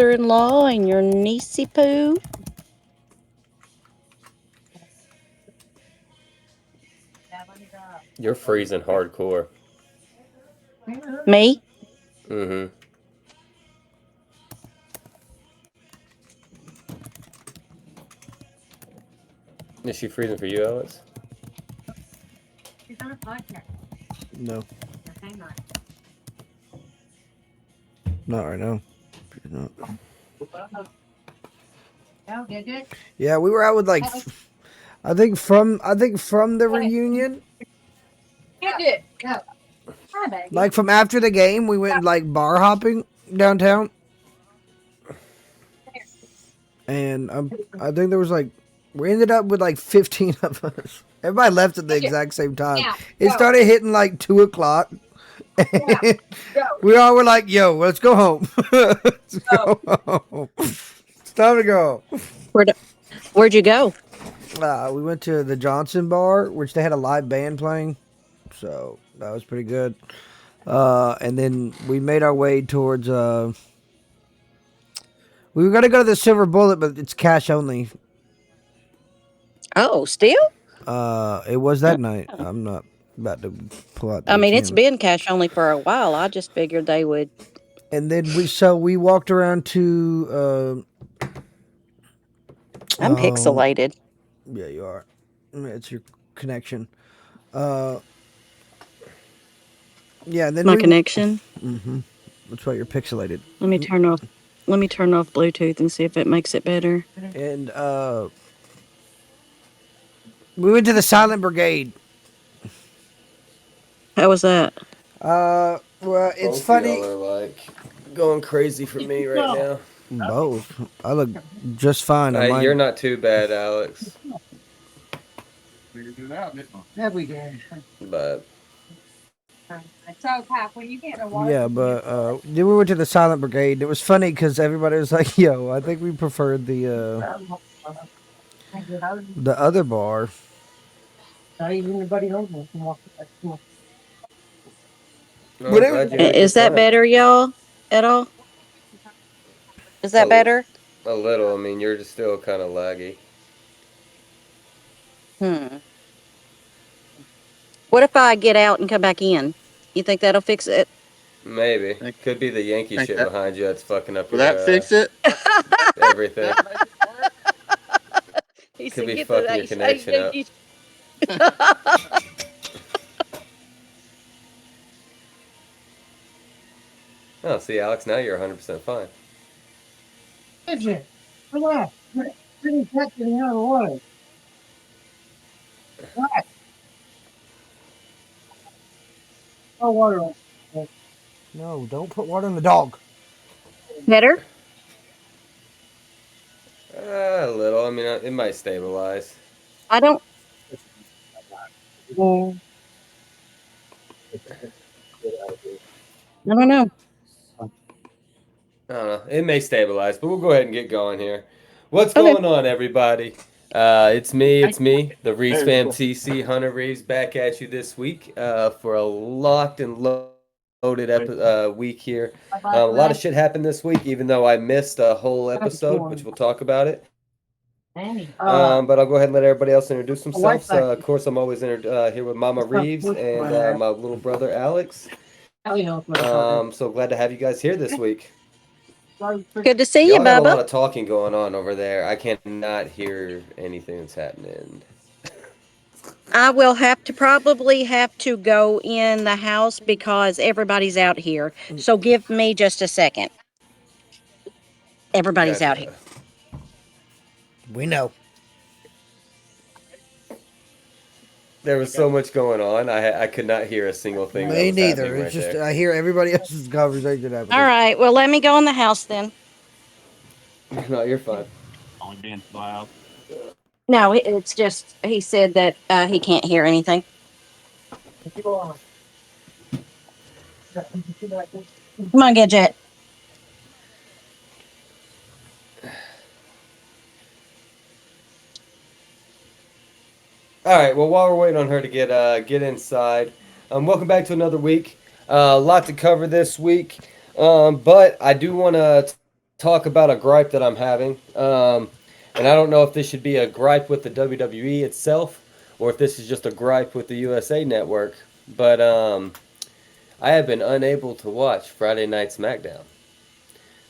brother-in-law and your niecey poo. You're freezing hardcore. Me? Mm-hmm. Is she freezing for you, Alex? No, not right now. Not. Yeah, we were out with like, I think from the reunion, like from after the game, we went like bar hopping downtown, and I think there was like we ended up with like 15 of us. Everybody left at the exact same time. It started hitting like 2 o'clock. And we all were like, "Yo, let's go home. Let's go home. It's time to go." Where'd, where'd you go? We went to the Johnson Bar, which they had a live band playing, so that was pretty good. And then we made our way towards. We were gonna go to the Silver Bullet, but it's cash only. Oh, still? It was that night. I'm not about to pull out the I mean, it's ATM. been cash only for a while. I just figured they would. And then we walked around to. I'm Um, pixelated. yeah, you are. It's your connection. Uh, yeah, and then My we. connection. That's why you're pixelated. Let me turn off. Let me turn off Bluetooth and see if it makes it better. And we went to the Silent Brigade. How was that? Well, it's Both of funny. y'all are like going crazy for me right now. Both. I look just fine. I You're might. not too bad, Alex. But Yeah, but then we went to the Silent Brigade. It was funny because everybody was like, "Yo, I think we preferred the other bar." no, But I'm it was, glad you had a Is good that time. better, y'all? At all? Is that A, better? a little. I mean, you're just still kind of laggy. Hmm. What if I get out and come back in? You think that'll fix it? Maybe. Could be the Yankee Think shit that behind you that's fucking up will that your fix it? everything. He Could said, be "Get the fucking your ice." connection up. Oh, see, Alex, now you're 100% fine. no, don't put water on the dog. Better? A little. I mean, it might stabilize. I don't. I don't know. I don't know. It may stabilize, but we'll go ahead and get going here. What's Okay. going on, everybody? It's me, the Reeves fam TC, Hunter Reeves, back at you this week for a locked and loaded week here. A lot of shit happened this week, even though I missed a whole episode, which we'll talk about it. But I'll go ahead and let everybody else introduce themselves. Of course, I'm always here with Mama Reeves and my little brother Alex. So glad to have you guys here this week. Good to see you, Y'all got a Bubba. lot of talking going on over there. I cannot hear anything that's happening. I will have to probably have to go in the house because everybody's out here. So give me just a second. Everybody's out here. Gotcha. We know. There was so much going on. I could not hear a single thing that Me was happening neither. It's right just there. I hear everybody else's conversation All happening. right. Well, let me go in the house then. No, you're fine. Only being loud. No, it's just he said that he can't hear anything. Come on, Gadget. All right. Well, while we're waiting on her to get inside, welcome back to another week. A lot to cover this week, but I do want to talk about a gripe that I'm having. And I don't know if this should be a gripe with the WWE itself or if this is just a gripe with the USA Network. But I have been unable to watch Friday Night SmackDown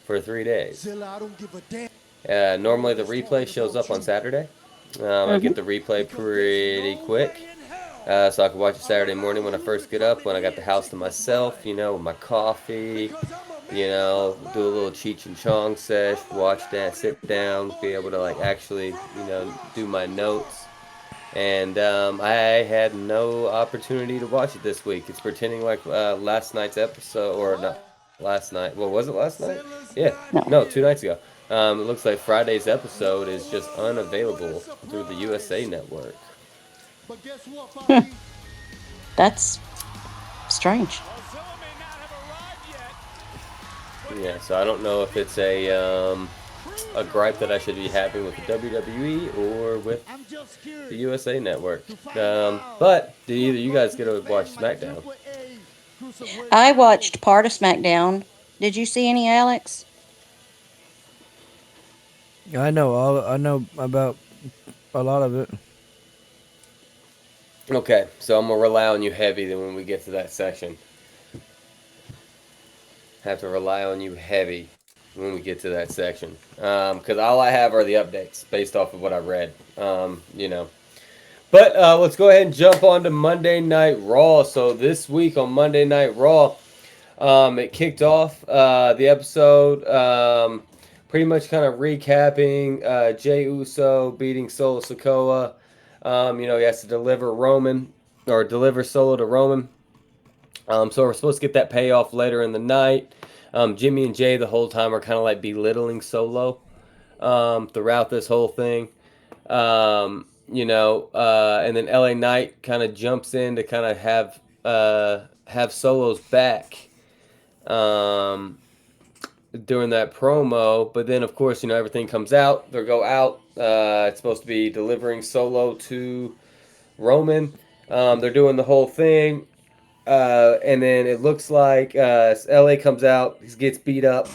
for 3 days. Normally the replay shows up on Saturday. I Hmm. get the replay pretty quick. So I can watch it Saturday morning when I first get up, when I got the house to myself, with my coffee, do a little Cheech and Chong sesh, watch that, sit down, be able to like actually, do my notes. And I had no opportunity to watch it this week. It's pretending like last night's episode, or not last night. Well, was it last night? Yeah, no, No. 2 nights ago. It looks like Friday's episode is just unavailable through the USA Network. Hmm. That's strange. Yeah, so I don't know if it's a gripe that I should be having with the WWE or with the USA Network. But did either you guys get to watch SmackDown? I watched part of SmackDown. Did you see any, Alex? I know about a lot of it. Okay, so I'm gonna rely on you heavy then when we get to that section. Have to rely on you heavy when we get to that section. Because all I have are the updates based off of what I read. But let's go ahead and jump on to Monday Night Raw. So this week on Monday Night Raw, it kicked off the episode pretty much kind of recapping Jey Uso beating Solo Sikoa. He has to deliver Roman or deliver Solo to Roman. So we're supposed to get that payoff later in the night. Jimmy and Jay the whole time are kind of like belittling Solo throughout this whole thing. And then LA Knight kind of jumps in to kind of have Solo's back um, during that promo. But then, of course, everything comes out. They go out. It's supposed to be delivering Solo to Roman. They're doing the whole thing. And then it looks like LA comes out. He gets beat up.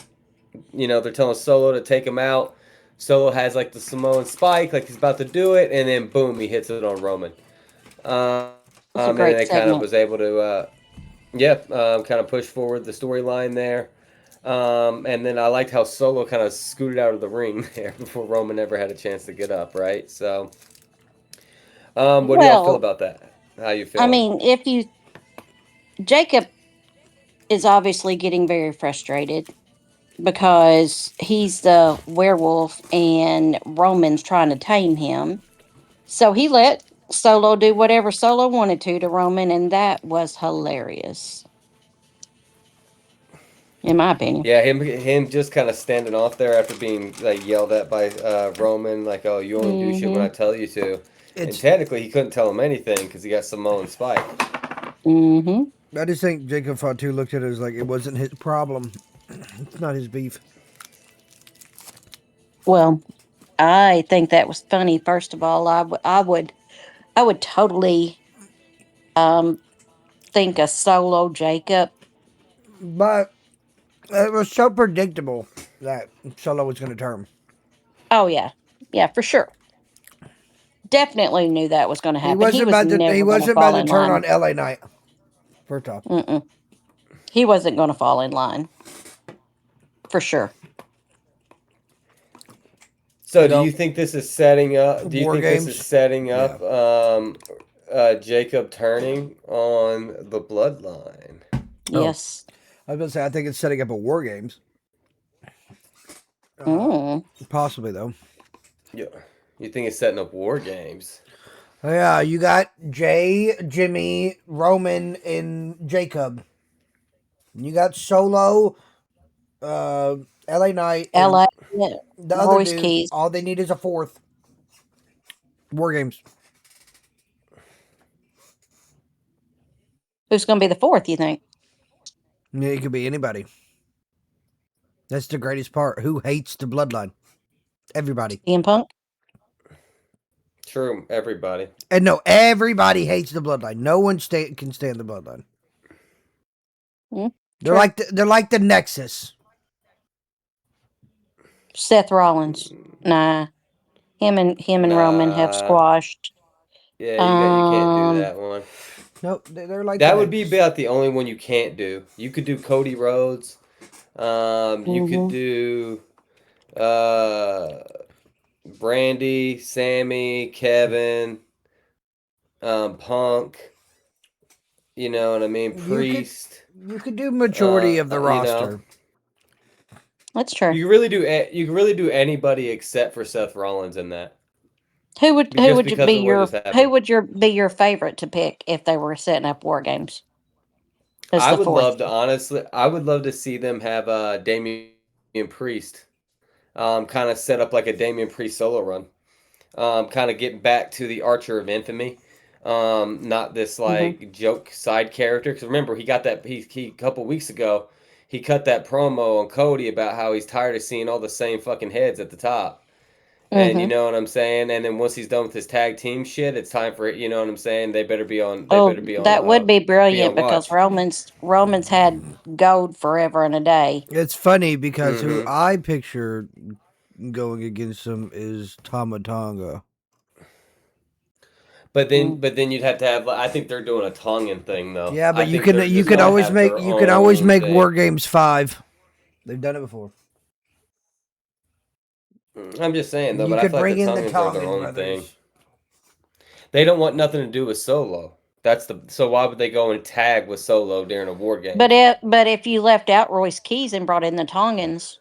They're telling Solo to take him out. Solo has like the Samoan spike, like he's about to do it, and then boom, he hits it on Roman. And then It's a they kind great of was able segment. to, kind of push forward the storyline there. And then I liked how Solo kind of scooted out of the ring there before Roman ever had a chance to get up, right? So, what do y'all feel Well, about that? How you I feeling? mean, if you Jacob is obviously getting very frustrated because he's the werewolf and Roman's trying to tame him. So he let Solo do whatever Solo wanted to Roman, and that was hilarious, in my opinion. Yeah, him just kind of standing off there after being like yelled at by Roman, like, "Oh, you only do shit when I Mm-hmm. tell you to," and It's technically he couldn't tell him anything because he got Samoan Spike. Mm-hmm. I just think Jacob Fatu looked at it as like it wasn't his problem. It's not his beef. Well, I think that was funny. First of all, I would totally um think a solo Jacob. But it was so predictable that Solo was going to turn. Oh yeah, yeah, for sure. Definitely knew that was going to happen. He was He never going to wasn't about fall to in turn on line. LA Knight. First off, Mm-mm. He wasn't going to fall in line for sure. So, do you no think this is setting up? Do you war think this is games. setting Yeah, up Jacob turning on the bloodline? oh, Yes. I was going to say I think it's setting up a war games. Mm. Possibly though. Yeah, you think it's setting up war games? Yeah, you got Jay, Jimmy, Roman, and Jacob. You got Solo, uh, LA Knight, and LA, the other Royce dude. Keys. All they need is a fourth. War games. Who's going to be the fourth, you think? Yeah, it could be anybody. That's the greatest part. Who hates the bloodline? Everybody. CM Punk? True, everybody. And no, everybody hates the bloodline. No one can stand the bloodline. Mm, They're true. like they're like the Nexus. Seth Rollins. Nah. Him and Roman have Nah. squashed. Yeah, you can't do Um that one. Nope, they're like the That would be next. about the only one you can't do. You could do Cody Rhodes. You could mhm. do uh, Brandy, Sammy, Kevin, Punk. You know what I mean? You could Priest. you could do majority of the You know, roster. That's true. you can really do anybody except for Seth Rollins in that, Who just would because be of what your just happened. favorite to pick if they were setting up war games as I the would love fourth? to honestly. I would love to see them have Damian Priest, kind of set up like a Damian Priest solo run. Kind of getting back to the Archer of Infamy. Not this Mhm. like joke side character. Because remember, he got that he a couple weeks ago. He cut that promo on Cody about how he's tired of seeing all the same fucking heads at the top. And you Mhm. know what I'm saying? And then once he's done with his tag team shit, it's time for it. You know what I'm saying? They better be on. They Oh, better that would be be on brilliant because watch. Roman's had gold forever and a day. It's funny because who Mm-hmm. I picture going against him is Tamatonga. Mm. But then you'd have to have. I think they're doing a Tongan thing though. Yeah, but I think they're you just can gonna always have make their you can always own make War thing. Games 5. They've done it before. I'm just saying And though, you but I could feel like the bring in the Tongans are their Tongan own thing. brothers. They don't want nothing to do with Solo. That's the so why would they go and tag with Solo during a war game? But if you left out Royce Keys and brought in the Tongans,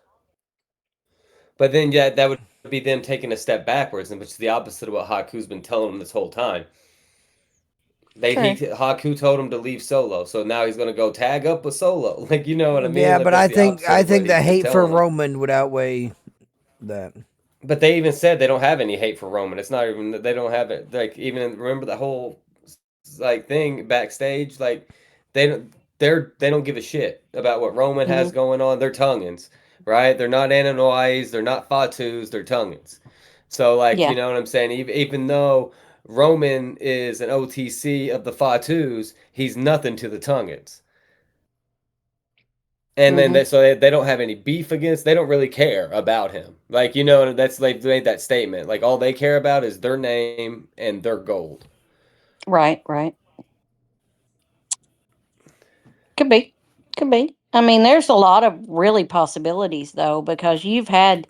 But then yeah, that would be them taking a step backwards, and which is the opposite of what Haku's been telling them this whole time. true. Haku told him to leave Solo, so now he's gonna go tag up with Solo. Like you know what I mean? Yeah, Like but that's the opposite I of what think the he's been hate for telling them. Roman would outweigh that. But they even said they don't have any hate for Roman. It's not even they don't have it. Like even remember the whole like thing backstage. Like they don't they don't give a shit about what Roman has Mhm. going on. They're Tongans, right? They're not Ananois. They're not Fatus. They're Tongans. So like Yeah. you know what I'm saying. Even though Roman is an OTC of the Fatus, he's nothing to the Tongans. And then Mhm. they don't have any beef against. They don't really care about him. Like you know, that's they've made that statement. Like all they care about is their name and their gold. Right. Right. Could be. Could be. I mean, there's a lot of really possibilities though, because you've had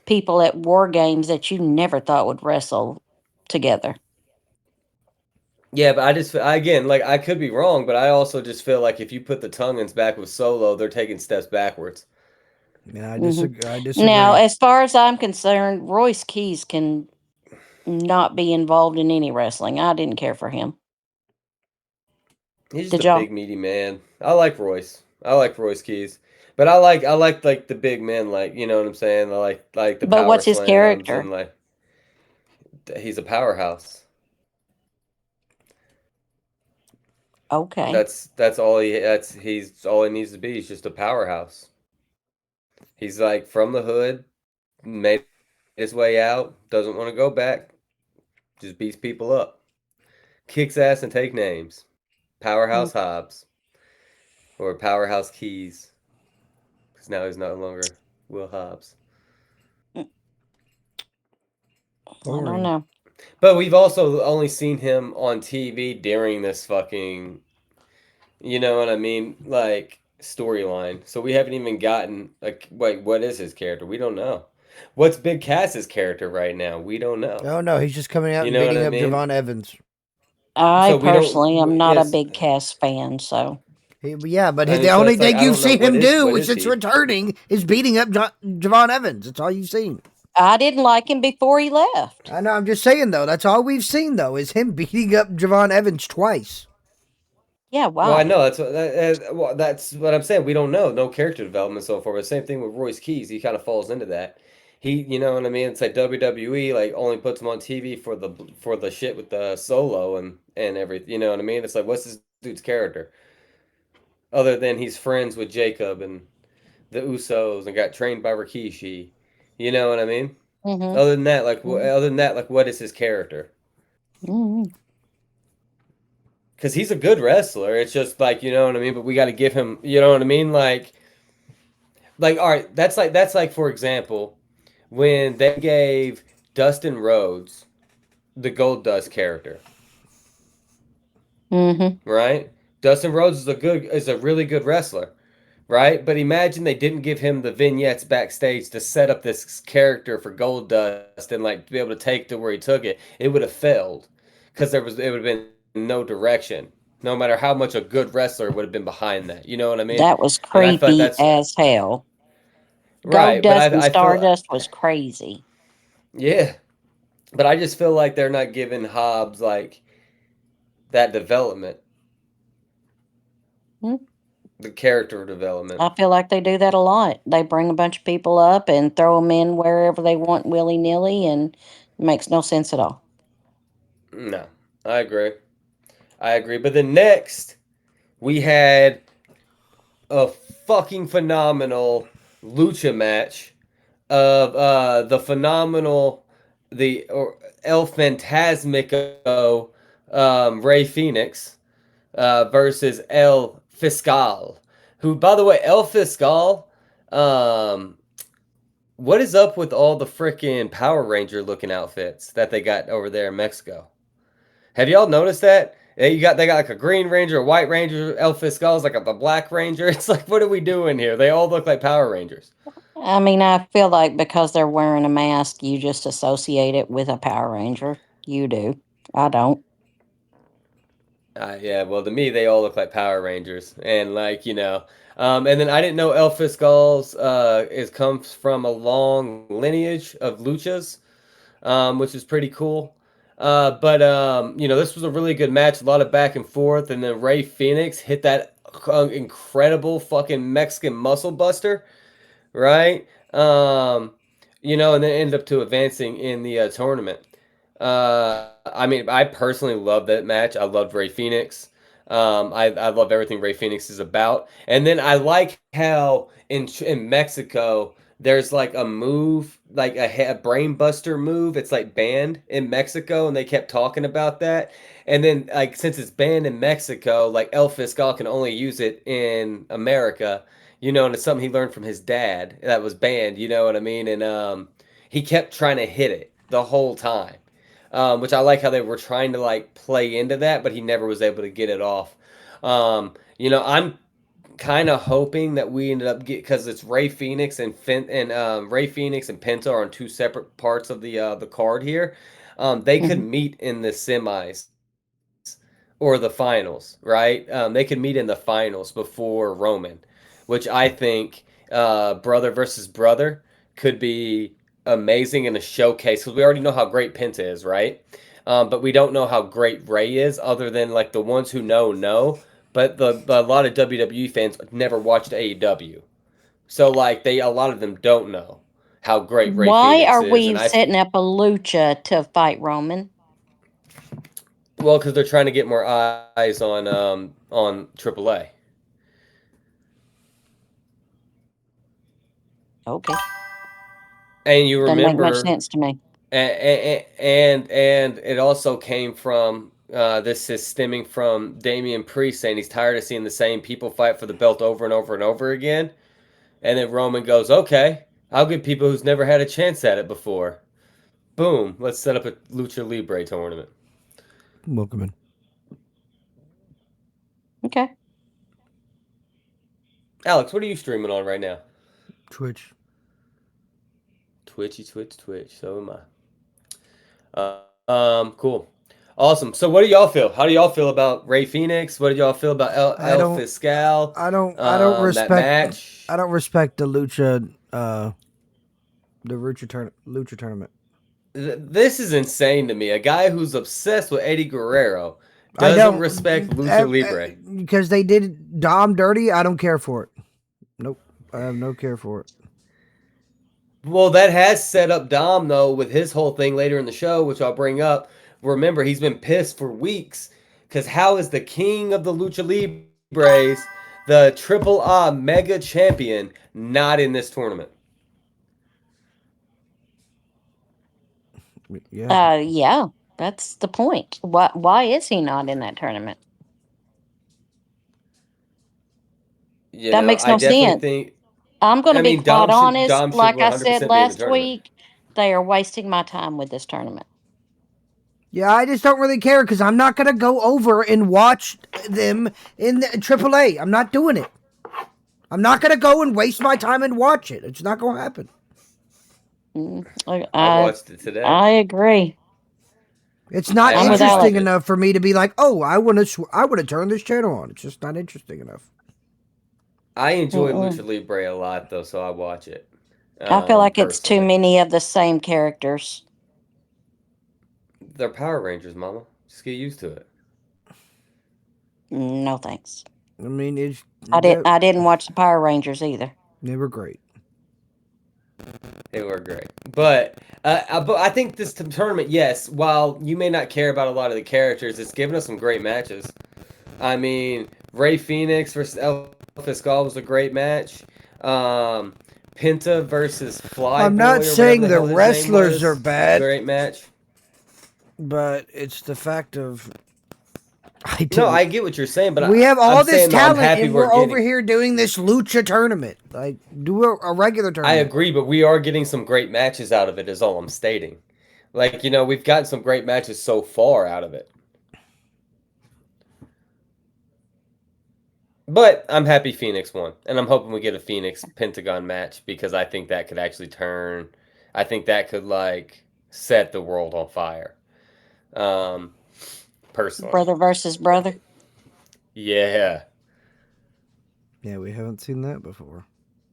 people at war games that you never thought would wrestle together. Yeah, but I just again like I could be wrong, but I also just feel like if you put the Tungans back with Solo, they're taking steps backwards. Yeah, Hmm. I Now, disagree. as far as I'm concerned, Royce Keys can not be involved in any wrestling. I didn't care for him. He's just a Did big y'all? meaty man. I like Royce. I like Royce Keys, but I like the big men. Like you know what I'm saying. I like the But power what's his slams character? and like he's a powerhouse. Okay. That's he's all he needs to be. He's just a powerhouse. He's like from the hood, made his way out, doesn't want to go back, just beats people up, kicks ass and take names. Powerhouse Mm, Hobbs or Powerhouse Keys, because now he's no longer Will Hobbs. mm, I don't Boring. know. But we've also only seen him on TV during this fucking, you know what I mean, like storyline. So we haven't even gotten like, wait, what is his character? We don't know. What's Big Cass's character right now? We don't know. Oh no, he's just coming out You and know what beating I up mean? Javon Evans. I So we personally don't. am not a Yes, big Cass fan, so Yeah, but I the mean, so only it's like thing I you've don't know seen him do what is since he? returning is beating up Javon Evans. That's all you've seen. I didn't like him before he left. I know. I'm just saying though. That's all we've seen though is him beating up Javon Evans twice. Yeah, Well, I why? know that's what I'm saying. We don't know, no character development so far. But same thing with Royce Keys. He kind of falls into that. You know what I mean? It's like WWE, like only puts him on TV for the shit with the solo and everything. You know what I mean? It's like, what's this dude's character other than he's friends with Jacob and the Usos and got trained by Rikishi? You know what I mean? Mhm. Other than that, like, what is his character? Mhm. Because he's a good wrestler. It's just like you know what I mean. But we got to give him. You know what I mean? Like all right. That's like for example. when they gave Dustin Rhodes the Gold Dust character, Mm-hmm. right? Dustin Rhodes is a really good wrestler, right? But imagine they didn't give him the vignettes backstage to set up this character for Gold Dust and like be able to take to where he took it. It would have failed because it would have been no direction. No matter how much a good wrestler would have been behind that, you know what I mean? That was And I feel like that's creepy as hell. right. Gold But Dust and I feel Stardust was crazy. yeah. But I just feel like they're not giving Hobbs like that development, Hmm. the character development. I feel like they do that a lot. They bring a bunch of people up and throw them in wherever they want willy nilly, and it makes no sense at all. No, I agree. I agree. But then next we had a fucking phenomenal lucha match of the phenomenal the or El Fantasmico Ray Phoenix versus El Fiscal, who by the way El Fiscal, um, what is up with all the freaking Power Ranger looking outfits that they got over there in Mexico? Have y'all noticed that? They got like a green ranger, a white ranger, El Fiscal's like the black ranger. It's like what are we doing here? They all look like Power Rangers. I mean, I feel like because they're wearing a mask, you just associate it with a Power Ranger. You do. I don't. Yeah, well, to me, they all look like Power Rangers, and and then I didn't know El Fiscal's is comes from a long lineage of luchas, which is pretty cool. This was a really good match, a lot of back and forth, and then Ray Phoenix hit that incredible fucking Mexican muscle buster, right? And then ended up to advancing in the tournament. I personally love that match. I loved Ray Phoenix. I love everything Ray Phoenix is about. And then I like how in Mexico there's like a move, like a brain buster move. It's like banned in Mexico, and they kept talking about that. And then like since it's banned in Mexico, like El Fiscal can only use it in America. And it's something he learned from his dad that was banned. You know what I mean? And he kept trying to hit it the whole time, which I like how they were trying to like play into that, but he never was able to get it off. I'm kind of hoping that we ended up get because it's Ray Phoenix and Ray Phoenix and Penta are on two separate parts of the card here. They could Hmm. meet in the semis or the finals, right? They could meet in the finals before Roman, which I think brother versus brother could be amazing in a showcase because we already know how great Penta is, right? But we don't know how great Ray is, other than like the ones who know. But a lot of WWE fans never watched AEW, so like they a lot of them don't know how great Ray Why Phoenix are is, we setting up a lucha to fight Roman? well, because they're trying to get more eyes on AAA. Okay. And you Doesn't make much remember, sense to me. and it also came from this is stemming from Damian Priest saying he's tired of seeing the same people fight for the belt over and over and over again. And then Roman goes, "Okay, I'll give people who's never had a chance at it before. Boom, let's set up a lucha libre tournament." Welcome in. Okay. Alex, what are you streaming on right now? Twitch. Twitch. So am I. Cool. Awesome. So, what do y'all feel? How do y'all feel about Ray Phoenix? What do y'all feel about I El don't. Fiscal? I don't That respect. match. I don't respect the lucha tournament. This is insane to me. A guy who's obsessed with Eddie Guerrero I doesn't respect don't Lucha Libre. because they did Dom dirty. I don't care for it. Nope. I have no care for it. Well, that has set up Dom though with his whole thing later in the show, which I'll bring up. Remember, he's been pissed for weeks because how is the king of the Lucha Libres, the Triple A Mega Champion, not in this tournament? Yeah. Yeah, that's the point. Why is he not in that tournament? You That know, makes I no definitely sense. think. I'm going to I be mean, quite honest. Dom should Like I 100% said be in the last tournament. week, they are wasting my time with this tournament. Yeah, I just don't really care because I'm not gonna go over and watch them in the AAA. I'm not doing it. I'm not gonna go and waste my time and watch it. It's not gonna happen. Mm, I watched it today. I agree. It's not I I'm with I watch interesting Alex. it. enough for me to be like, oh, I want to turn this channel on. It's just not interesting enough. I enjoy Mm-mm. Lucha Libre a lot though, so I watch it. I feel like it's too Personally, many of the same characters. they're Power Rangers, Mama. Just get used to it. No thanks. I mean, it's I didn't watch the Power Rangers either. they were great. They were great, but I think this tournament, yes, while you may not care about a lot of the characters, it's given us some great matches. I mean, Ray Phoenix versus El Fiscal was a great match. Um, Penta versus I'm not Flyboy or whatever saying the the hell his name wrestlers are was, bad, great match. but it's the fact of I No, didn't. I get what you're saying, but We have I'm all this saying though, I'm talent, happy and we're we're over getting. here doing this lucha tournament. Like, do a regular I tournament. agree, but we are getting some great matches out of it. Is all I'm stating. Like we've gotten some great matches so far out of it. But I'm happy Phoenix won, and I'm hoping we get a Phoenix Pentagon match because I think that could actually turn. I think that could like set the world on fire. Um, Personally, Brother versus brother. yeah. Yeah, we haven't seen that before.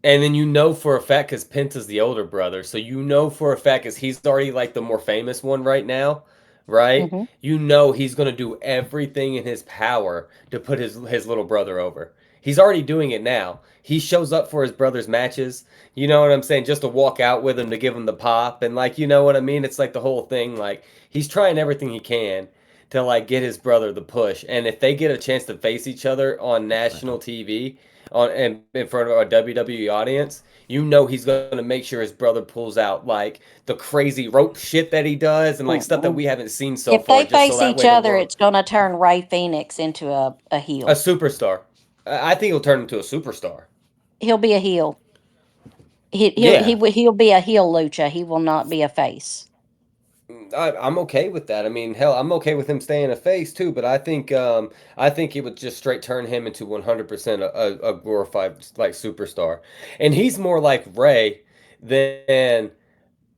And then you know for a fact because Penta's the older brother, so you know for a fact because he's already like the more famous one right now, right? Hmm. You know he's gonna do everything in his power to put his little brother over. He's already doing it now. He shows up for his brother's matches. You know what I'm saying? Just to walk out with him to give him the pop and like you know what I mean? It's like the whole thing. Like he's trying everything he can to like get his brother the push. And if they get a chance to face each other on national TV, on and in front of a WWE audience, you know he's gonna make sure his brother pulls out like the crazy rope shit that he does and like stuff that Mm-mm. we haven't seen so If far, they just so face that each way the other, world it's going to turn Ray Phoenix into a a heel. superstar. I think he'll turn into a superstar. He'll be a heel. Yeah, He'll be a heel lucha. He will not be a face. I'm okay with that. I mean, hell, I'm okay with him staying a face too. But I think it would just straight turn him into 100% a glorified like superstar, and he's more like Ray than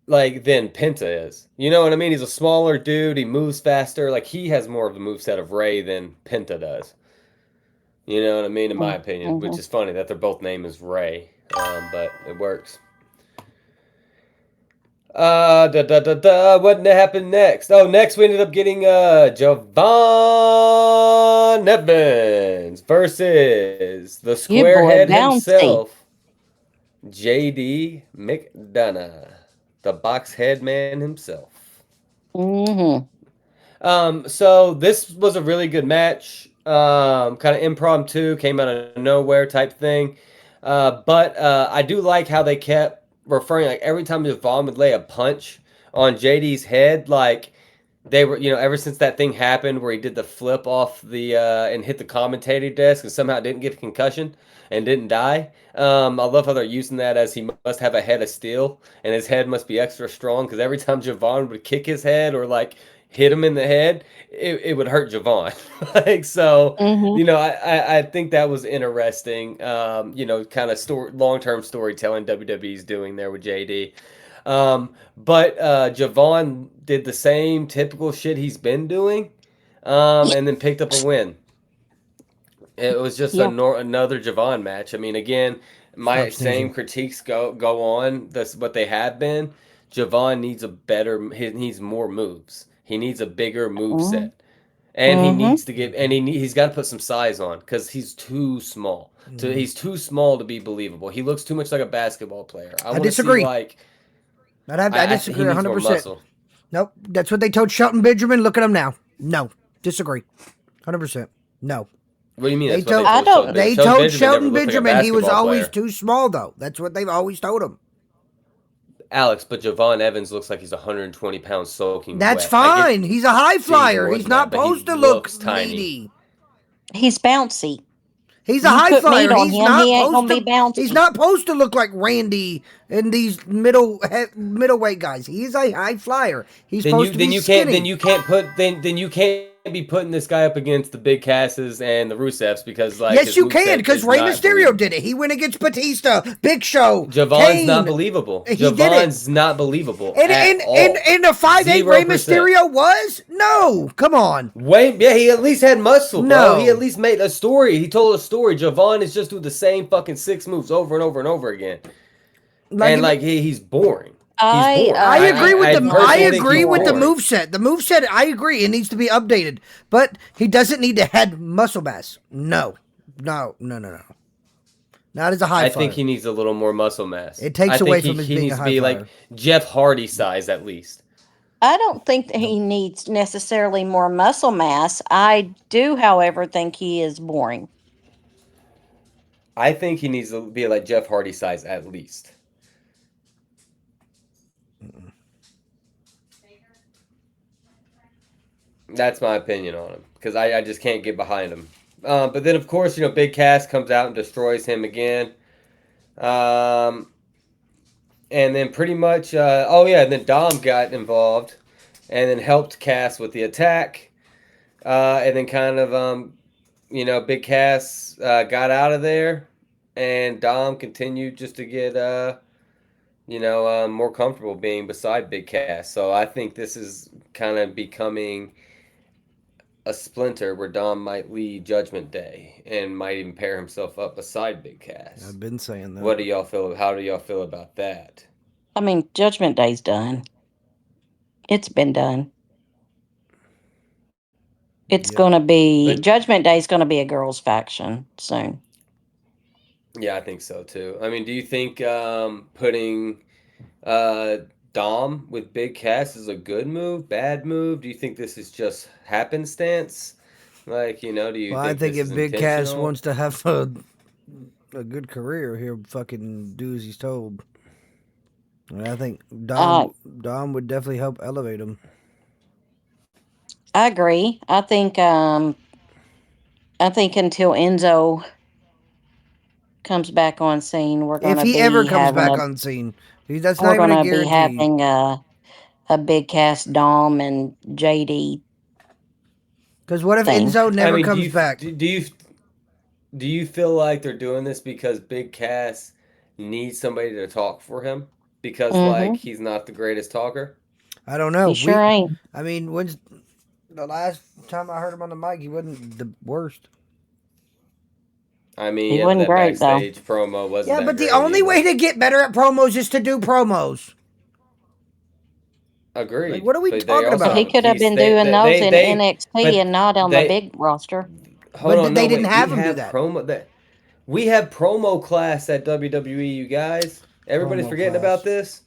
than Penta is. You know what I mean? He's a smaller dude. He moves faster. Like he has more of the moveset of Ray than Penta does. You know what I mean? In my opinion, which Mm-hmm. is funny that their both name is Ray, but it works. What happened next? Oh, next we ended up getting Javon Evans versus the You boy, squarehead bouncy. himself, JD McDonough, the box head man himself. Mm-hmm. So this was a really good match. Kind of impromptu, came out of nowhere type thing. But I do like how they kept referring, like every time Vaughn would lay a punch on JD's head, like they were, ever since that thing happened where he did the flip off the and hit the commentator desk and somehow didn't get a concussion and didn't die. I love how they're using that as he must have a head of steel and his head must be extra strong because every time Javon would kick his head or like hit him in the head, it would hurt Javon. Like so, Mm-hmm. I think that was interesting. Kind of long term storytelling WWE's doing there with JD. But Javon did the same typical shit he's been doing, and then picked up a win. It was just Yeah. another Javon match. I mean, again, my Stop same sneezing. critiques go on. That's what they have been. Javon needs a better. He needs more moves. He needs a bigger move Mm-hmm. set, and he Mm-hmm. needs to get. And he's got to put some size on because he's too small. Mm. He's too small to be believable. He looks too much like a basketball player. I I want to see disagree. like I he disagree needs more 100%. muscle. Nope. That's what they told Shelton Benjamin. Look at him now. No. Disagree. 100%. No. What do you mean? They That's what they told I told Shelton don't. Benjamin. they Shelton told Benjamin never Shelton looked like a Benjamin he was basketball always player. too small though. That's what they've always told him. Alex, but Javon Evans looks like he's 120 pounds soaking That's wet. I get fine. He's a high he's flyer. more He's than not that, but he supposed to look looks tiny. meaty. He's bouncy. He's a You high put meat flyer. on He's him, not he ain't supposed gonna be to. He's bouncy. not supposed to look like Randy and these middleweight guys. He's a high flyer. He's Then supposed you to then be you can't then skinny. you can't put then you can't be putting this guy up against the big Casses and the Rusevs because like his Yes, you moveset can, is because Rey not Mysterio believable. did it. He went against Batista, Big Show, Javon's not Kane. believable. He did it. Javon's not believable And at and and all. and the 5'8" Rey 0%. Mysterio was no. Come on, Wait, yeah, he at least had muscle, bro. He at no. least made a story. He told a story. Javon is just doing the same fucking six moves over and over and over again. Like And like he's boring. He's I boring. I uh agree with I the I personally Javon is think agree he's with the boring. boring. move set. The move set, I agree, it needs to be updated, but he doesn't need to head muscle mass. No, no, no, no, no. Not as a high I think flyer. he needs a little more muscle mass. It I takes think away he, from his he being a needs to high be like flyer. Jeff Hardy size at least. I don't think that he needs necessarily more muscle mass. I do, however, think he is boring. I think he needs to be like Jeff Hardy size at least. That's my opinion on him because I just can't get behind him. But then, of course, Big Cass comes out and destroys him again. Um, and then pretty much, oh yeah, and then Dom got involved and then helped Cass with the attack. And then kind of, Big Cass got out of there, and Dom continued just to get, more comfortable being beside Big Cass. So I think this is kind of becoming a splinter where Dom might lead Judgment Day and might even pair himself up beside Big Cass. I've been saying that. What do y'all feel? How do y'all feel about that? I mean, Judgment Day's done. It's been done. It's Yep. gonna But be Judgment Day's gonna be a girls' faction soon. yeah, I think so too. I mean, do you think putting uh, Dom with Big Cass is a good move, bad move? Do you think this is just happenstance? Like, do you Well, I think think this is if Big Cass intentional? wants to have a good career, he'll fucking do as he's told. And I think Uh, Dom would definitely help elevate him. I agree. I think until Enzo comes back on scene, If he ever comes back on scene, that's not we're even a gonna be guarantee. having a big cast Dom and JD Because what if thing. Enzo I never mean, comes back? do you feel like they're doing this because Big Cass needs somebody to talk for him because like Mm-hmm. he's not the greatest talker? I don't know. He sure ain't. I mean, when's the last time I heard him on the mic? He wasn't the worst. I mean, He yeah, but wasn't that great though. backstage promo wasn't Yeah, that but the great only way either. to get better at promos is to do promos. Like, Agreed, what are we but they talking also But he have a about? could have piece. been doing those in NXT But and not on the they big roster. hold But on, no they didn't wait, we have him do have that. promo that we have promo class at WWE. You guys, everybody's Promo forgetting about class. this.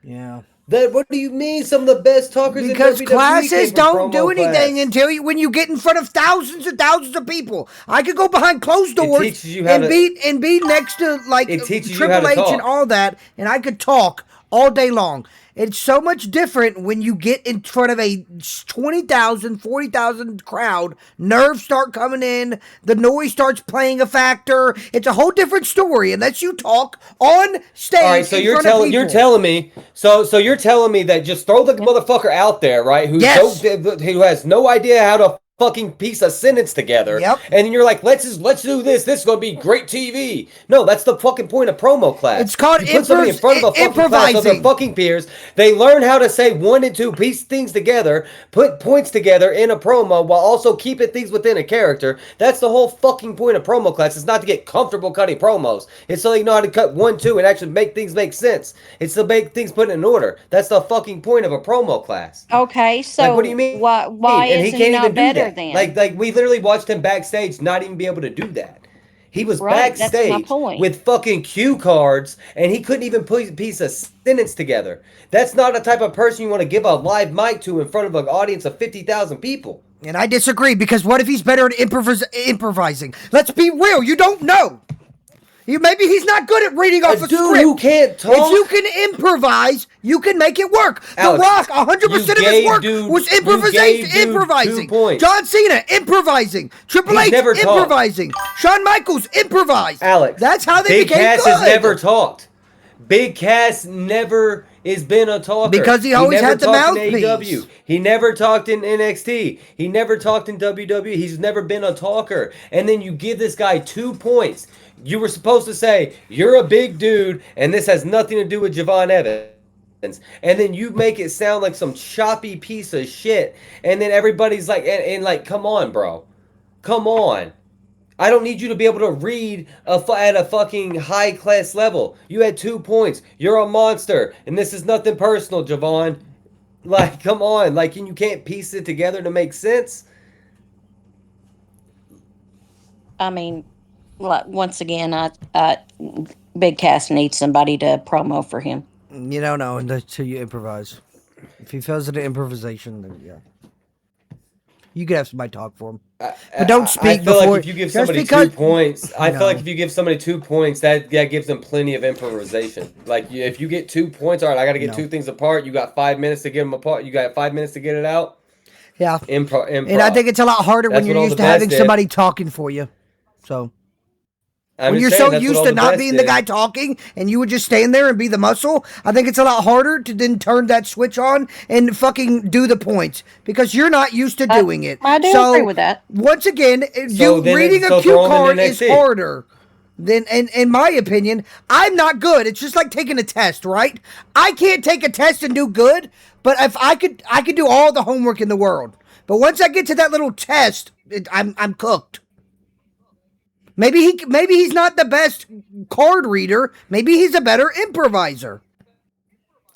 Yeah. That what do you mean? Some of the best talkers in Because WWE classes came from don't do promo anything class. until when you get in front of thousands and thousands of people. I could go behind closed It doors teaches you how to. and be next to like It teaches you how Triple to H and talk. all that, and I could talk all day long. It's so much different when you get in front of a 20,000, 40,000 crowd. Nerves start coming in. The noise starts playing a factor. It's a whole different story unless you talk on All right, stage so in front of you're people. telling me so you're telling me that just throw the motherfucker out there, right? Yes. Who has no idea how to fucking piece a sentence together, Yep. and then you're like, let's do this. This is gonna be great TV. No, that's the fucking point of promo class. It's called You put somebody in front of a fucking class of their improvising. fucking peers. They learn how to say one and two, piece things together, put points together in a promo while also keeping things within a character. That's the whole fucking point of promo class. It's not to get comfortable cutting promos. It's so you know how to cut one, two, and actually make things make sense. It's to make things put in order. That's the fucking point of a promo class. Okay, Like, what do you so mean? why And is he he can't even not do better that. then? Like we literally watched him backstage not even be able to do that. He was Right, that's my backstage point. with fucking cue cards and he couldn't even put a piece of sentence together. That's not the type of person you want to give a live mic to in front of an audience of 50,000 people. And I disagree because what if he's better at improvising? Let's be real. You don't know. Maybe he's not good at reading off a dude script. who can't talk. If you can improvise, you can make it work. Alex, The Rock, 100% of his work was improvising. 2 points. John Cena, improvising. Triple H, never talked. improvising. Shawn Michaels, improvised. Alex, That's how they Big became Cass good. has never talked. Big Cass never has been a talker. Because he always never had the talked in mouthpiece. AEW. He never talked in NXT. He never talked in WWE. He's never been a talker. And then you give this guy 2 points. You were supposed to say, you're a big dude, and this has nothing to do with Javon Evans. And then you make it sound like some choppy piece of shit. And then everybody's like, and like, come on, bro. Come on. I don't need you to be able to read at a fucking high class level. You had 2 points. You're a monster. And this is nothing personal, Javon. Like, come on. Like, you can't piece it together to make sense? I mean, once again, Big Cass needs somebody to promo for him. You don't know until you improvise. If he fails at an improvisation, then yeah. You could have somebody talk for him. But don't speak I feel before. like if you give somebody 2 points, I feel No. like if you give somebody 2 points, that gives them plenty of improvisation. Like, if you get 2 points, all right, I got to get 2 things apart. You got 5 minutes to get them apart. You got 5 minutes to get it out. Yeah. Improv. And I think it's a lot harder when That's you're what all used the to having best did. somebody talking for you. So. I'm When just you're saying, so that's what used all to the not best being the did. guy talking and you would just stand there and be the muscle, I think it's a lot harder to then turn that switch on and fucking do the points because you're not used to doing it. I do so, agree with that. Once again, reading a so cue throw 'em in card is NXT. harder. Then, in my opinion, I'm not good. It's just like taking a test, right? I can't take a test and do good, but if I could do all the homework in the world. But once I get to that little test, I'm cooked. Maybe he's not the best card reader. Maybe he's a better improviser.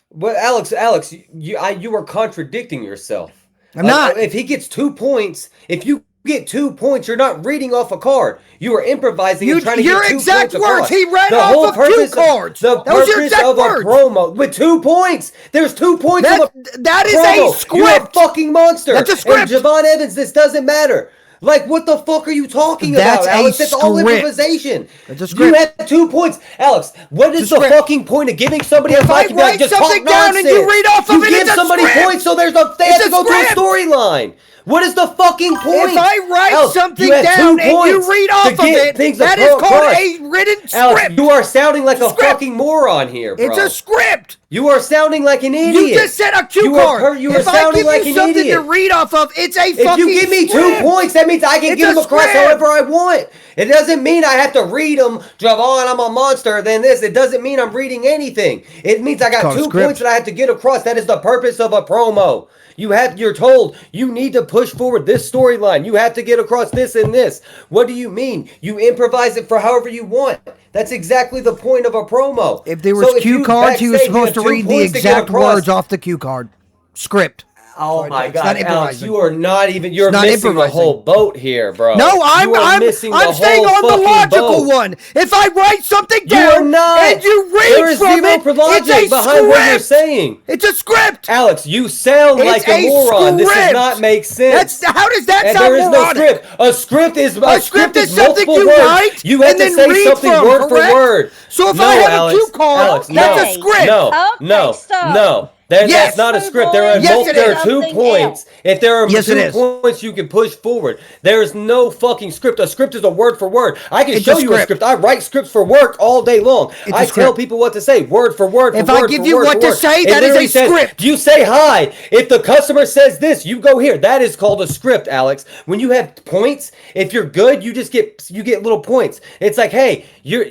Well, Alex, you are contradicting yourself. I'm not. If he gets 2 points, if you get 2 points, you're not reading off a card. You are improvising and trying to your get 2 exact points words. across. He read the off whole of purpose cue cards. The That was your purpose exact of words. a promo with 2 points. There's 2 points. That is promo. a script. You're a fucking monster. That's a script. And Javon Evans, this doesn't matter. Like, what the fuck are you talking That's about, Alex? a That's all script. improvisation. That's a script. You had 2 points. Alex, what is the script. fucking point of giving somebody If a I mic and be like, write just something talk down nonsense? and you read off of you it, give it's a somebody script. points so they It's have to a go through a script. storyline. What is the fucking point? If I write Alex, something you had down 2 and you points read to off of get it, things that is called across. a written Alex, script. you are sounding like a Script. fucking moron here, bro. It's a script. You are sounding like an idiot. You just said a cue You card. are if I sounding give like you an something idiot. to read off of, it's a If fucking you give me script. 2 points, that means I can It's get a them across script. however I want. It doesn't mean I have to read them, Javon, I'm a monster, then this. It doesn't mean I'm reading anything. It means I got called a 2 script. points that I have to get across. That is the purpose of a promo. You're told you need to push forward this storyline. You have to get across this and this. What do you mean? You improvise it for however you want. That's exactly the point of a promo. If there was cue cards, he was backstage, you supposed to have 2 read the points to get exact across. words off the cue card. Script. Oh my it's God, not Alex, improvising. you are not even. You're not missing the improvising. whole boat here, bro. No, You are I'm missing the staying whole on the fucking logical boat. one. If I write something You are down not. and you read There is from zero it, logic it's a behind what you're script. saying. It's a script. Alex, you sound It's like a a moron. This script. does not make sense. How does that And sound there is no moronic? script. A script is something multiple you words. write You have and to then say read something from, word correct? for word. So if no, I have Alex, a cue card, Alex, that's no, a script. No, Okay, no, stop. no. Yes. That's not a script. There are, Yes, it there is. are 2 Something points. else. If there are Yes, it 2 is. points, you can push forward. There is no fucking script. A script is a word for word. I can It's show a you a script. script. I write scripts for work all day long. It's a I tell script. people what to say, word for word. If for I word, give for you word, what for to word. say, It that is literally a says, script. You say hi. If the customer says this, you go here. That is called a script, Alex. When you have points, if you're good, you get little points. It's like, hey, you're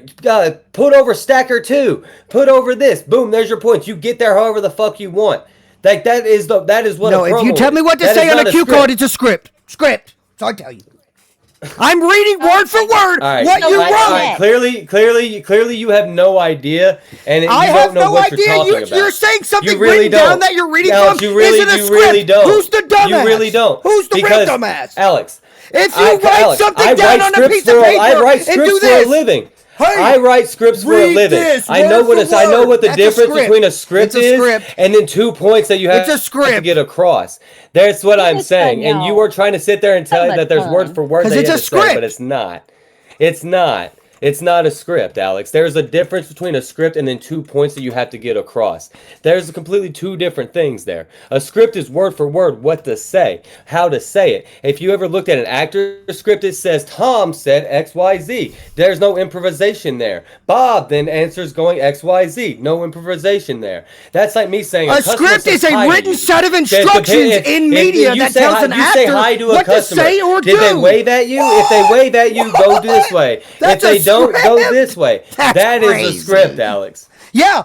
put over stacker 2, put over this. Boom, there's your points. You get there however the fuck you want. Like that is what No, a promo if you tell me is. what to That say is on not a cue script. card, it's a script. Script. That's all I tell you. I'm reading word for word All right, what you all wrote. right. Clearly, you have no idea, and I you have don't know no what idea. you're talking about. You're saying something You really written down don't. that you're reading Alex, from you really, isn't a you script. really don't. Who's the dumbass? You really don't. Who's the Because, real dumbass? Alex, If you write something down on a piece of paper I write and scripts do for this. a living. Hey, I write scripts for a read living. this, I know word what for I know word. what the That's a difference script. between a script It's a is script. and then 2 points that you have It's a to script. get across. That's what I'm is saying. fun, And you y'all. are trying to sit there and tell So me that much there's fun. word for word 'Cause that it's you a have to say, script. but it's not. It's not. It's not a script, Alex. There's a difference between a script and then 2 points that you have to get across. There's completely two different things there. A script is word for word what to say, how to say it. If you ever looked at an actor's script, it says Tom said XYZ. There's no improvisation there. Bob then answers going XYZ. No improvisation there. That's like me saying a A customer script says is a hi to written you. set of instructions in If media you that say tells hi, an you say actor hi to a what to customer. say or Did they do. wave at you? If they wave at you, go this way. If That's a they don't, go this script. way. That's That is a script, crazy. Alex. Yeah,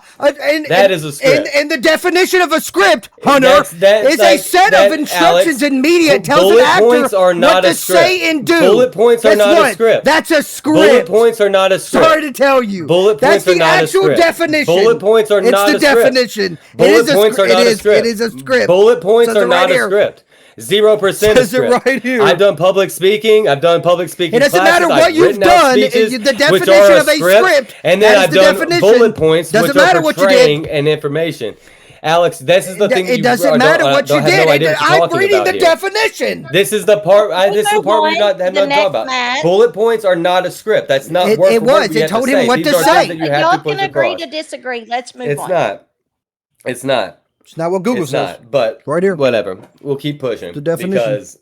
That is a script. and the definition of a script, Hunter, That's is a like set of that, instructions Alex. in media. It tells an Bullet actor points are what not a to script. say and do. Bullet points are Guess not a what? script. That's a Bullet script. points are not a Sorry script. to tell you. Bullet That's points are the not a actual script. Bullet definition. points are It's not the a script. definition. It is Bullet a points script. are It not a is. It is script. a script. Bullet points Says it are right not a here. script. 0% a Says it script. right here. I've done public speaking. I've done public It speaking doesn't matter classes. what I've you've written out done. speeches, The which are definition a of a script, script. and then That is I've the done definition. bullet points, Doesn't which are matter what you did. portraying an information. Alex, this is the thing that It you doesn't matter what you don't have did. no idea what you're I'm talking reading about the here. definition. This is the part. We This is the move part where you're on not to have the nothing to talk next about. match. Bullet points are not a script. That's not word It for word. was. What you It have to told him say. what These to are things say. that you have to Y'all can push agree across. to disagree. Let's move It's on. not. It's not. It's not what Google It's says. not. But Right here. whatever. We'll keep pushing The definition. because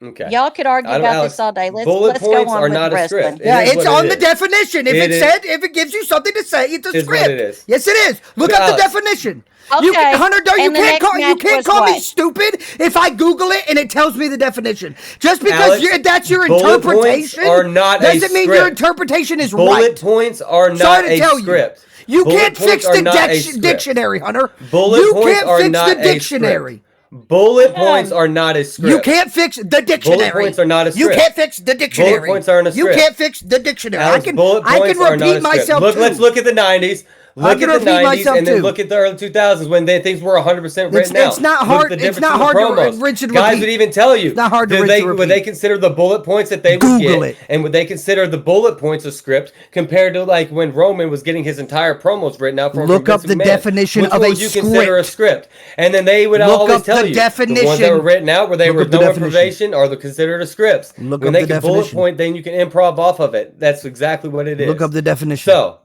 okay. Y'all could I argue don't, about Alex. this all day. Bullet Let's go points on are with not a script. wrestling. It Yeah, is it's what it on the is. definition. It is. If it gives you something to say, it's a Is what it script. is. Yes, it is. Look up the Alex. definition. Okay. Hunter, And the next you match can't was call me what? stupid if I Google it and it tells me the definition. Just because Alex, that's your bullet points interpretation are not a doesn't mean your script. interpretation is Bullet right. points are not Sorry to a tell you. script. You Bullet can't points fix are the not a script. dictionary, Hunter. Bullet You points can't are fix not the a script. dictionary. Bullet points are not a You script. can't fix the Bullet dictionary. points are not a You script. can't fix the dictionary. Bullet points aren't a You script. can't fix the dictionary. Alex, bullet I points can are not repeat a script. myself too. Let's look at the 90s. I Look can at the repeat 90s myself and then too. look at the early 2000s when things were 100% written out. It's not Look hard. at the It's difference not in the hard to promos. rinse and Guys repeat. would even tell you. It's not hard to rinse and repeat. Would they consider the bullet points that they would Google get it. and would they consider the bullet points a script compared to like when Roman was getting his entire promos written out from Look up Vince the McMahon? definition Which of one a would you consider a script? And then they would Look always up tell the you the ones that definition. were written out where they Look were up the no definition. improvisation are the considered a scripts. Look When up they the can bullet definition. point, then you can improv off of it. That's exactly what it is. Look up the definition. So,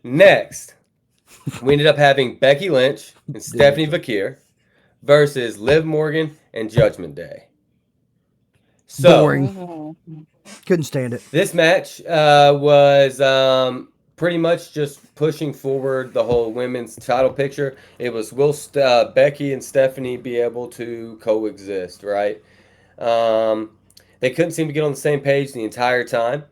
next, we ended up having Becky Lynch and Stephanie Vakir versus Liv Morgan and Judgment Day. So, Boring. Mhm. Couldn't stand it. this match was pretty much just pushing forward the whole women's title picture. It was will Becky and Stephanie be able to coexist, right? They couldn't seem to get on the same page the entire time.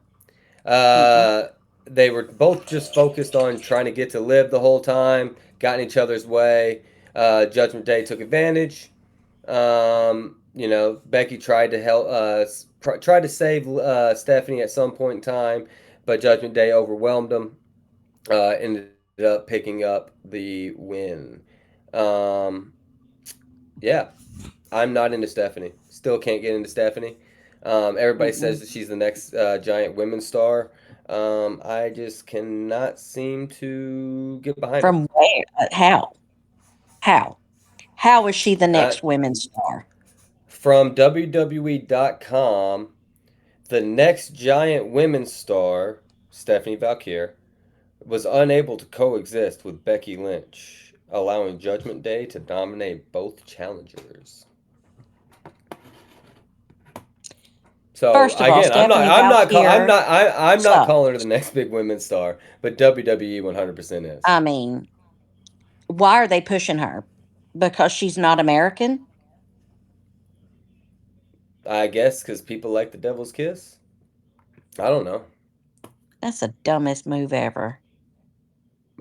Mm-mm. Uh, they were both just focused on trying to get to Liv the whole time, got in each other's way. Judgment Day took advantage. Becky tried to help, tried to save Stephanie at some point in time, but Judgment Day overwhelmed them. Ended up picking up the win. Um, yeah, I'm not into Stephanie. Still can't get into Stephanie. Everybody says Mm-mm. that she's the next giant women's star. I just cannot seem to get behind her. From where? How? How? How is she the Uh, next women's star? from WWE.com, the next giant women's star, Stephanie Valkyr, was unable to coexist with Becky Lynch, allowing Judgment Day to dominate both challengers. So First of all, again, Stephanie Valkyr I'm not sucked. calling her the next big women's star, but WWE 100% is. I mean, why are they pushing her? Because she's not American? I guess because people like the Devil's Kiss. I don't know. That's the dumbest move ever.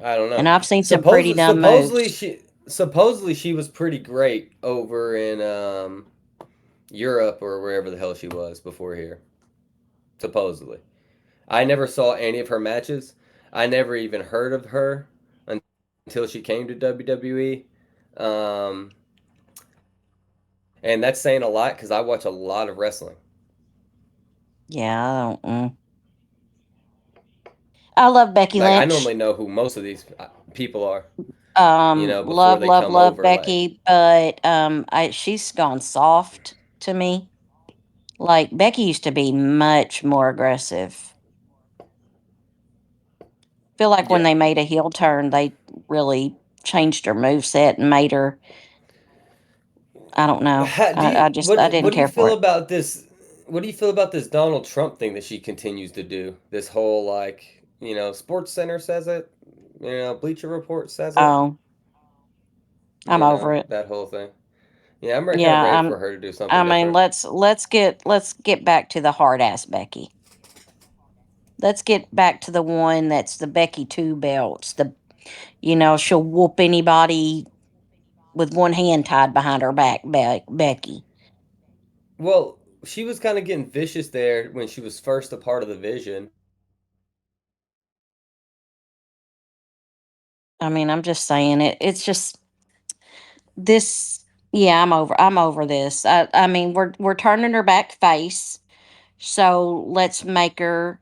I don't And know. I've seen some pretty dumb moves. Supposedly she was pretty great over in Europe or wherever the hell she was before here. Supposedly, I never saw any of her matches. I never even heard of her until she came to WWE. Um, and that's saying a lot because I watch a lot of wrestling. Yeah, I love Becky Like I Lynch. normally know who most of these people are. Before Love, they love, come love over. Like Becky, but she's gone soft to me. Like Becky used to be much more aggressive. Feel like when Yeah. they made a heel turn, they really changed her move set and made her. I don't know. How, do I you just I what didn't do you care for feel it. about this? What do you feel about this Donald Trump thing that she continues to do? This whole like, Sports Center says it, Bleacher Report says it, Oh, I'm over it. that whole thing. Yeah, I'm kind of Yeah, ready for her to do I something mean, different. let's get back to the hard ass Becky. Let's get back to the one that's the Becky two belts. She'll whoop anybody with one hand tied behind her back. Becky. Well, she was kind of getting vicious there when she was first a part of the Vision. I mean, I'm just saying it. It's just this. Yeah, I'm over this. I mean, we're turning her back face. So let's make her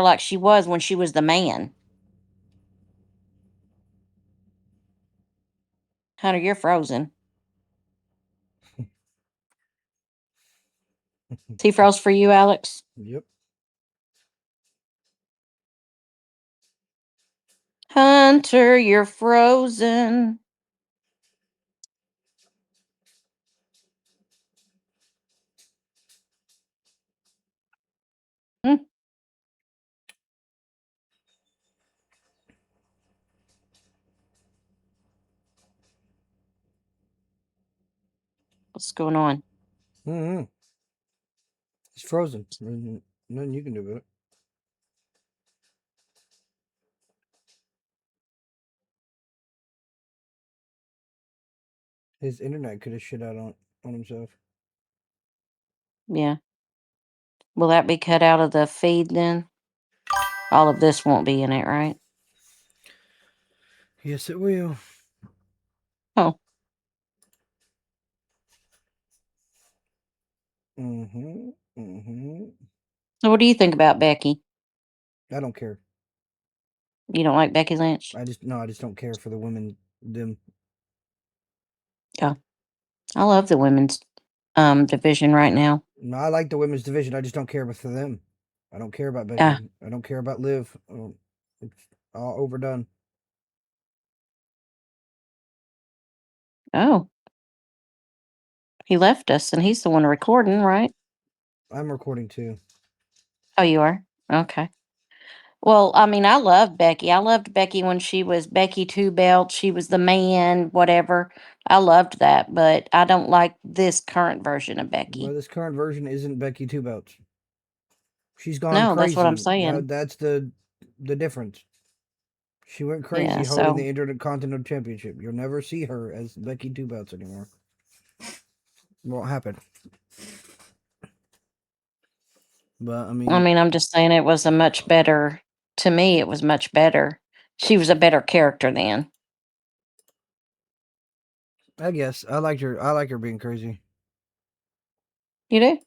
like she was when she was the man. Hunter, you're frozen. He froze for you, Alex. Yep. Hunter, you're frozen. Hmm, what's going on? Mm-hmm. It's frozen. Nothing you can do about it. His internet could have shit out on himself. Yeah. Will that be cut out of the feed then? All of this won't be in it, right? Yes, it will. Oh, Mm-hmm. Mm-hmm. so what do you think about Becky? I don't care. You don't like Becky Lynch? I just don't care for the women. Them. Yeah, I love the women's division right now. No, I like the women's division. I just don't care for them. I don't care about Uh, Becky. I don't care about Liv. It's all overdone. oh, he left us, and he's the one recording, right? I'm recording too. Oh, you are. Okay. Well, I mean, I love Becky. I loved Becky when she was Becky Two Belt. She was the man, whatever. I loved that, but I don't like this current version of Well, Becky. this current version isn't Becky Two Belts. She's gone No, that's what I'm crazy. saying. That's the difference. She went Yeah, crazy holding so the Intercontinental Championship. You'll never see her as Becky Two Belts anymore. Won't happen. But I I mean, mean, I'm just saying it was a much better, to me, it was much better. She was a better character then. I guess I liked her. I like her being crazy. You do?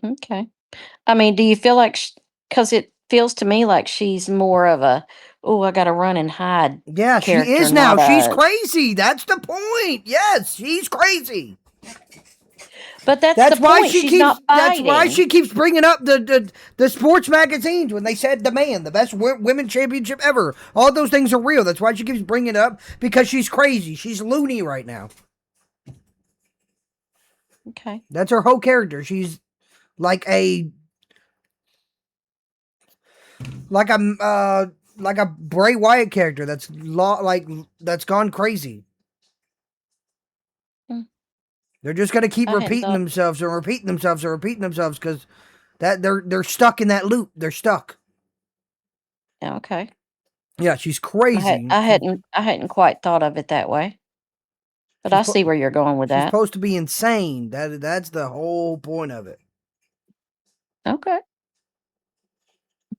Okay. I mean, do you feel like, because it feels to me like she's more of a, oh, I got to run and hide Yeah, she character, is now. not She's a, crazy. That's the point. Yes, she's crazy. but that's the point. She's not That's why fighting. she keeps bringing up the sports magazines when they said the man, the best women championship ever. All those things are real. That's why she keeps bringing it up because she's crazy. She's loony right now. Okay. That's her whole character. She's like a like a like a Bray Wyatt character that's gone crazy. Mm, They're just gonna keep I hadn't repeating thought, themselves and repeating themselves and repeating themselves because that they're stuck in that loop. They're stuck. yeah, okay. Yeah, she's crazy. I hadn't quite thought of it that way, but She's I see where you're going with she's that. supposed to be insane. That's the whole point of it. Okay.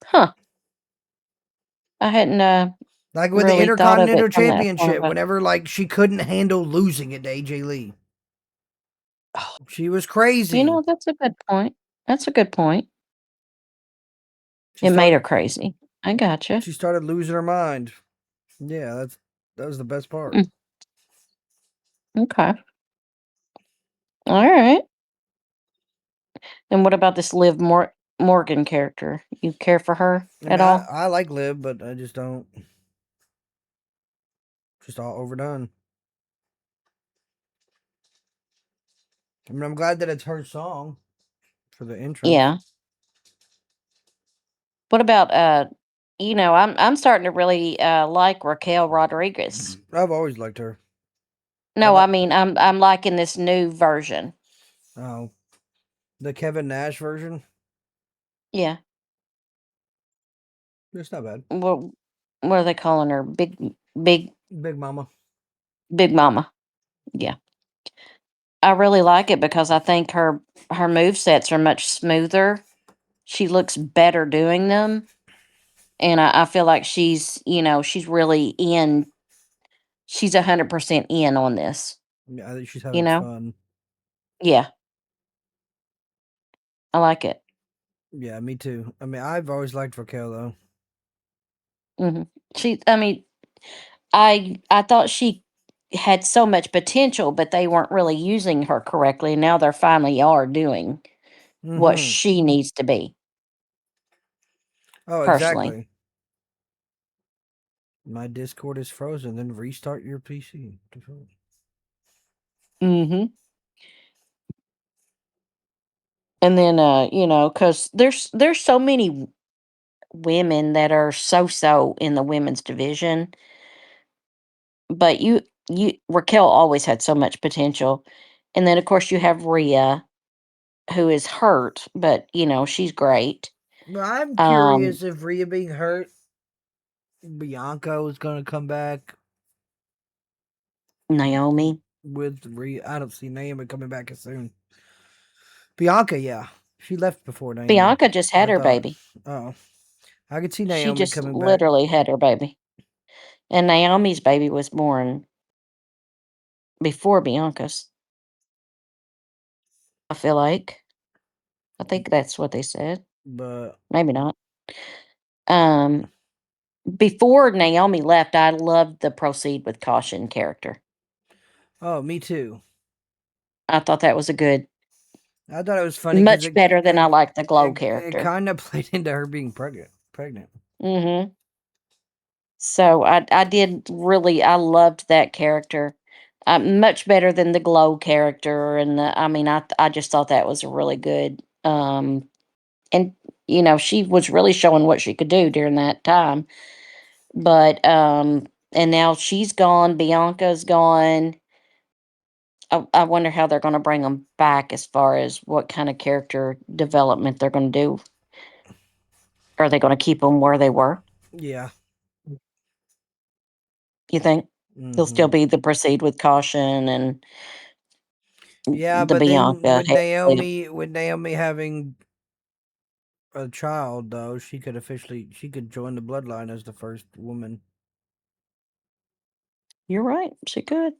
Huh. I hadn't Like with the really thought of it Intercontinental from that point Championship, of whenever like she couldn't handle losing it to AJ Lee, oh, she was crazy. that's a good point. That's a good point. She It made started her crazy. I gotcha. she started losing her mind. Yeah, that was the best part. Mm, okay. All right. And what about this Liv Morgan character? You care for her I mean, at all? I like Liv, but I just don't. Just all overdone. I mean, I'm glad that it's her song for the entrance. Yeah. What about I'm starting to really like Raquel Rodriguez. I've always liked her. I No, I like. mean I'm liking this new version. Oh, the Kevin Nash version. Yeah. It's not bad. What are they calling her? Big Big Mama. Big Mama. Yeah. I really like it because I think her move sets are much smoother. She looks better doing them. And I feel like she's really in. She's 100% in on this. Yeah, I think she's You having know? fun. Yeah, I like it. Yeah, me too. I mean, I've always liked Raquel though. Hmm. I mean, I thought she had so much potential, but they weren't really using her correctly. And now they're finally are doing what Mm-hmm. she needs to be. Oh, Personally. exactly. My Discord is frozen. Then restart your PC. Hmm. And then because there's so many women that are so in the women's division, but you Raquel always had so much potential. And then of course you have Rhea, who is hurt, but she's great. But I'm Um, curious if Rhea being hurt, Bianca was gonna come back Naomi. with Rhea. I don't see Naomi coming back as soon. Bianca, yeah, she left before Naomi. Bianca just had I her thought. baby. Oh, I could see She Naomi just coming back, literally had her baby. And Naomi's baby was born before Bianca's, I feel like. I think that's what they said. but Maybe not. Um, Before Naomi left, I loved the Proceed with Caution character. oh, me too. I thought that was a good, I thought it was funny because much better than I liked the Glow it character. kind of played into her being pregnant. Pregnant. Hmm. So I did really I loved that character, much better than the Glow character, and I mean I just thought that was a really good, and she was really showing what she could do during that time. But and now she's gone, Bianca's gone. I wonder how they're going to bring them back as far as what kind of character development they're going to do. Are they going to keep them where they were? Yeah. You think they'll still Hmm. be the Proceed with Caution and Yeah, the but then Bianca? With Naomi having a child, though, she could join the bloodline as the first woman. You're right. She could.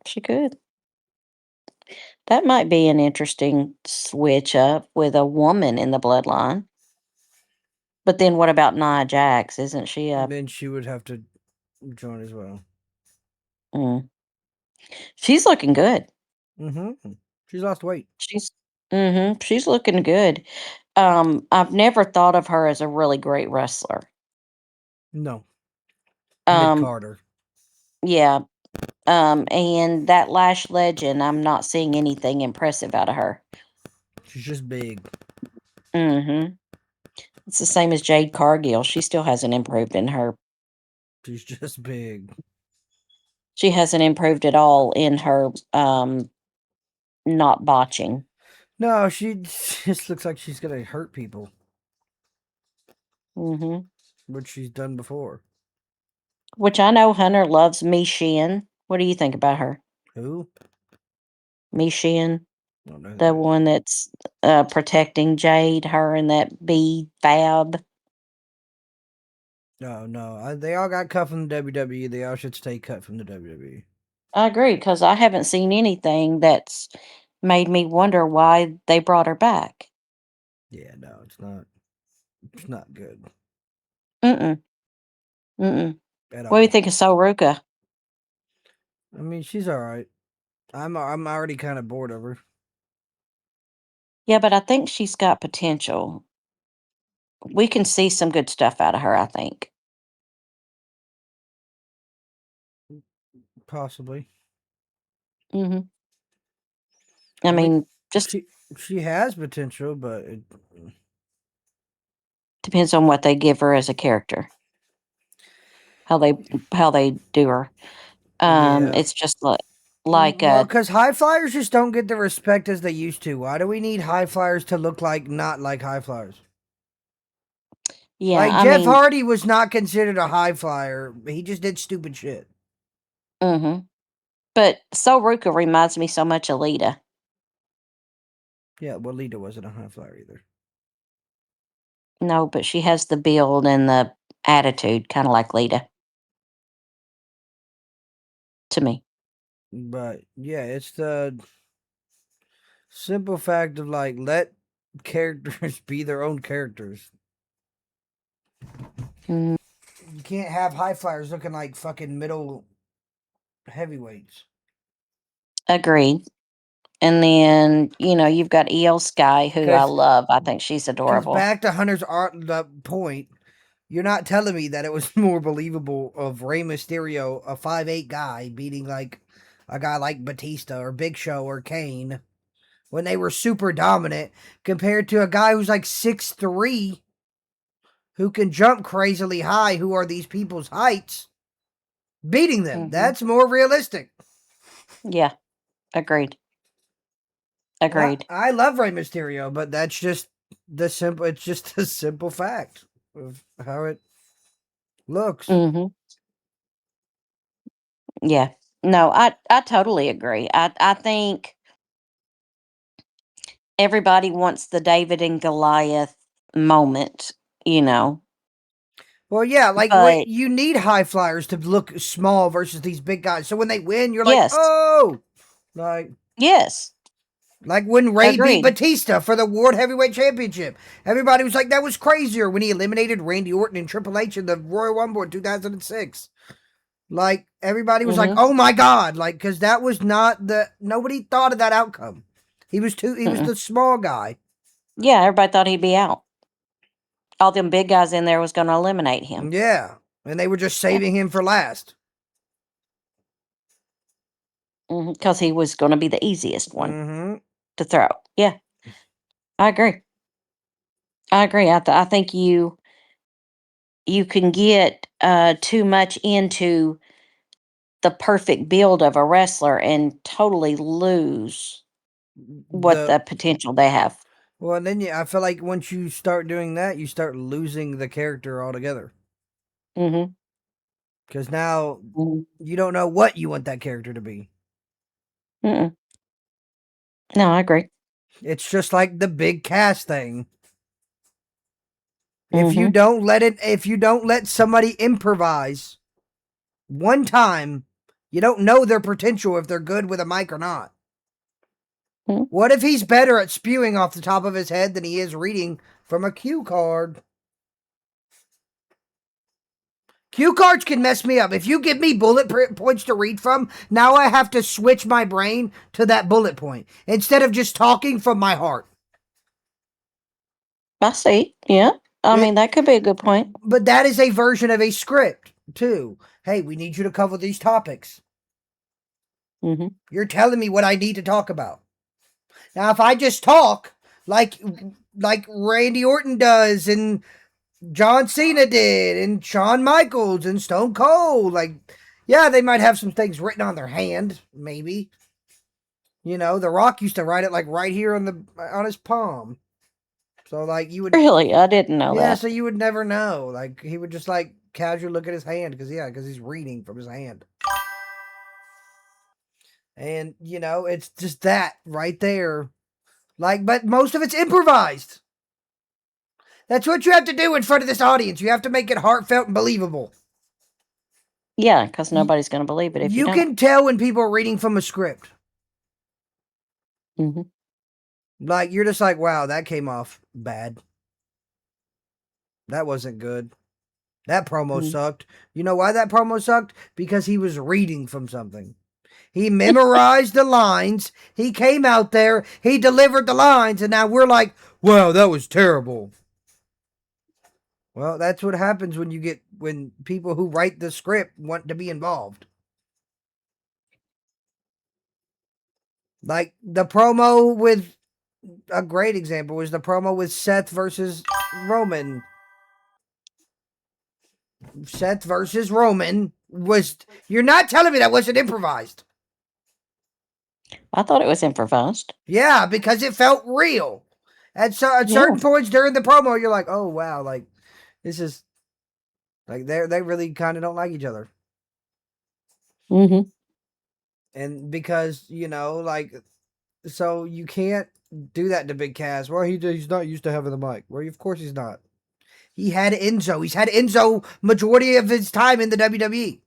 She could. That might be an interesting switch up with a woman in the bloodline. But then what about Nia Jax? Isn't she a? Then she would have to join as well. Mm, she's looking good. Hmm. She's lost weight. She's she's looking good. I've never thought of her as a really great wrestler. No, mid Um, Carter. yeah. And that Lash Legend, I'm not seeing anything impressive out of her. She's just big. Mm-hmm. It's the same as Jade Cargill. She still hasn't improved in her. She's just big. She hasn't improved at all in her not botching. No, she just looks like she's gonna hurt people, Hmm. which she's done before. Which I know Hunter loves Mi Shin. What do you think about her? Who? Mi Shin, I don't know who that the is. one that's protecting Jade, her and that bee fab. No, no. They all got cut from the WWE. They all should stay cut from the WWE. I agree because I haven't seen anything that's made me wonder why they brought her back. Yeah, no, it's not. It's not good Mm-mm. Mm-mm. at What do you all. think of Soruka? I mean, she's all right. I'm already kind of bored of her. Yeah, but I think she's got potential. We can see some good stuff out of her, I think. Possibly. Hmm. I I mean, mean, just she she has potential, but depends on what they give her as a character, how they how they do her. yeah. It's just like Well, because high flyers just don't get the respect as they used to. Why do we need high flyers to look like not like high flyers? yeah, Like I Jeff mean, Hardy was not considered a high flyer. He just did stupid shit. hmm, but So Ruka reminds me so much of Lita. Yeah, well, Lita wasn't a high flyer either. No, but she has the build and the attitude, kind of like Lita to me. But yeah, it's the simple fact of like let characters be their own characters. Mm, You can't have high flyers looking like fucking middle heavyweights. agreed. And then you've got EL Sky, who I Because love. I think she's adorable. back to Hunter's art the point, you're not telling me that it was more believable of Rey Mysterio, a 5'8" guy, beating like a guy like Batista or Big Show or Kane when they were super dominant compared to a guy who's like 6'3" who can jump crazily high, who are these people's heights, beating them. Hmm. That's more realistic. Yeah, agreed. And I, Agreed. I love Rey Mysterio, but that's just the simple. It's just a simple fact of how it looks. Hmm. Yeah. No, I totally agree. I think everybody wants the David and Goliath moment, you know. Well, yeah, like what But you need high flyers to look small versus these big guys. So when they win, you're like, yes, oh, like yes, when Ray beat agreed. Batista for the World Heavyweight Championship. Everybody was like, that was crazier when he eliminated Randy Orton and Triple H in the Royal Rumble in 2006. Like everybody was like, Hmm. "Oh my god!" Like because that was not the nobody thought of that outcome. He was too. He was Mm-mm. the small guy. Yeah, everybody thought he'd be out. All them big guys in there was going to eliminate him. Yeah, and they were just Yeah, saving him for last. because he was going to be the easiest one Mm-hmm. to throw. Yeah, I agree. I agree. I think you can get too much into the perfect build of a wrestler and totally lose what The the potential they have. well, and then I feel like once you start doing that, you start losing the character altogether. Hmm. Because now Hmm. you don't know what you want that character to be. Mm-mm. No, I agree. It's just like the big cast thing. Hmm. If you don't let somebody improvise one time, you don't know their potential if they're good with a mic or not. What if he's better at spewing off the top of his head than he is reading from a cue card? Cue cards can mess me up. If you give me bullet points to read from, now I have to switch my brain to that bullet point instead of just talking from my heart. I see. Yeah. I mean, It, that could be a good point. but that is a version of a script, too. Hey, we need you to cover these topics. Hmm. You're telling me what I need to talk about. Now, if I just talk like Randy Orton does and John Cena did, and Shawn Michaels and Stone Cold. Like, yeah, they might have some things written on their hand, maybe. You know, The Rock used to write it like right here on his palm. So like you would, Really, I didn't know yeah. that. So you would never know. Like he would just like casually look at his hand because he's reading from his hand. And you know, it's just that right there. Like, but most of it's improvised. That's what you have to do in front of this audience. You have to make it heartfelt and believable. Yeah, because nobody's going to believe it if you You don't. can tell when people are reading from a script. Hmm. Like you're just like, wow, that came off bad. That wasn't good. That promo Hmm. sucked. You know why that promo sucked? Because he was reading from something. He memorized the lines. He came out there. He delivered the lines, and now we're like, "Wow, that was terrible." Well, that's what happens when people who write the script want to be involved. Like the promo with a great example was the promo with Seth versus Roman. Seth versus Roman was. You're not telling me that wasn't improvised? I thought it was improvised. Yeah, because it felt real. At Yeah. certain points during the promo, you're like, "Oh wow, like this is like they really kind of don't like each other." Mm-hmm. And because like so you can't do that to Big Cass. Well, he's not used to having the mic. Well, of course he's not. He had Enzo. He's had Enzo majority of his time in the WWE.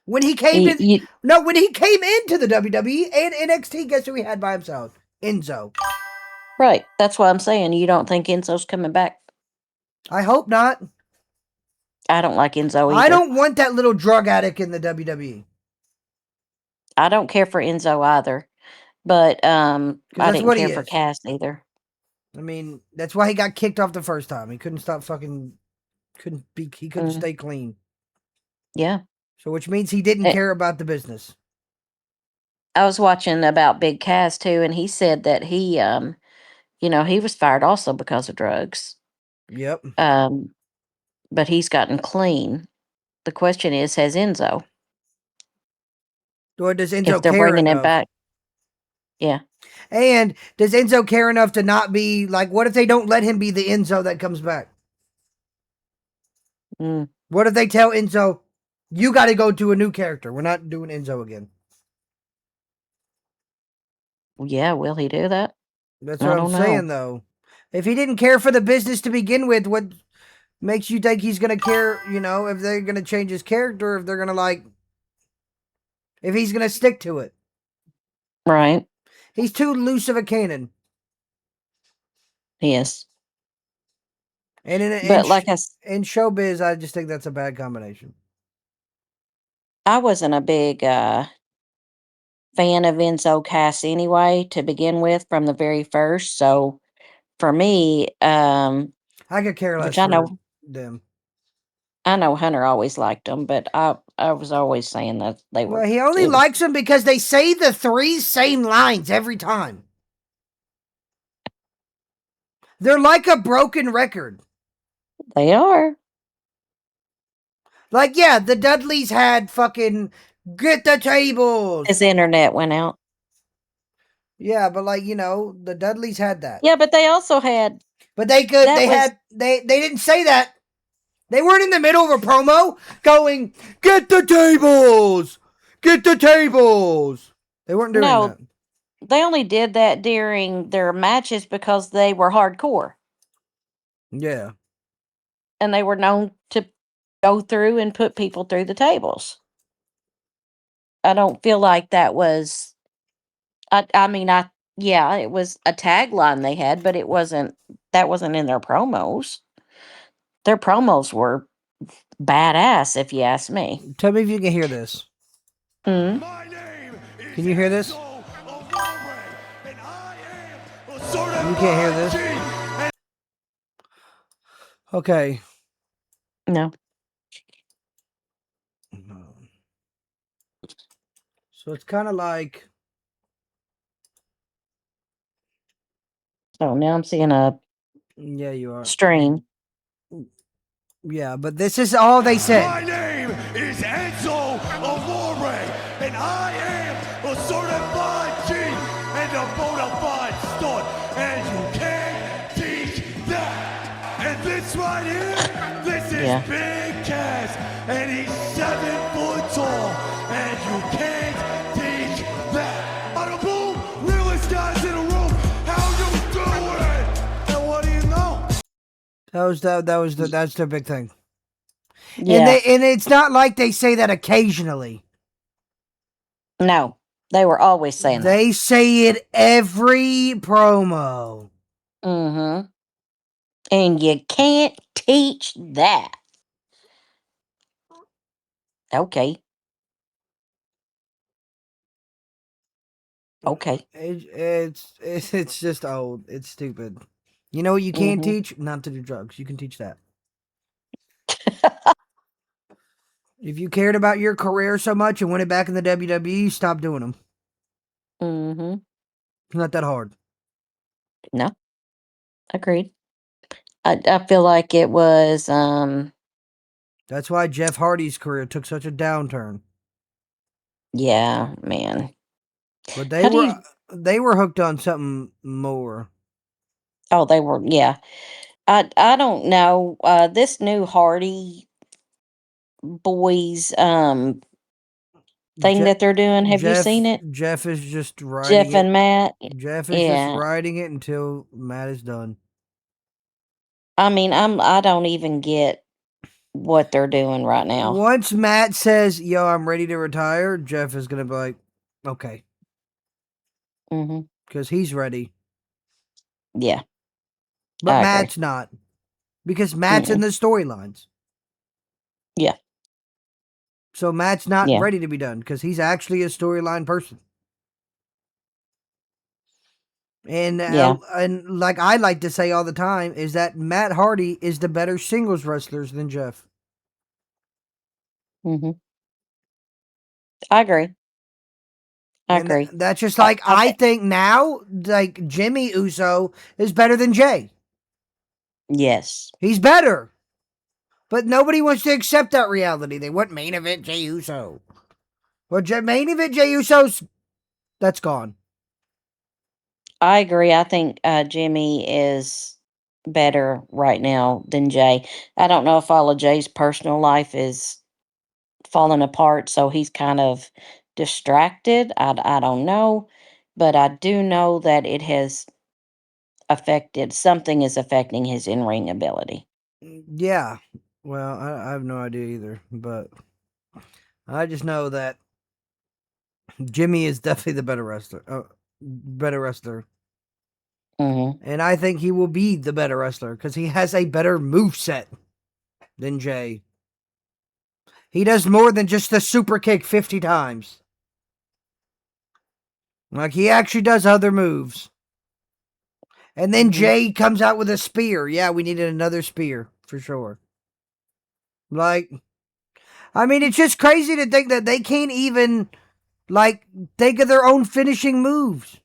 When he came You, to you, no, when he came into the WWE and NXT, guess who he had by himself? Enzo. right. That's why I'm saying you don't think Enzo's coming back. I hope not. I don't like Enzo I either. don't want that little drug addict in the WWE I don't care for Enzo either. But because I that's didn't what care he for is. Cass either. I mean, that's why he got kicked off the first time. He couldn't stop fucking. He couldn't Mm, stay clean. yeah. So which means he didn't Eh, care about the business. I was watching about Big Cass too, and he said that he was fired also because of drugs. Yep. Um, but he's gotten clean. The question is, has Enzo? Or does If Enzo they're care bringing him enough? back, yeah. And does Enzo care enough to not be like? What if they don't let him be the Enzo that comes back? Mm, What if they tell Enzo, you got to go to a new character? We're not doing Enzo again. yeah, will he do that? That's I what I'm don't know. saying, though. If he didn't care for the business to begin with, what makes you think he's gonna care? If they're gonna change his character, if they're gonna if he's gonna stick to it. Right. He's too loose of a cannon. Yes. And But in showbiz, I just think that's a bad combination. I wasn't a big fan of Enzo Cass anyway to begin with from the very first. So for me, I could care which less I for know them. I know Hunter always liked them, but I was always saying that they were Well, he only it was likes them because they say the three same lines every time. They're like a broken record. they are. Like, yeah, the Dudleys had fucking get the tables. His internet went out. Yeah, but the Dudleys had that. Yeah, but they also had But they could that was they didn't say that. They weren't in the middle of a promo going, get the tables! Get the tables! They weren't doing that. no, they only did that during their matches because they were hardcore Yeah. and they were known to go through and put people through the tables. I don't feel like that was I mean yeah, it was a tagline they had, but that wasn't in their promos. Their promos were badass if you ask me. Tell me if you can hear this. Mm. Can you hear this? You can't hear this? Okay. No. So it's kind of like, So now I'm seeing a yeah, you are. stream. Yeah, but this is all they said. My name is Enzo Amore, and I am a certified G and a bona fide stud, and you can't teach that. And this right here, this is Yeah. Big Cass, and he's 7 foot tall, and you can't teach that. Bada boom, realest guys in the room, how you doing? And what do you know? That's their big thing. And Yeah. it's not like they say that occasionally. No. They were always saying that. They say it every promo. Mm-hmm. And you can't teach that. Okay. Okay. It's just old. It's stupid. You know what you can't Mm-hmm. teach? Not to do drugs. You can teach that. If you cared about your career so much and wanted back in the WWE, stop doing them. Mm-hmm. It's not that hard. No, agreed. I feel like it was That's why Jeff Hardy's career took such a downturn. yeah, man. But How do you they were hooked on something more. oh they were yeah. I don't know. This new Hardy Boys thing Je- that they're doing, have you seen it? Jeff is just writing Jeff it. and Matt? Jeff is just Yeah. writing it until Matt is done. I mean, I don't even get what they're doing right now. Once Matt says, "Yo, I'm ready to retire," Jeff is gonna be like, "Okay," Mhm. because he's ready. Yeah, But I agree. Matt's not, because Matt's in Mm-mm. the storylines. Yeah. So Matt's not Yeah. ready to be done because he's actually a storyline person. Yeah. And like I like to say all the time is that Matt Hardy is the better singles wrestlers than Jeff. Mhm. I agree. I And agree. that's just I, like I I think think now, like Jimmy Uso is better than Jay. yes. He's better. But nobody wants to accept that reality. They want main event Jay Uso. Well, main event Jay Uso's that's gone. I agree. I think Jimmy is better right now than Jay. I don't know if all of Jay's personal life is falling apart, so he's kind of distracted. I don't know, but I do know that it has affected something is affecting his in-ring ability. Yeah. Well, I have no idea either, but I just know that Jimmy is definitely the better wrestler. Better wrestler. Mhm. And I think he will be the better wrestler because he has a better move set than Jay. He does more than just the super kick 50 times. Like he actually does other moves. And then Mhm. Jay comes out with a spear. Yeah, we needed another spear for sure. Like, I mean, it's just crazy to think that they can't even like think of their own finishing moves.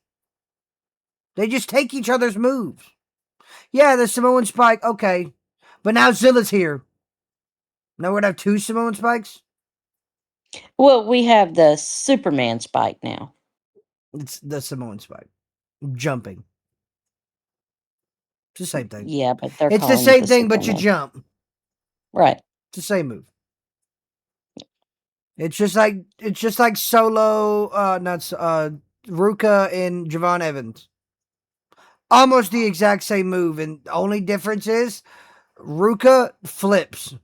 They just take each other's moves. Yeah, the Samoan Spike, okay. But now Zilla's here. Now we're gonna have two Samoan Spikes? Well, we have the Superman spike now. It's the Samoan Spike. Jumping. It's the same thing. Yeah, but they're It's the calling it same the thing, but you Superman. jump. Right. It's the same move. It's just like Solo, not Ruka and Javon Evans. Almost the exact same move, and the only difference is Ruka flips.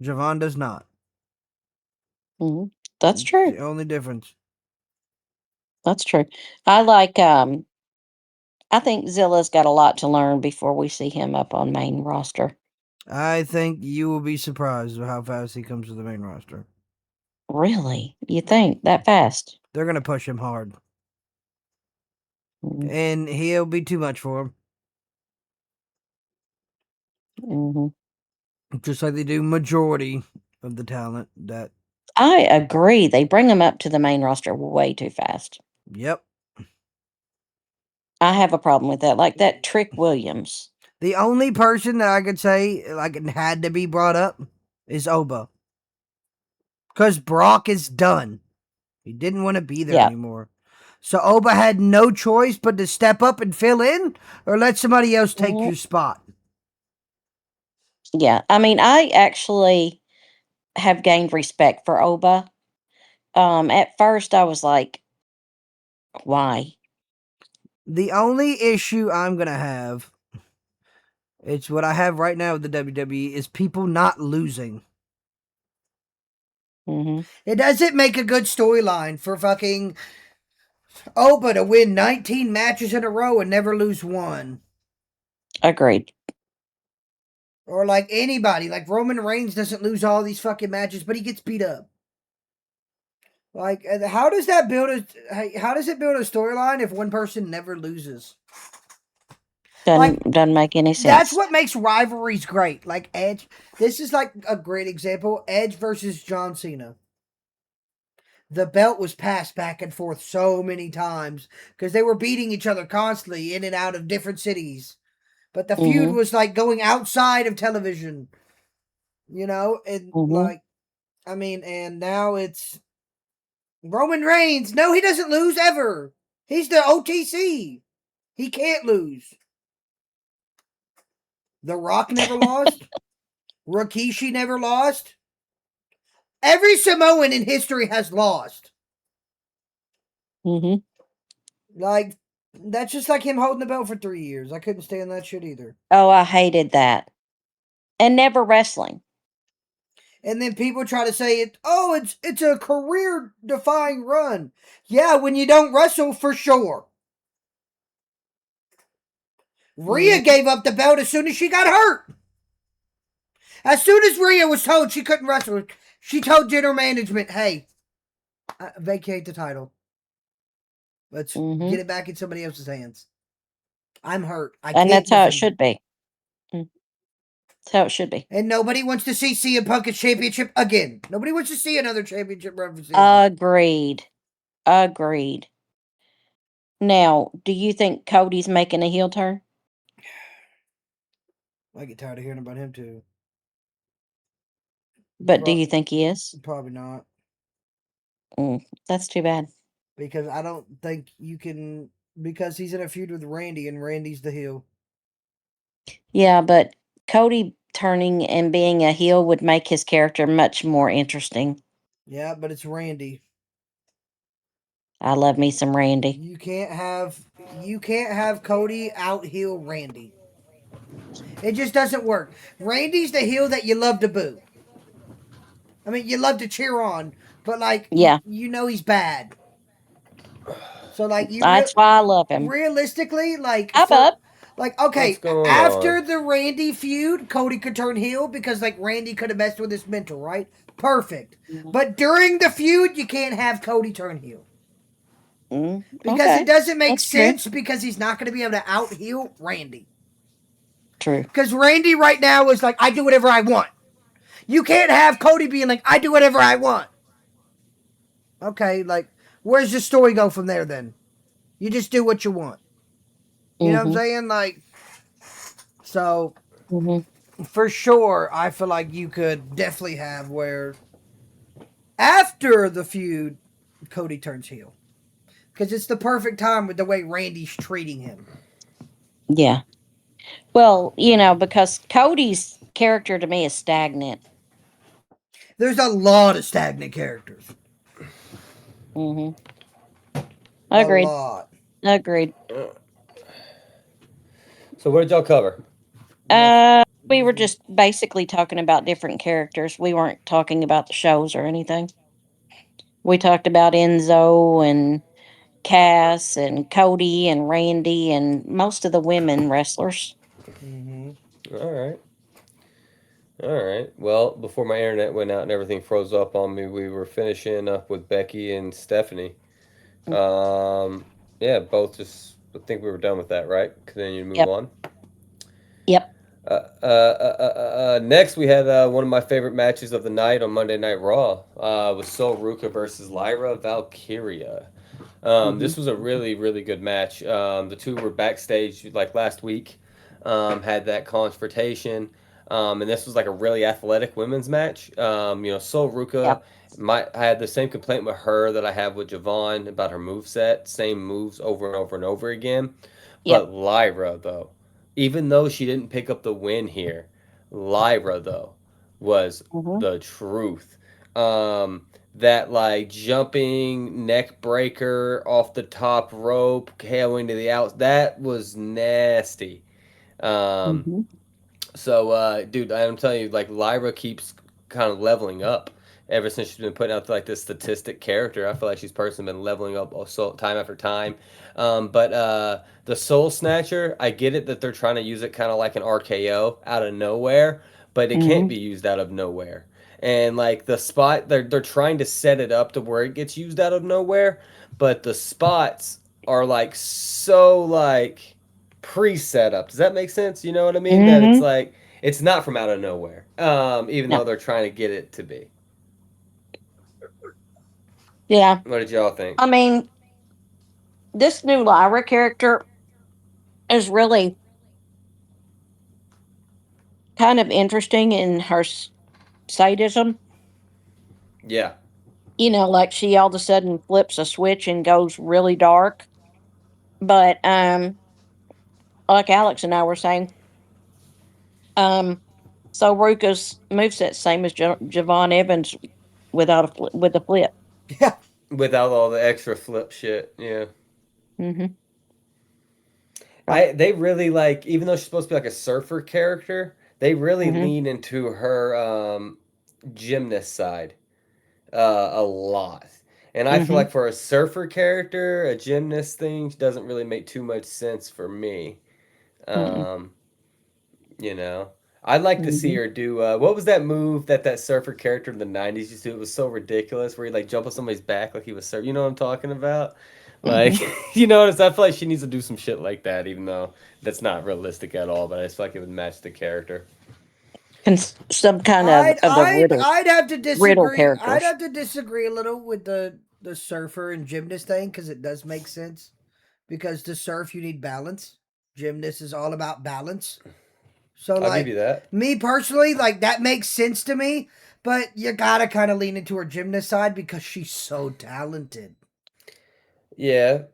Javon does not. Mhm. That's It's true. the only difference. That's true. I like I think Zilla's got a lot to learn before we see him up on main roster. I think you will be surprised with how fast he comes to the main roster. Really? You think that fast? They're gonna push him hard, Mhm. and he'll be too much for him, Mhm. just like they do majority of the talent. That I agree. They bring him up to the main roster way too fast. yep. I have a problem with that. Like that Trick Williams. The only person that I could say like it had to be brought up is Oba, because Brock is done. He didn't want to be there Yeah. anymore. So Oba had no choice but to step up and fill in or let somebody else take Mhm. your spot. Yeah. I mean, I actually have gained respect for Oba. At first I was like, why? The only issue I'm going to have, it's what I have right now with the WWE, is people not losing. Mhm. It doesn't make a good storyline for fucking Oba to win 19 matches in a row and never lose one. Agreed. Or like anybody, like Roman Reigns doesn't lose all these fucking matches, but he gets beat up. Like, how does that build a? How does it build a storyline if one person never loses? Like, Doesn't make any that's sense. what makes rivalries great. Like Edge, this is like a great example. Edge versus John Cena. The belt was passed back and forth so many times because they were beating each other constantly in and out of different cities. But the feud Mhm. was like going outside of television, and Mhm. like, I mean, and now it's Roman Reigns. No, he doesn't lose ever. He's the OTC. He can't lose. The Rock never lost. Rikishi never lost. Every Samoan in history has lost. Mhm. Like, that's just like him holding the belt for 3 years. I couldn't stand that shit either. Oh, I hated that. And never wrestling. And then people try to say it. Oh, it's a career defying run. Yeah, when you don't wrestle for sure. Rhea Mhm. gave up the belt as soon as she got hurt. As soon as Rhea was told she couldn't wrestle, she told general management, "Hey, vacate the title. Let's get Mhm. it back in somebody else's hands. I'm hurt. I And can't that's how it defend it." should be. Mm, that's how it should be. And nobody wants to see CM Punk's championship again. Nobody wants to see another championship run for CM Punk. Agreed. Agreed. Now, do you think Cody's making a heel turn? I get tired of hearing about him too. But do Pro- you think he is? Probably not. That's too bad. Because I don't think you can, because he's in a feud with Randy and Randy's the heel. Yeah, but Cody turning and being a heel would make his character much more interesting. Yeah, but it's Randy. I love me some Randy. You can't have Cody out heel Randy. It just doesn't work. Randy's the heel that you love to boo. I mean, you love to cheer on, but like Yeah, he's bad. So like that's why I love him. realistically, like Hi, for bub. like What's okay, going on? after the Randy feud, Cody could turn heel because like Randy could have messed with his mental, right? Perfect. Mhm. But during the feud, you can't have Cody turn heel because it Okay, doesn't make that's true. sense because he's not going to be able to out heel Randy. True. Because Randy right now is like, I do whatever I want. You can't have Cody being like, I do whatever I want. Okay, like, where's the story go from there then? You just do what you want. You know what I'm Mhm. saying? Like, so Mhm. for sure, I feel like you could definitely have where after the feud, Cody turns heel. Because it's the perfect time with the way Randy's treating him. Yeah. Well, because Cody's character to me is stagnant. There's a lot of stagnant characters. Mhm. A Agreed. lot. Agreed. So what did y'all cover? Nothing. We were just basically talking about different characters. We weren't talking about the shows or anything. We talked about Enzo and Cass and Cody and Randy and most of the women wrestlers. Mm-hmm. All right. All right. Well, before my internet went out and everything froze up on me, we were finishing up with Becky and Stephanie. Mm, Um, yeah, both just. I think we were done with that, right? Continue to move yep. on. Yep. Next, we had one of my favorite matches of the night on Monday Night Raw. Was Sol Ruka versus Lyra Valkyria. Mhm. This was a really, really good match. The two were backstage like last week, had that confrontation, and this was like a really athletic women's match. Sol Ruka, Yep. I had the same complaint with her that I have with Javon about her move set, same moves over and over and over again. Yep. But Lyra, though, even though she didn't pick up the win here, Lyra, though, was Mhm. the truth. That like jumping neck breaker off the top rope, KOing to the outs, that was nasty. Um, Mhm. dude, I'm telling you, like Lyra keeps kind of leveling up ever since she's been putting out like this statistic character. I feel like she's personally been leveling up also time after time. But the Soul Snatcher, I get it that they're trying to use it kind of like an RKO out of nowhere, but it can't Mhm. be used out of nowhere. and like the spot they're trying to set it up to where it gets used out of nowhere, but the spots are like so like pre-set up. Does that make sense? You know what I mean? That it's Mm-hmm. like it's not from out of nowhere. Even though No. they're trying to get it to be. Yeah. What did y'all think? I mean, this new Lyra character is really kind of interesting in her sadism. Yeah. Like she all of a sudden flips a switch and goes really dark. But like Alex and I were saying, um, so Ruka's moveset same as Javon Evans without with a flip. Yeah. Without all the extra flip shit. Yeah. Mm-hmm. So, They really like, even though she's supposed to be like a surfer character, they really mm-hmm. lean into her gymnast side a lot. And I feel Mm-hmm. like for a surfer character, a gymnast thing doesn't really make too much sense for me. Mm-hmm. Um, you know, I'd like to see Mm-hmm. her do what was that move that surfer character in the '90s used to do? It was so ridiculous where he like jump on somebody's back like he was surfing. You know what I'm talking about? Like, Mm-hmm. you notice I feel like she needs to do some shit like that, even though that's not realistic at all. But I just feel like it would match the character. Some kind I'd of the I'd riddle I'd have to riddle disagree. I'd characters. have to disagree a little with the surfer and gymnast thing because it does make sense. Because to surf you need balance. Gymnast is all about balance. So I'll give like you that. me personally, like that makes sense to me. But you gotta kind of lean into her gymnast side because she's so talented. Yeah,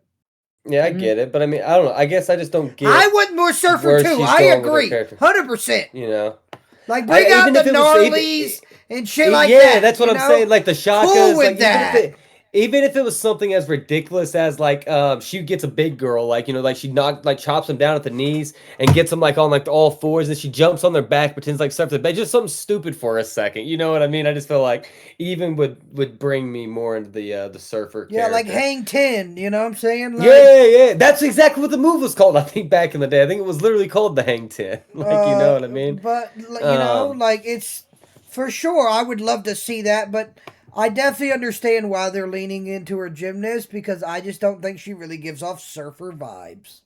yeah, I Mm-hmm. get it. But I mean, I don't know. I guess I just don't I get want more surfer where too. she's I going with her agree, character. 100%. You know, Like I bring out even the if it was even. gnarlies and shit like Yeah, that. that's what I'm saying. Like the Cool shakas, like with that. even if it was something as ridiculous as like she gets a big girl, like like she chops them down at the knees and gets them like on like all fours, and she jumps on their back, pretends like surf the bed, just something stupid for a second. You know what I mean? I just feel like even would bring me more into the surfer Yeah, like character. hang 10. You know what I'm saying? Like Yeah, yeah, that's exactly what the move was called. I think back in the day, I think it was literally called the hang ten. Like you know what I mean? but Um, like it's for sure. I would love to see that, but I definitely understand why they're leaning into her gymnast because I just don't think she really gives off surfer vibes.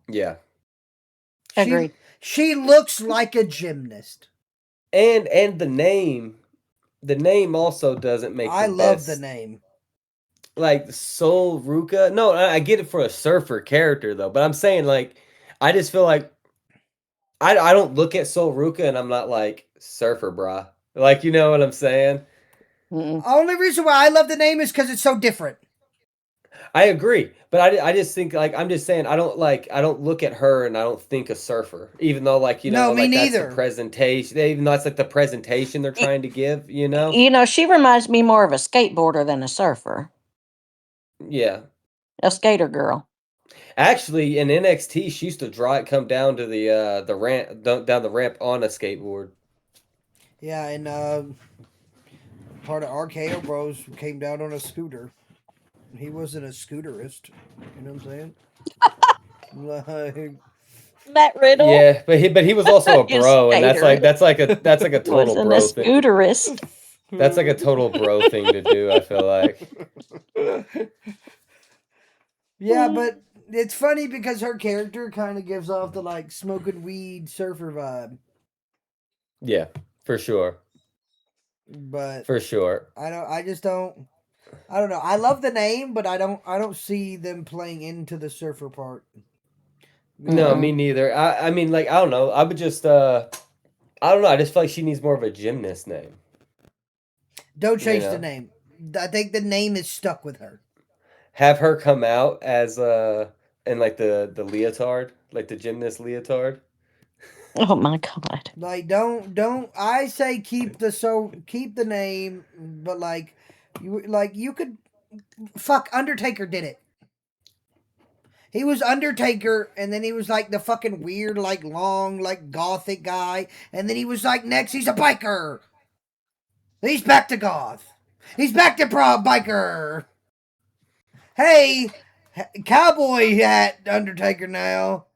yeah. She Agreed. she looks like a gymnast. And the name also doesn't make I the love the best, name. like Soul Ruka. No, I get it for a surfer character though, but I'm saying like I just feel like I don't look at Soul Ruka and I'm not like surfer brah. Like you know what I'm saying? Mm-mm. Only reason why I love the name is because it's so different. I agree, but I just think like I'm just saying I don't look at her and I don't think a surfer, even though like No, me like that's the neither. presentation, even though that's like the presentation they're Y- trying to give, you know? she reminds me more of a skateboarder than a surfer, Yeah. a skater girl. Actually, in NXT, she used to come down to the ramp down the ramp on a skateboard. Yeah, and part of RKO Bros came down on a scooter. He wasn't a scooterist. You know what I'm saying? Like, Matt Riddle Yeah, but he was also a is bro, and skater. that's like a He total wasn't a bro thing. scooterist. That's like a total bro thing to do. I feel like. yeah, but it's funny because her character kind of gives off the like smoking weed surfer vibe. Yeah, for sure, But for sure. I don't. I just don't. I don't know. I love the name, but I don't. I don't see them playing into the surfer part No, because me Mm-mm. neither. I mean, like I don't know. I would just I don't know. I just feel like she needs more of a gymnast name. don't You change the know, name. I think the name is stuck with her. have her come out as in like the leotard, like the gymnast leotard. Oh my god. Like don't I say keep the name, but like you could fuck Undertaker did it. He was Undertaker, and then he was like the fucking weird, like long, like gothic guy, and then he was like next he's a biker. He's back to goth. He's back to prob biker. Hey, cowboy hat Undertaker now.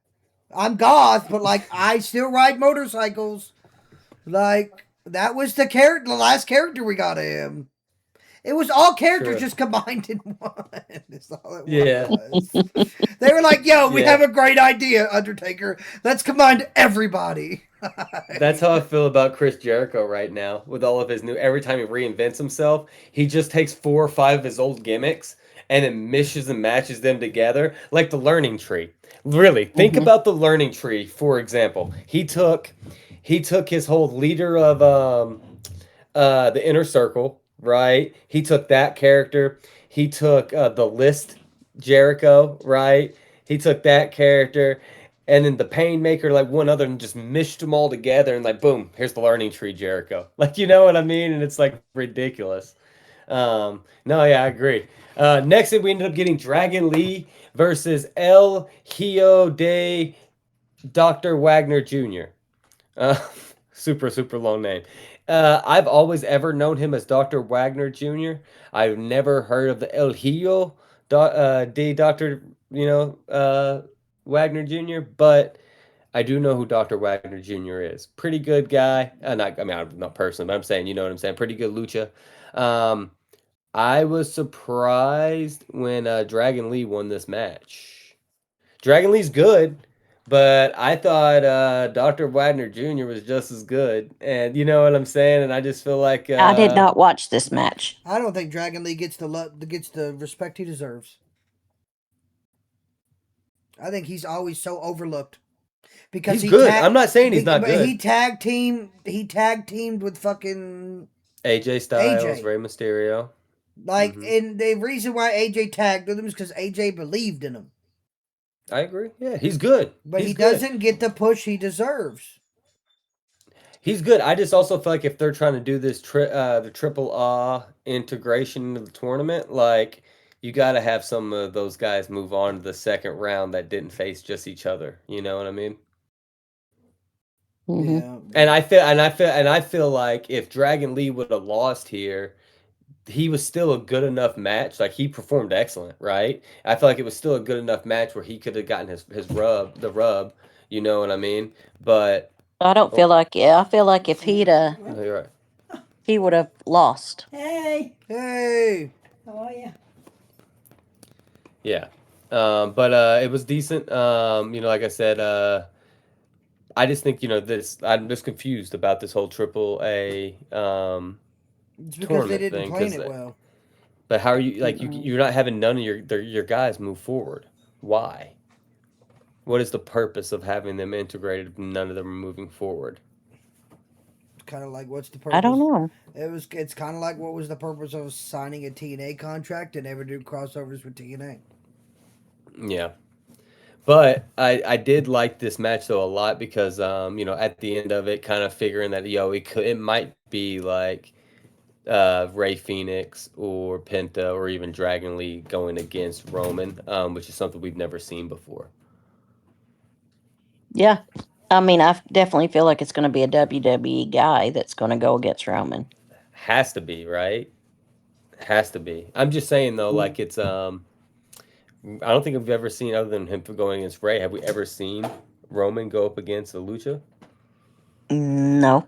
I'm goth, but like I still ride motorcycles. Like That was the character, the last character we got of him. It was all characters True. just combined in one. That's all it Yeah. was. They were like, "Yo, we have Yeah. a great idea, Undertaker. Let's combine everybody." That's how I feel about Chris Jericho right now with all of his new. Every time he reinvents himself, he just takes 4 or 5 of his old gimmicks and then mishes and matches them together like the learning tree. Really, think Hmm. about the learning tree, for example. He took his whole leader of the inner circle, right? He took that character. He took the list Jericho, right? He took that character, and then the Painmaker, like one other, and just mished them all together, and like boom, here's the learning tree Jericho. Like you know what I mean? And it's like ridiculous. No, yeah, I agree. Next, we ended up getting Dragon Lee versus El Hijo de Dr. Wagner Jr. Uh, super long name. I've always ever known him as Dr. Wagner Jr. I've never heard of the El Hijo de Dr. Wagner Jr. But I do know who Dr. Wagner Jr. is. Pretty good guy. Not, I mean, I'm not personally, but I'm saying, you know what I'm saying. Pretty good lucha. Um, I was surprised when Dragon Lee won this match. Dragon Lee's good, but I thought Dr. Wagner Jr. was just as good. And you know what I'm saying? And I just feel like I did not watch this match. I don't think Dragon Lee gets the respect he deserves. I think he's always so overlooked because he's good. I'm not saying he's not but good. he tag teamed with fucking AJ Styles, AJ. Rey Mysterio. Like, Mhm. and the reason why AJ tagged with him is because AJ believed in him. I agree. Yeah, he's good. But He's he good. doesn't get the push he deserves. He's good. I just also feel like if they're trying to do this the triple A integration into the tournament, like you got to have some of those guys move on to the second round that didn't face just each other. You know what I mean? Hmm. Yeah. And I feel like if Dragon Lee would have lost here, he was still a good enough match. Like he performed excellent, right? I feel like it was still a good enough match where he could have gotten his rub. You know what I mean? But I don't feel oh, like, yeah, I feel like if no, you're right. he would have lost. Hey. Yeah. But it was decent. Like I said, I just think this. I'm just confused about this whole triple A It's because they tournament didn't thing. plan Because, it well. but how are you like Mm-mm. you're not having none of your guys move forward? Why? What is the purpose of having them integrated if none of them are moving forward? It's kind of like, what's the I don't purpose? know. It's kind of like, what was the purpose of signing a TNA contract and never do crossovers with TNA? Yeah. But I did like this match though a lot because at the end of it, kind of figuring that it might be like Ray Phoenix or Penta or even Dragon Lee going against Roman, which is something we've never seen before. Yeah. I mean, I definitely feel like it's going to be a WWE guy that's going to go against Roman. Has to be, right? Has to be. I'm just saying though, like it's I don't think we've ever seen other than him going against Ray. Have we ever seen Roman go up against a Lucha? No.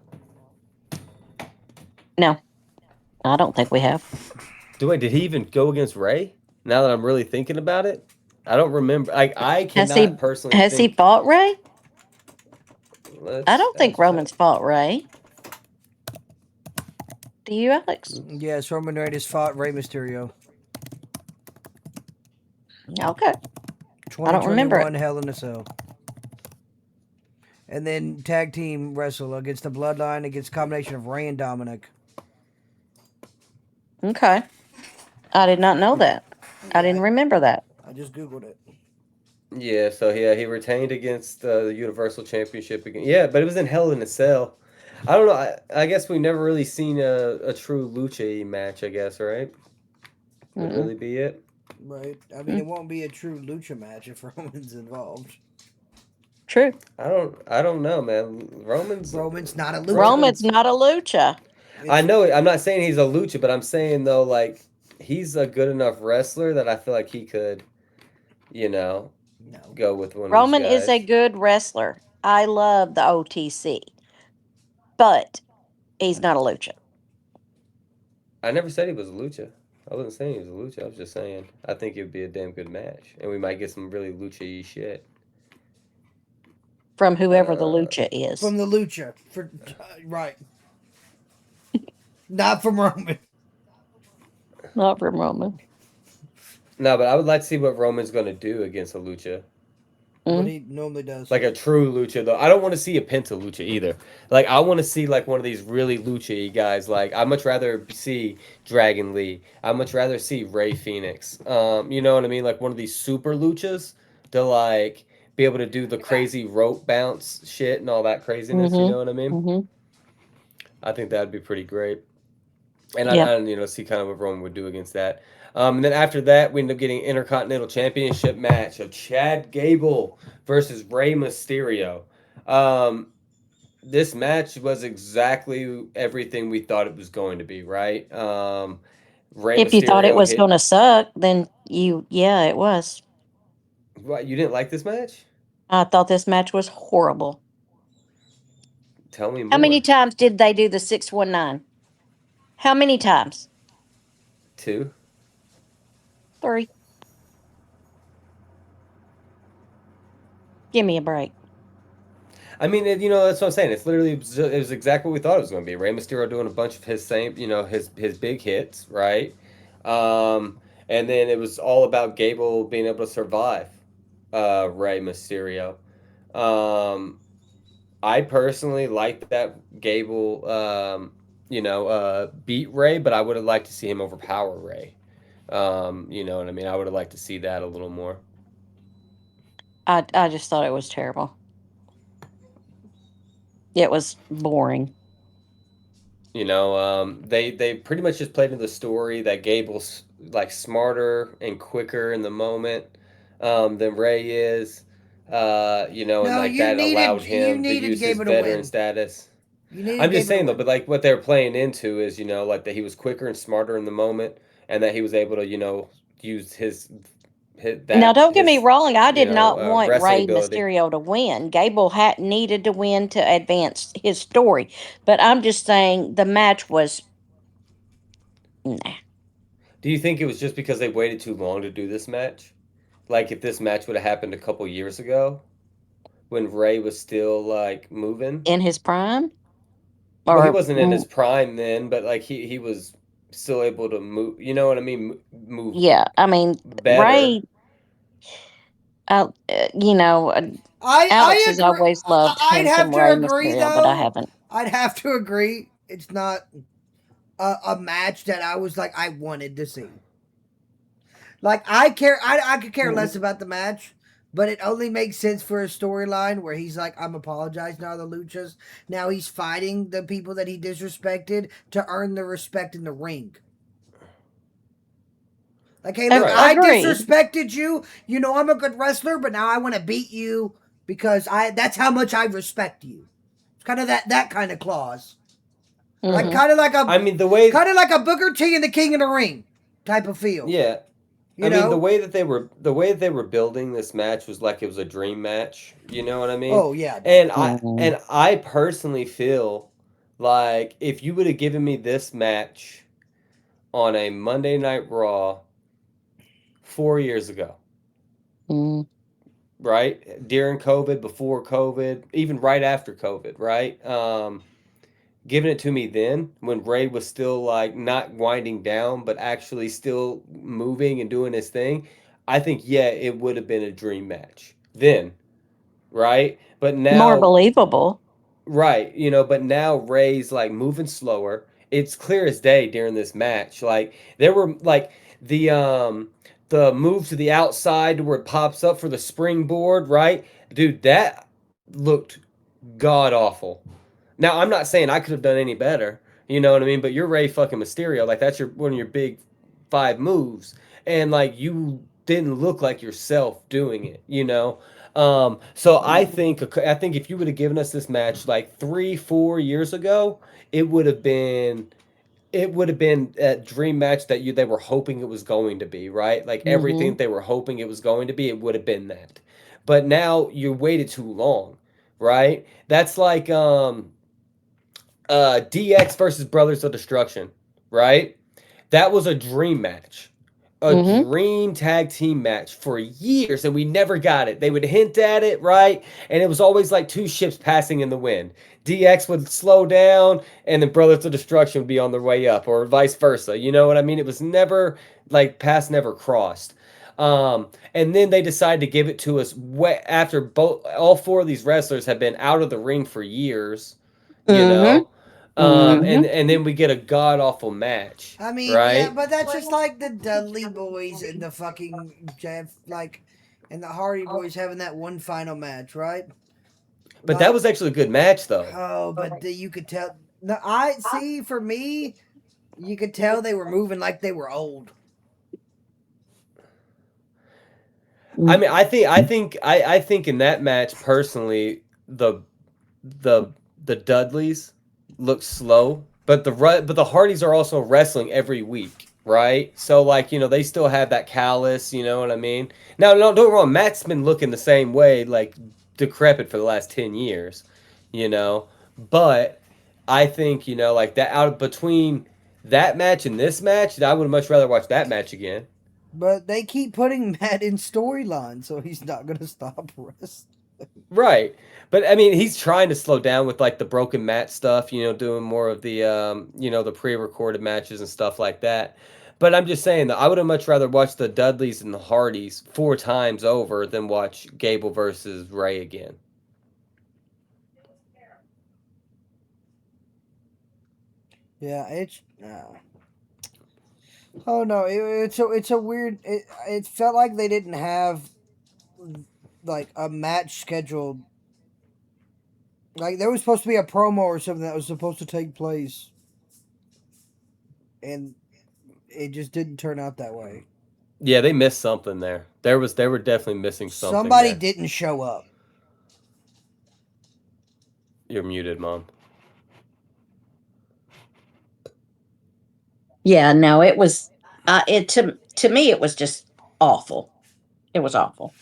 No. I don't think we have. Did he even go against Ray? Now that I'm really thinking about it, I don't remember. I Has cannot he personally has he think. fought Ray? I Let's don't think Roman's check. fought Ray. Do you, Alex? Yes, Roman Reigns fought Rey Mysterio. Okay. I don't remember it. 2021 Hell in a Cell. And then tag team wrestle against the Bloodline against a combination of Ray and Dominic. Okay. I did not know that. I Yeah, didn't remember that. I just Googled it. Yeah, so yeah, he retained against the Universal Championship again. Yeah, but it was in Hell in a Cell. I don't know. I guess we've never really seen a true lucha match. I guess right would Mm-mm. really be it. Right. I mean, Mm. it won't be a true lucha match if Roman's involved. True. I don't know, man. Roman's not a lucha. Roman's not a lucha. I It's, know. I'm not saying he's a lucha, but I'm saying though, like he's a good enough wrestler that I feel like he could, you know, no. go with one of these Roman is a guys. good wrestler. I love the OTC. But He's not a lucha. I never said he was a lucha. I wasn't saying he was a lucha. I was just saying I think it would be a damn good match, and we might get some really lucha-y shit. From whoever the Uh, lucha is. From the lucha, for right, not from Roman. Not from Roman. no, but I would like to see what Roman's going to do against a lucha. What Mm. he normally does. Like a true lucha though. I don't want to see a penta lucha either. Like I want to see like one of these really lucha guys. Like I much rather see Dragon Lee. I much rather see Ray Phoenix. You know what I mean? Like one of these super luchas to like be able to do the crazy rope bounce shit and all that craziness. You Mhm. know what I mean? Mhm. I think that'd be pretty great. And Yep. I see kind of what Roman would do against that. And then after that, we end up getting Intercontinental Championship match of Chad Gable versus Rey Mysterio. Um, this match was exactly everything we thought it was going to be, right? Rey If you thought it Mysterio was going hit. to suck, then yeah, it was. What, you didn't like this match? I thought this match was horrible. Tell me How many more. times did they do the 619? How many times? Two. Three. Give me a break. I mean, that's what I'm saying. It's literally it was exactly what we thought it was going to be. Rey Mysterio doing a bunch of his same, his big hits, right? And then it was all about Gable being able to survive Rey Mysterio. Um, I personally like that Gable, beat Rey, but I would have liked to see him overpower Rey. You know what I mean? I would have liked to see that a little more. I just thought it was terrible. It was boring. They pretty much just played into the story that Gable's like smarter and quicker in the moment than Ray is. And No, like that allowed you him to needed use his Gable to veteran win. status. You needed I'm just Gable to saying though, but win. like what they're playing into is, like that he was quicker and smarter in the moment, and that he was able to, use Now, don't get me his wrong. I did not want wrestling Rey ability. Mysterio to win. Gable had needed to win to advance his story, but I'm just saying the match was nah. Do you think it was just because they waited too long to do this match? Like if this match would have happened a couple years ago, when Ray was still like moving. In his prime, Well, he or wasn't in his prime then, but like he was still able to move. You know what I mean? Move yeah, I mean better. Ray. You know, Alex I has agree. always loved I'd him have some to Rey agree Mysterio, but I though. haven't. I'd have to agree. It's not a match that I was like I wanted to see. Like I could care less Mm. about the match, but it only makes sense for a storyline where he's like, I'm apologized now the luchas. Now he's fighting the people that he disrespected to earn the respect in the ring. Like, hey, look, Right. I Agreed. disrespected you. You know I'm a good wrestler, but now I want to beat you because I that's how much I respect you. It's kind of that kind of clause. Like Hmm. kind of like a I mean the way. Booker T and the King in the Ring type of feel. Yeah. You I mean know? the way that they were building this match was like it was a dream match. You know what I mean? Oh yeah, no. And I personally feel like if you would have given me this match on a Monday Night Raw 4 years ago, Mm. right? During COVID, before COVID, even right after COVID, right? Giving it to me then when Ray was still like not winding down, but actually still moving and doing his thing, I think, yeah, it would have been a dream match then, right? But More now, believable. right, but now Ray's like moving slower. It's clear as day during this match. Like there were like the move to the outside where it pops up for the springboard, right? Dude, that looked god awful. Now I'm not saying I could have done any better, you know what I mean? But you're Ray fucking Mysterio, like that's your one of your big five moves, and like you didn't look like yourself doing it. So I think if you would have given us this match like 3-4 years ago, it would have been it would have been a dream match that they were hoping it was going to be, right? Like everything Hmm. that they were hoping it was going to be, it would have been that. But now you waited too long, right? That's like DX versus Brothers of Destruction, right? That was a dream match, a Mm-hmm. dream tag team match for years, and we never got it. They would hint at it, right? And it was always like two ships passing in the wind. DX would slow down, and then Brothers of Destruction would be on their way up, or vice versa. You know what I mean? It was never like paths never crossed. And then they decided to give it to us after all four of these wrestlers have been out of the ring for years. You Mm-hmm. know, Mm-hmm. and then we get a god awful match, I mean, yeah, right? but that's just like the Dudley boys and the fucking Jeff, like, and the Hardy boys having that one final match, right? But that Like, was actually a good match, though. oh, but you could tell. No, I see. For me, you could tell they were moving like they were old. I mean, I think in that match personally, the the Dudleys look slow, but the Hardys are also wrestling every week, right? So like they still have that callus, you know what I mean? Now, no, don't get me wrong, Matt's been looking the same way, like decrepit for the last 10 years, you know. But I think like that out between that match and this match, I would much rather watch that match again. But they keep putting Matt in storyline, so he's not gonna stop wrestling. Right. But I mean, he's trying to slow down with like the broken match stuff, doing more of the pre-recorded matches and stuff like that. But I'm just saying that I would have much rather watched the Dudleys and the Hardys 4 times over than watch Gable versus Ray again. Yeah, it's. Oh no, it's a weird. It felt like they didn't have like a match scheduled. Like there was supposed to be a promo or something that was supposed to take place, and it just didn't turn out that way. Yeah, they missed something there. They were definitely missing something Somebody there. didn't show up. You're muted, Mom. Yeah, no, it was it to me it was just awful. It was awful.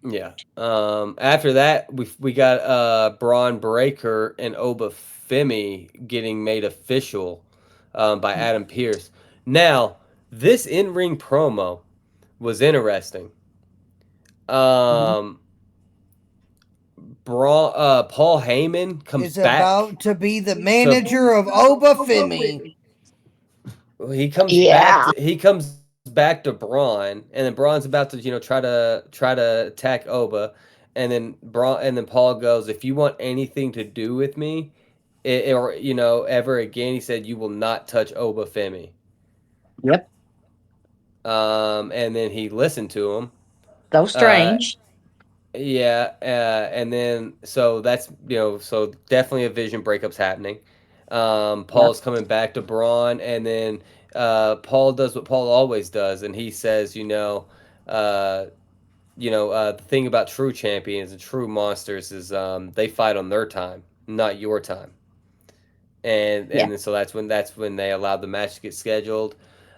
Yeah. After that, we got Braun Breaker and Oba Femi getting made official by Adam Pierce. Now, this in-ring promo was interesting. Mhm. Um, Paul Heyman comes Is back about to be the to manager of Oba Femi. Yeah. he comes back to Braun, and then Braun's about to try to attack Oba, and then Paul goes, if you want anything to do with me, or ever again, he said you will not touch Oba Femi. Yep. And then he listened to him. So Uh, strange. yeah, and then so that's so definitely a vision breakup's happening. Yep. Paul's coming back to Braun, and then Paul does what Paul always does, and he says, uh, the thing about true champions and true monsters is they fight on their time, not your time. And Yeah. then so that's when they allowed the match to get scheduled.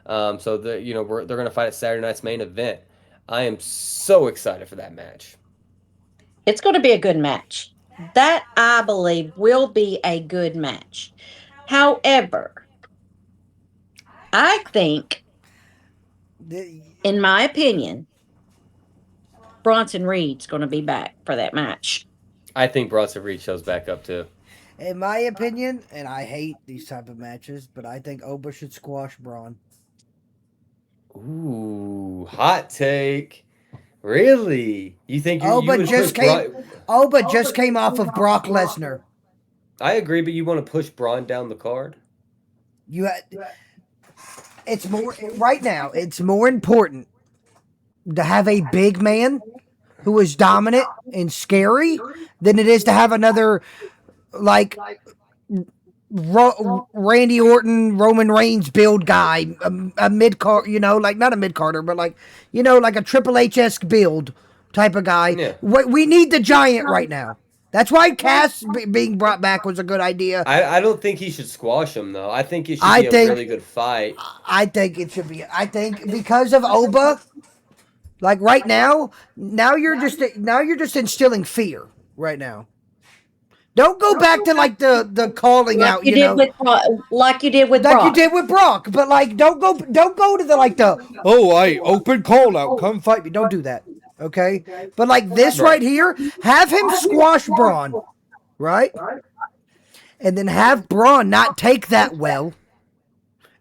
So they're gonna fight at Saturday night's main event. I am so excited for that match. It's going to be a good match. That I believe will be a good match. However, I think, The- in my opinion, Bronson Reed's going to be back for that match. I think Bronson Reed shows back up too. In my opinion, and I hate these type of matches, but I think Oba should squash Braun. Ooh, hot take. Really? You think you Oba would push just came. Braun? Oba just came off of Brock Lesnar. I agree, but you want to push Braun down the card? You had, it's more right now. It's more important to have a big man who is dominant and scary than it is to have another like Randy Orton, Roman Reigns build guy, a mid card, like not a mid carder, but like like a Triple H esque build type of guy. Yeah. We need the giant right now. That's why Cass being brought back was a good idea. I don't think he should squash him though. I think it should I be a think really good fight. I think it should be. I think because of Oba, like right now, now you're just instilling fear right now. Don't go back to like the calling like out, you you did know, with like you did with like you Brock. did with Brock. But like, don't go to the like the I open call out, come fight me. Don't do that, okay? But like this Right. right here, have him squash Braun, right? And then have Braun not take that well.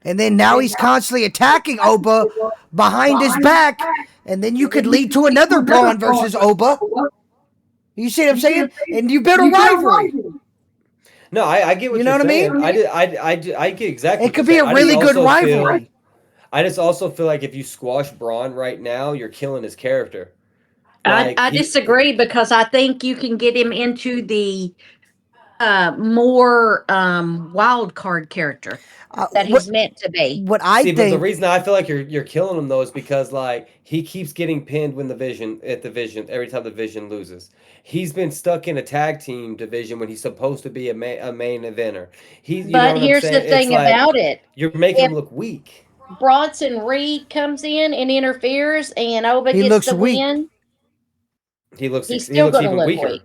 And then now he's constantly attacking Oba behind his back. And then you could lead to another Braun versus Oba. You see what I'm saying? And you build a rivalry. No, I get You what know you're what I saying. mean? I get exactly It what you're could be saying. a really good rivalry. I just also feel like if you squash Braun right now, you're killing his character. I, Like I disagree because I think you can get him into the more wild card character that What he's meant to be. what I see, but the think, reason I feel like you're killing him though is because like he keeps getting pinned when the Vision at the Vision every time the Vision loses. He's been stuck in a tag team division when he's supposed to be a main eventer. You know But what I'm here's the saying? It's thing like about it: you're making him if look weak. Bronson Reed comes in and interferes, and Oba he gets looks the weak. win, he's He still looks going to even look weak. weaker.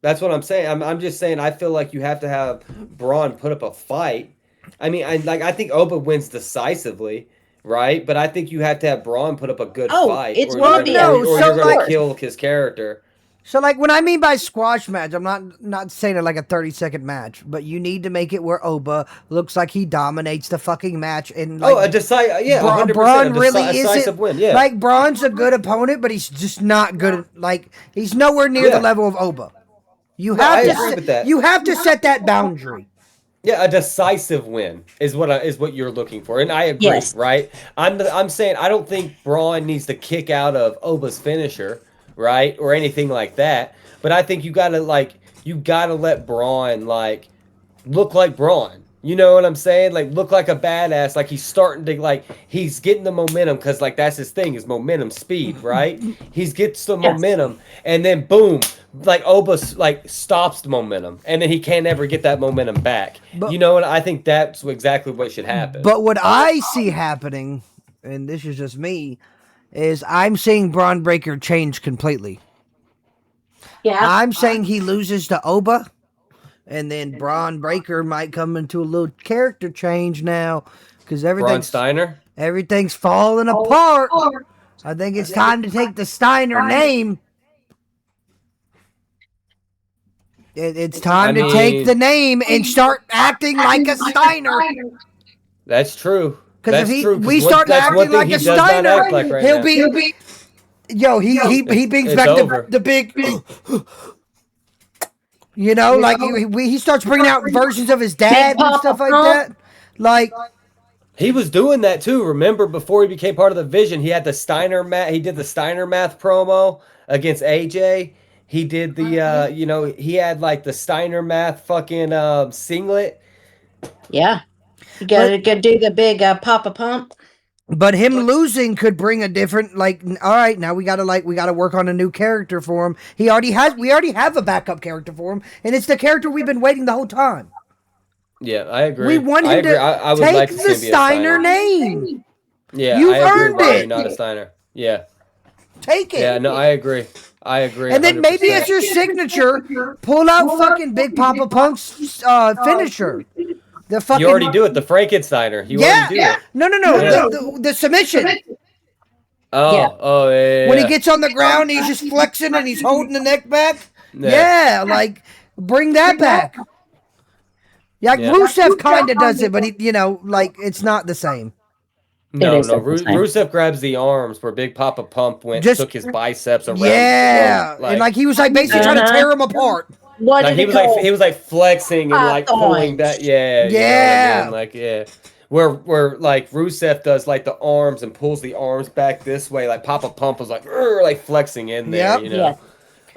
That's what I'm saying. I'm just saying I feel like you have to have Braun put up a fight. I mean, I think Oba wins decisively, right? But I think you have to have Braun put up a good Oh, fight, it's or going you're to Well, gonna be a no. or So you're gonna like, course. kill his character. what I mean by squash match, I'm not saying it like a 30-second match, but you need to make it where Oba looks like he dominates the fucking match, and Oh, like yeah, 100%, Braun really a isn't. decisive win. Yeah, Like Braun's a good opponent, but he's just not good. Like he's nowhere near the yeah. level of Oba. No, I agree with that. You have to set that boundary. Yeah, a decisive win is is what you're looking for, and I agree. Yes. Right? I'm saying I don't think Braun needs to kick out of Oba's finisher, right, or anything like that. But I think you gotta let Braun look like Braun. You know what I'm saying? Like look like a badass. Like he's starting to he's getting the momentum because like that's his thing is momentum speed, right? He gets the Yes. momentum and then boom, like Oba like stops the momentum and then he can't ever get that momentum back. But You know what? I think that's exactly what should happen. but what I see happening, and this is just me, is I'm seeing Braun Breaker change completely. Yeah. I'm saying he loses to Oba, and then Braun Breaker might come into a little character change now because Braun Steiner. everything's falling apart. I think it's time to take the Steiner name. It's I time to take the mean, name and start acting like a Steiner. that's true. Because if That's he true. we start That's one acting thing like he a does not Steiner, act like right he'll now. be he brings It's back over. the big like he starts bringing out versions of his Big dad and stuff Papa like Pump. that. Like He was doing that too. Remember, before he became part of the Vision, he had the Steiner math. He did the Steiner math promo against AJ. He did he had like the Steiner math fucking singlet. Yeah. You got but to go do the big Papa Pump. but him losing could bring a different all right, now we gotta work on a new character for him. We already have a backup character for him, and it's the character we've been waiting the whole time. Yeah, I We agree. want I him agree. to I would take like to see the him be a Steiner Steiner. name. Yeah, I You've agree. earned Why are you it. not a Steiner? Yeah, Take yeah. it. No, I agree. I agree. And then maybe as 100%. your signature, pull out fucking Big Papa Punk's finisher. The You already fucking do it. The Frankensteiner. You already yeah. do it. No. Yeah. The submission. Yeah. Oh, yeah, When he yeah. gets on the ground, he's just flexing and he's holding the neck back. Yeah. Yeah, like bring that back. Yeah, like Yeah. Rusev kind of does it, but like it's not the same. It No, is no. the same. Rusev grabs the arms where Big Papa Pump Just took his biceps around, yeah, and like he was like basically trying to Uh-huh. tear him apart. What like did it he call? was like flexing and like pulling Pythons. back. Yeah, you know what I mean. Yeah, Like yeah, where like Rusev does like the arms and pulls the arms back this way. Like Papa Pump was like "Urgh," like flexing in there. yep. You Yeah.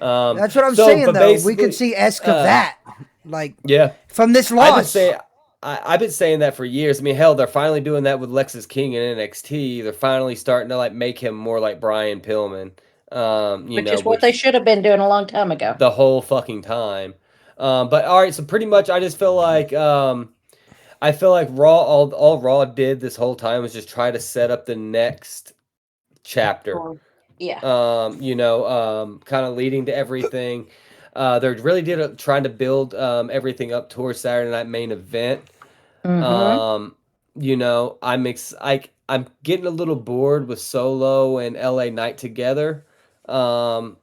know. That's what I'm So, saying but though. We could basically, see Esk of uh, that, like yeah. from this I've been loss. saying I've been saying that for years. I mean, hell, they're finally doing that with Lexus King in NXT. They're finally starting to like make him more like Brian Pillman. Which is what they should have been doing a long time ago. the whole fucking time. But all right, so pretty much, I just feel like I feel like Raw all Raw did this whole time was just try to set up the next chapter. Yeah. Kind of leading to everything. They're really trying to build everything up towards Saturday Night Main Event. Mm-hmm. Um, I'm getting a little bored with Solo and LA Knight together. Um,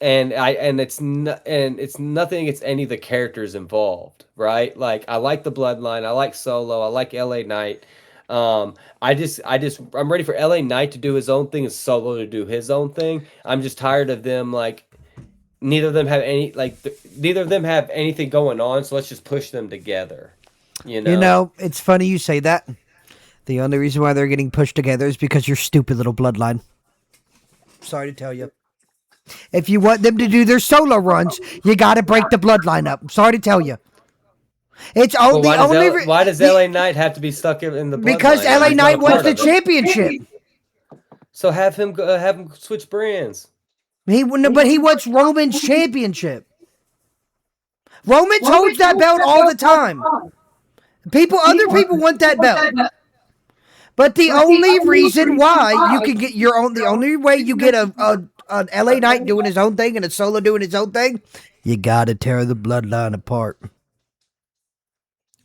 and it's nothing against any of the characters involved, right? Like I like the Bloodline, I like Solo, I like LA Knight. I'm ready for LA Knight to do his own thing and Solo to do his own thing. I'm just tired of them like neither of them have anything going on, so let's just push them together. You You know. know, it's funny you say that. The only reason why they're getting pushed together is because you're stupid little bloodline. Sorry to tell you. If you want them to do their solo runs, you got to break the bloodline up. I'm sorry to tell you. It's all Well, the only why does the LA Knight have to be stuck in the because bloodline then? LA He's not a Knight wants part the of it. championship. So have him switch brands. He wouldn't, but he wants Roman's championship. Romans holds that belt all the time. Other people want that belt. But the only reason why you can get your own, the only way you get an LA Knight doing his own thing and a Solo doing his own thing, you gotta tear the bloodline apart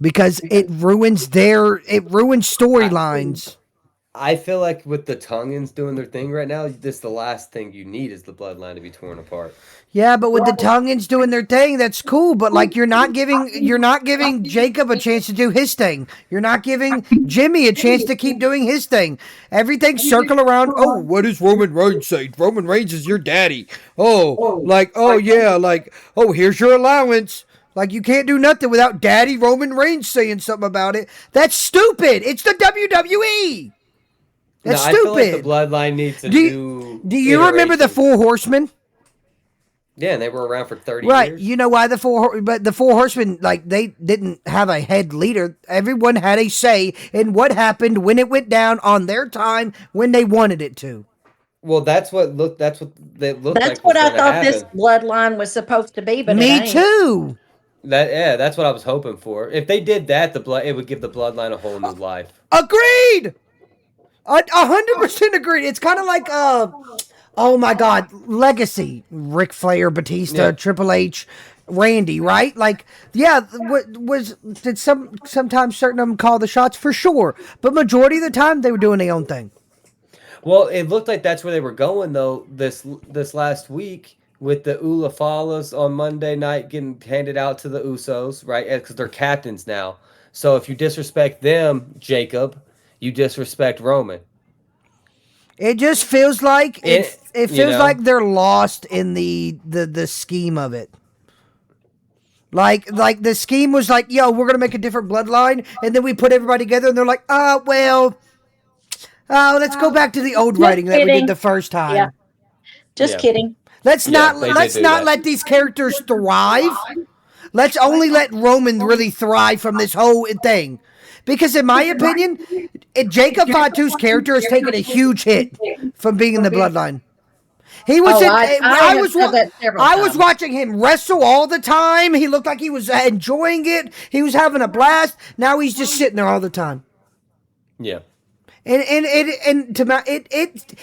because it ruins I, storylines. I feel like with the Tongans doing their thing right now, this the last thing you need is the bloodline to be torn apart. Yeah, but with the Tongans doing their thing, that's cool. But like, you're not giving Jacob a chance to do his thing. You're not giving Jimmy a chance to keep doing his thing. Everything circle around. Oh, what does Roman Reigns say? Roman Reigns is your daddy. Oh yeah, oh, here's your allowance. Like you can't do nothing without Daddy Roman Reigns saying something about it. That's stupid. It's the WWE. No, That's I feel like the stupid. bloodline needs to Do you, do do you remember the iterations. Four Horsemen? Yeah, and they were around for 30 Right. years. You know why but the four horsemen, like, they didn't have a head leader. Everyone had a say in what happened when it went down on their time when they wanted it to. Well, that's what they looked That's like was what I going to thought this happen. bloodline was supposed to be, but it Me ain't. too. That's what I was hoping for. If they did that, it would give the bloodline a whole new life. Agreed. 100% agreed. It's kind of like oh my God, Legacy, Ric Flair, Batista, Yeah. Triple H, Randy, right? Like, yeah, did sometimes certain of them call the shots for sure, but majority of the time they were doing their own thing. Well, it looked like that's where they were going though this last week with the Ulafalas on Monday night getting handed out to the Usos, right? Because they're captains now. So if you disrespect them, Jacob, you disrespect Roman. It just feels like It it you feels like know. they're lost in the scheme of it. Like the scheme was like, yo, we're gonna make a different bloodline, and then we put everybody together, and they're like, let's go back to the old Just writing that we did the kidding. first Yeah, time. just Yeah, kidding. yeah, they did Let's do not that. let these characters thrive. Let's only let Roman really thrive from this whole thing. Because in my opinion, Jacob Fatu's character has taken a huge hit from being in the bloodline. He was Oh, in. I have said that several I was times. watching him wrestle all the time. He looked like he was enjoying it. He was having a blast. Now he's just sitting there all the time. Yeah. And to my it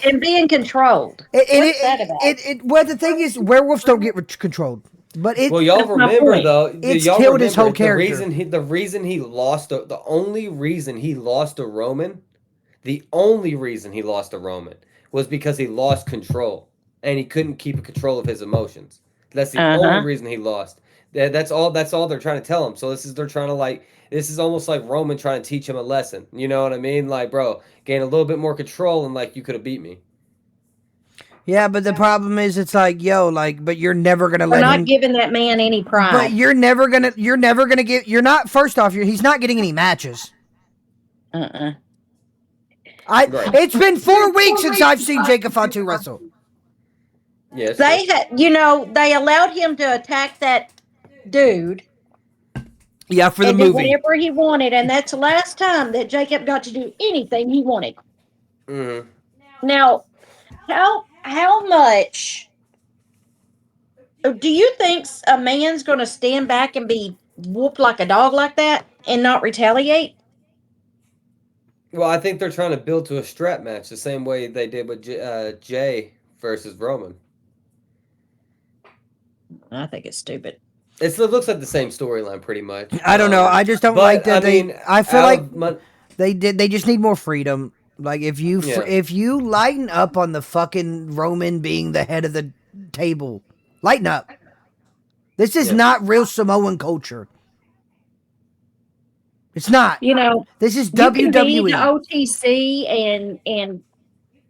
And being controlled. it it, What's that it, about? it, it well, the thing is, werewolves don't get controlled, but Well, y'all That's my remember point. though. it's Y'all killed his whole remember character. the reason he lost the only reason he lost to Roman, the only reason he lost to Roman was because he lost control and he couldn't keep control of his emotions. That's the Uh only huh. reason he lost. That's all. That's all they're trying to tell him. So they're trying to like. This is almost like Roman trying to teach him a lesson. You know what I mean? Like, bro, gain a little bit more control and like you could have beat me. Yeah, but the problem is, it's like, yo, like, but you're never gonna We're let not him. giving that man any But pride. you're never gonna get. You're not. First off, he's not getting any matches. Uh-uh. Right. It's been 4 weeks since I've seen Jacob Fatu wrestle. Yeah, it's true. They allowed him to attack that dude Yeah, for the and do movie. whatever he wanted, and that's the last time that Jacob got to do anything he wanted. Mm-hmm. Now, how much do you think a man's going to stand back and be whooped like a dog like that and not retaliate? Well, I think they're trying to build to a strap match the same way they did with Jay versus Roman. I think it's stupid. It looks like the same storyline pretty much. I don't know. I just don't like But I that they. mean, I feel out like of mon- they just need more freedom. Like yeah, if you lighten up on the fucking Roman being the head of the table, lighten up. This is yeah. not real Samoan culture. It's not. You know, This is you can be the WWE. OTC and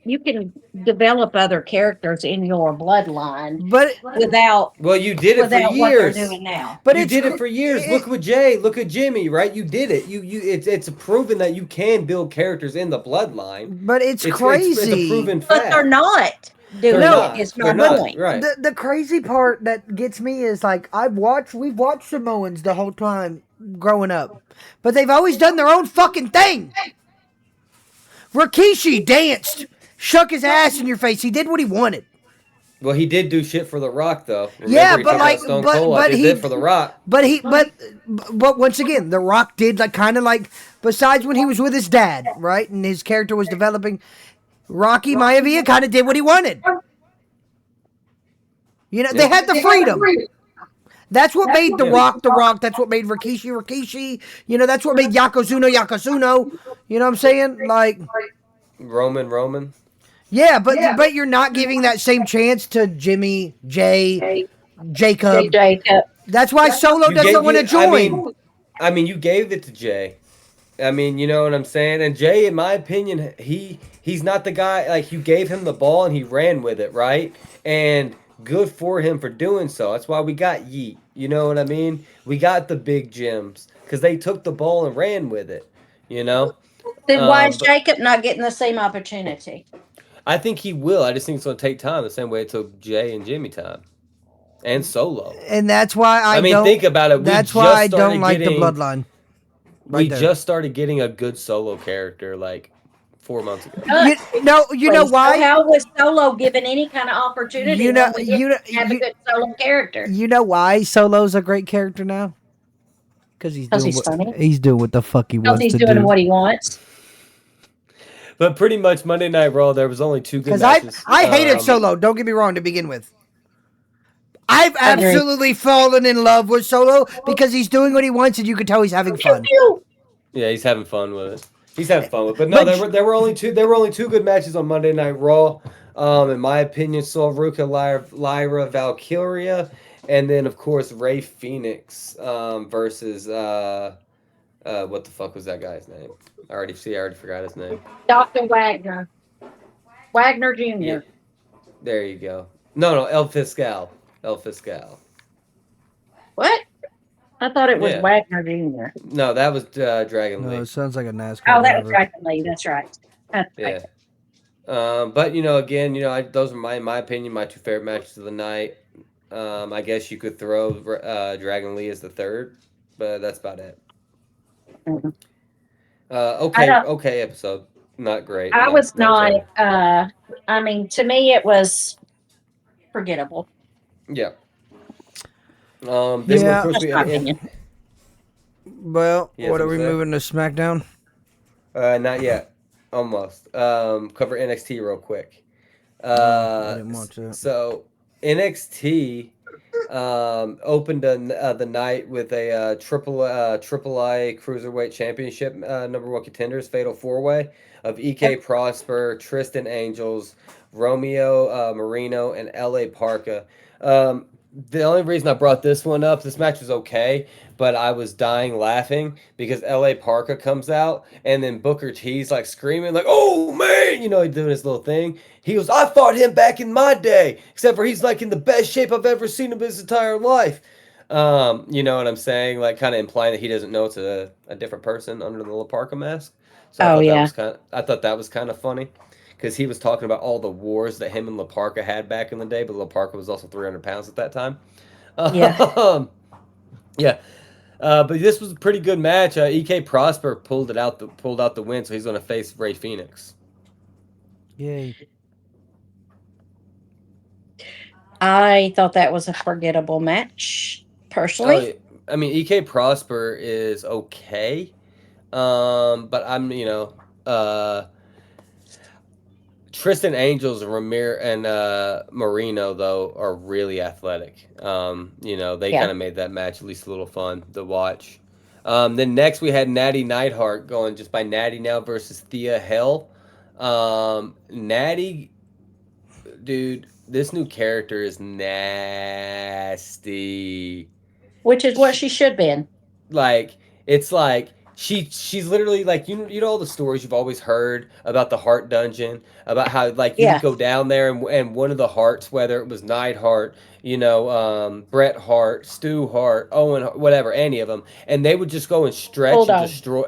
you can develop other characters in your bloodline But without Well, you did it for what they're years. doing now. but You it's did it for years. Look with Jay. Look at Jimmy. Right? You did it. It's proven that you can build characters in the bloodline. but it's It's a crazy. proven But they're fact. not They're doing it. No, Is not. my They're but not. point. Right. the crazy part that gets me is like we've watched Samoans the whole time growing up, but they've always done their own fucking thing. Rikishi danced, shook his ass in your face. He did what he wanted. Well, he did do shit for The Rock, though. Yeah, Remember, he but took out like, Stone Cold. I did that for The Rock. but once again, The Rock did like kind of like besides when he was with his dad, right, and his character was developing. Rocky Maivia kind of did what he wanted. You know, they Yeah. had the freedom. That's what made The Rock The Rock. That's what made Rikishi Rikishi. You know, that's what made Yokozuna Yokozuna. You know what I'm saying? Like, Roman. yeah, but you're not giving that same chance to Jimmy, Jay, Jacob. Jacob. That's why Solo You gave doesn't want to you. join. I mean, you gave it to Jay. I mean, you know what I'm saying? And Jay, in my opinion, he's not the guy. Like, you gave him the ball and he ran with it, right? And good for him for doing so. That's why we got Yeet. You know what I mean? We got the big gyms because they took the ball and ran with it. You know. Then why is But Jacob not getting the same opportunity? I think he will. I just think it's going to take time, the same way it took Jay and Jimmy time, and Solo. And that's why I mean, think about it. That's why I don't like the bloodline. We Right there. just started getting a good Solo character like 4 months ago. You know So why? how was Solo given any kind of opportunity You know when we didn't have a you good solo character? you know why Solo's a great character now? Because Because he's funny. he's doing what the fuck he Because wants he's to doing do. what he wants. But pretty much Monday Night Raw, there was only two good Because matches. I hated Solo. Don't get me wrong. To begin with, I've Agreed. absolutely fallen in love with Solo because he's doing what he wants, and you can tell he's having fun. Yeah, he's having fun with it. He's having fun with it. But no, But- there were only two good matches on Monday Night Raw. In my opinion, Ruka, Lyra, Valkyria, and then of course Ray Phoenix versus what the fuck was that guy's name? I already forgot his name. Dr. Wagner. Wagner Jr. Yeah, there you go. No, El Fiscal. El Fiscal. What? I thought it was Yeah. Wagner Jr. No, that was Dragon No, Lee. it sounds like a NASCAR Oh, that driver. was Dragon Lee. That's right. That's Yeah. right. But again, those are in my opinion, my two favorite matches of the night. I guess you could throw Dragon Lee as the third, but that's about it. Mhm. Okay, okay episode. Not great. I No, was not. terrible. I mean, to me, it was forgettable. Yeah. Then Yeah. of course That's we my opinion. Well, You have what are something we to say? moving to SmackDown? Not yet. Almost. Cover NXT real quick. I didn't watch that. So NXT opened the night with a triple I cruiserweight championship number one contenders fatal four way of EK Prosper, Tristan Angels, Romeo Marino, and LA Parka. The only reason I brought this one up, this match was okay, but I was dying laughing because LA Parka comes out and then Booker T's like screaming like, "Oh man!" He's doing his little thing. He goes, "I fought him back in my day, except for he's like in the best shape I've ever seen him his entire life." You know what I'm saying? Like kind of implying that he doesn't know it's a different person under the La Parka mask. So Oh, yeah. I thought that was kind of funny. Because he was talking about all the wars that him and La Parka had back in the day, but La Parka was also 300 pounds at that time. Yeah. Yeah. But this was a pretty good match. EK Prosper pulled out the win, so he's going to face Ray Phoenix. Yay. I thought that was a forgettable match, personally. I mean, EK Prosper is okay, but I'm Tristan Angels and Ramir and Marino though are really athletic. They Yeah. kind of made that match at least a little fun to watch. Then next we had Natty Neidhart going just by Natty now versus Thea Hell. Natty, dude, this new character is nasty. Which is what She, she should been. like it's like she's literally like you know all the stories you've always heard about the heart dungeon, about how like you would Yeah. go down there and one of the hearts, whether it was Neidhart, Bret Hart, Stu Hart, Owen whatever, any of them, and they would just go and stretch Hold and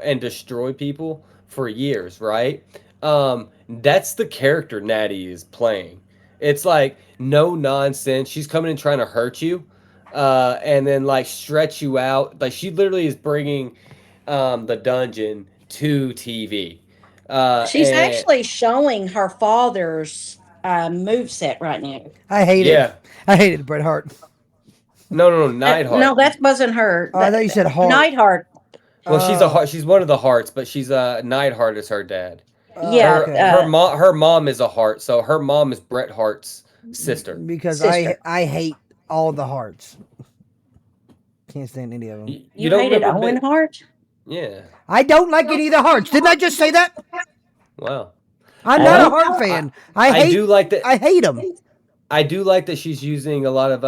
on. destroy people for years, right? That's the character Natty is playing. It's like no nonsense, she's coming and trying to hurt you, and then like stretch you out. Like she literally is bringing the dungeon to TV. She's And actually showing her father's move set right now. I hate it. yeah, I hated Bret Hart. no, Neidhart. No, that wasn't her. Oh, I thought you said Hart. Neidhart. Well, she's a Oh, heart. She's one of the hearts, but she's Neidhart is her dad. oh, Yeah. Her okay. her mom her mom is a heart, so her mom is Bret Hart's sister. Because Sister. I hate all the hearts. Can't stand any of them. You You don't hated remember Owen bit? Hart? Yeah. I don't like any of the hearts. Didn't I just say that? Wow. I'm not a Oh, Hart I fan. I I hate. do like that. I hate them. I do like that she's using a lot of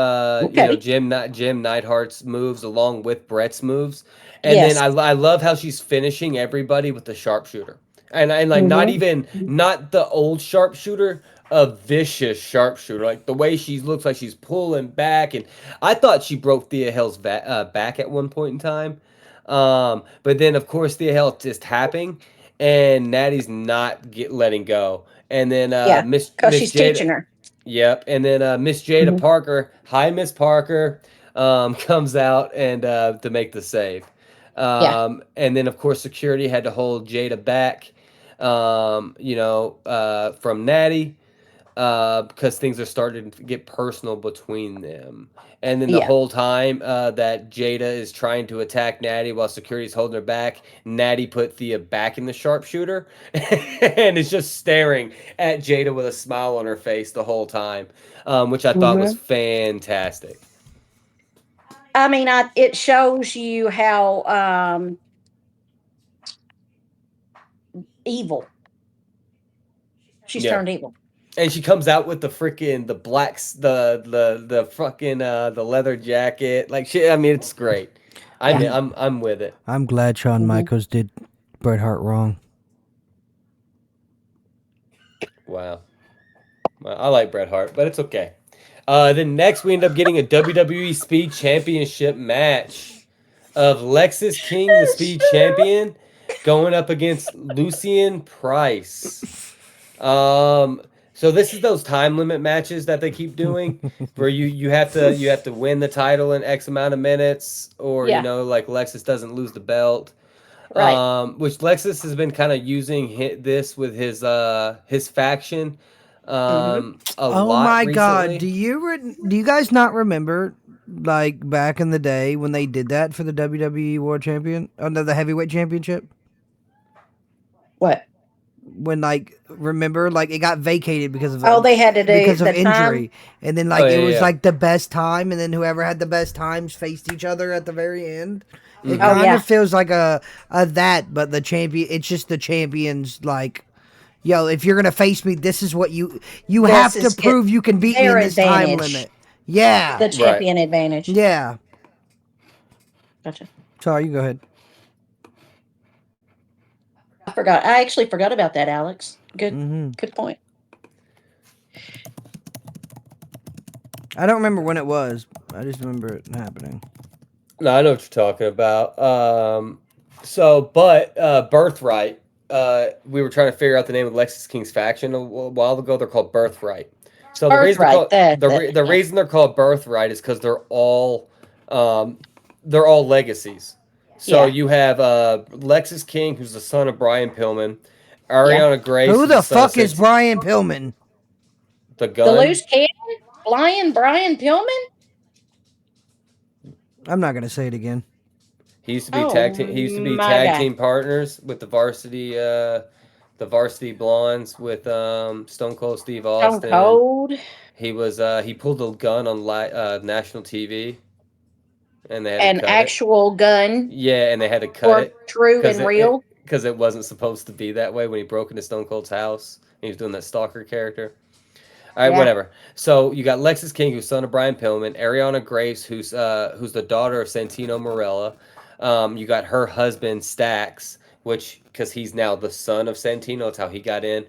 okay. Jim Neidhart's moves along with Brett's moves, and then Yes. I love how she's finishing everybody with the sharpshooter, and like Hmm. not the old sharpshooter, a vicious sharpshooter, like the way she looks like she's pulling back, and I thought she broke Thea Hell's back at one point in time, but then of course Thea Hell is tapping, and Natty's not letting go, and then Yeah. Because Miss she's Jade. teaching her. Yep, and then Miss Jada Mhm. Parker, hi Miss Parker, comes out and to make the save, Yeah. and then of course security had to hold Jada back, from Natty, because things are starting to get personal between them. And then the Yeah. whole time that Jada is trying to attack Natty while security's holding her back, Natty put Thea back in the sharpshooter and is just staring at Jada with a smile on her face the whole time, which I thought was Hmm. fantastic. I mean, it shows you how evil she's Yeah. turned evil. And she comes out with the freaking the blacks the fucking the leather jacket. Like she I mean it's great. Yeah. I'm with it. I'm glad Shawn Hmm. Michaels did Bret Hart wrong. Wow. Well, I like Bret Hart, but it's okay. Then next we end up getting a WWE Speed Championship match of Lexus King, the Speed Champion, going up against Lucian Price. So this is those time limit matches that they keep doing, where you have to win the title in X amount of minutes, or Yeah. like Lexus doesn't lose the belt. Right. Which Lexus has been kind of using this with his faction Hmm. a Oh lot my God! recently. Do you guys not remember like back in the day when they did that for the WWE World Champion? Oh no, the Heavyweight Championship. What? When like remember like it got vacated Oh, they had to do because of the time. injury, and then Oh like it yeah, was yeah. like the best time, and then whoever had the best times faced each other at the very end. It Oh, Mm-hmm. kind of yeah. feels like a that, but the champion. It's just the champions like. Yo, if you're gonna face me, this is what you This have to is prove you can beat me their in this time advantage. limit. Yeah, The Right. champion advantage. yeah. Gotcha. Sorry, you go ahead. I forgot. I actually forgot about that, Alex. Good. Hmm. Good point. I don't remember when it was. I just remember it happening. No, I know what you're talking about. But Birthright. We were trying to figure out the name of Lexus King's faction a while ago. They're called Birthright. So the reason they're Birthright. called That. That. the Yeah. reason they're called Birthright is because um, they're all legacies. So Yeah. you have Lexus King, who's the son of Brian Pillman, Yeah. Ariana Grace, Who who's the the son of fuck is Brian Pillman? the The Gun. loose cannon. Flying Brian Pillman. I'm not gonna say it again. He used to be Oh He used to be my tag God. team partners with the the Varsity Blondes with Stone Cold Steve Stone Austin. Cold He pulled a gun on national TV, and they had to an cut it. actual gun Yeah, and they had to cut or it true because and real. it wasn't supposed to be that way when he broke into Stone Cold's house. He was doing that stalker character. All right, Yeah. whatever. So you got Lexus King, who's son of Brian Pillman, Ariana Grace, who's the daughter of Santino Marella. You got her husband Stax, which because he's now the son of Santino, that's how he got in.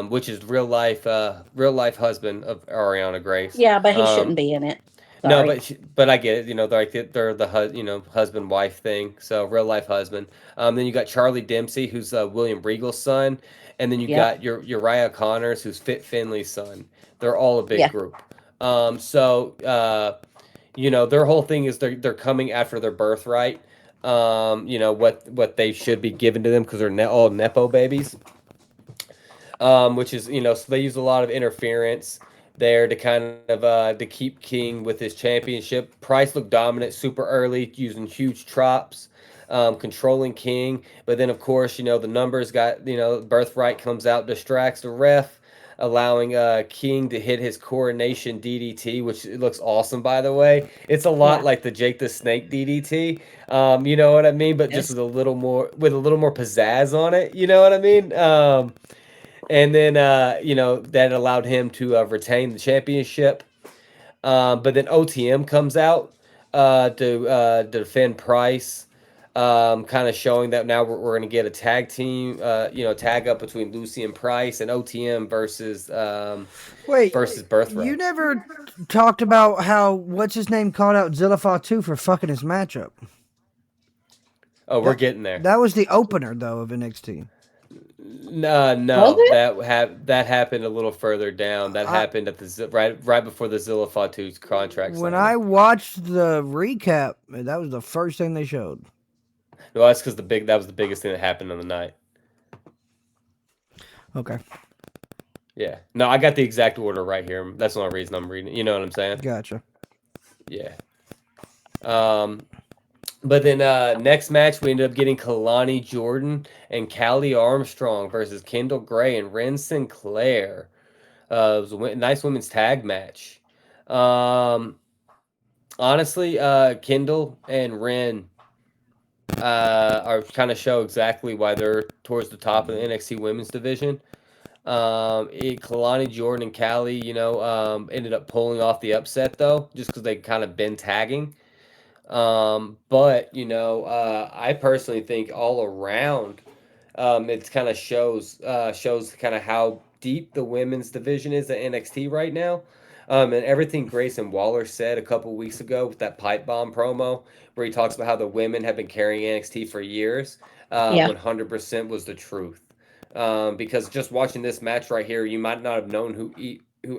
Which is real life husband of Ariana Grace. Yeah, but he shouldn't be in it. No, Sorry. but I get it. They're the husband wife thing. So real life husband. Then you got Charlie Dempsey, who's William Regal's son, and then you Yep. got your Uriah Connors, who's Fit Finley's son. They're all a big Yeah. group. Their whole thing is they're coming after their birthright. What they should be given to them because they're all nepo babies, which is so they use a lot of interference there to kind of to keep King with his championship. Price looked dominant super early, using huge chops, controlling King. But then of course the numbers got birthright comes out, distracts the ref. Allowing King to hit his coronation DDT, which it looks awesome by the way. It's a lot Yeah. like the Jake the Snake DDT, you know what I mean, but just Yes. with a little more pizzazz on it. You know what I mean? And then that allowed him to retain the championship. But then OTM comes out to defend Price, kind of showing that now we're going to get a tag team, tag up between Lucy and Price and OTM Wait, versus you Birthright. never talked about how what's his name called out Zilla Fatu for fucking his matchup. Oh, we're That getting there. that was the opener though of NXT. Was No, it? that happened a little further down. That I, happened at right before the Zilla Fatu's contract when signing. I watched the recap, that was the first thing they showed. No, that's because that was the biggest thing that happened on the night. Okay, Yeah. No, I got the exact order right here. That's the only reason I'm reading it. You know what I'm saying? gotcha. Yeah. Um, but then next match we ended up getting Kalani Jordan and Callie Armstrong versus Kendall Gray and Ren Sinclair. It was a nice women's tag match. Um, Honestly, Kendall and Ren are kind of show exactly why they're towards the top of the NXT Women's Division. Kalani Jordan and Callie, ended up pulling off the upset though, just because they kind of been tagging. But I personally think all around, it kind of shows kind of how deep the women's division is at NXT right now. And everything Grayson Waller said a couple weeks ago with that pipe bomb promo, where he talks about how the women have been carrying NXT for years, Yeah. 100% was the truth. Because just watching this match right here, you might not have known who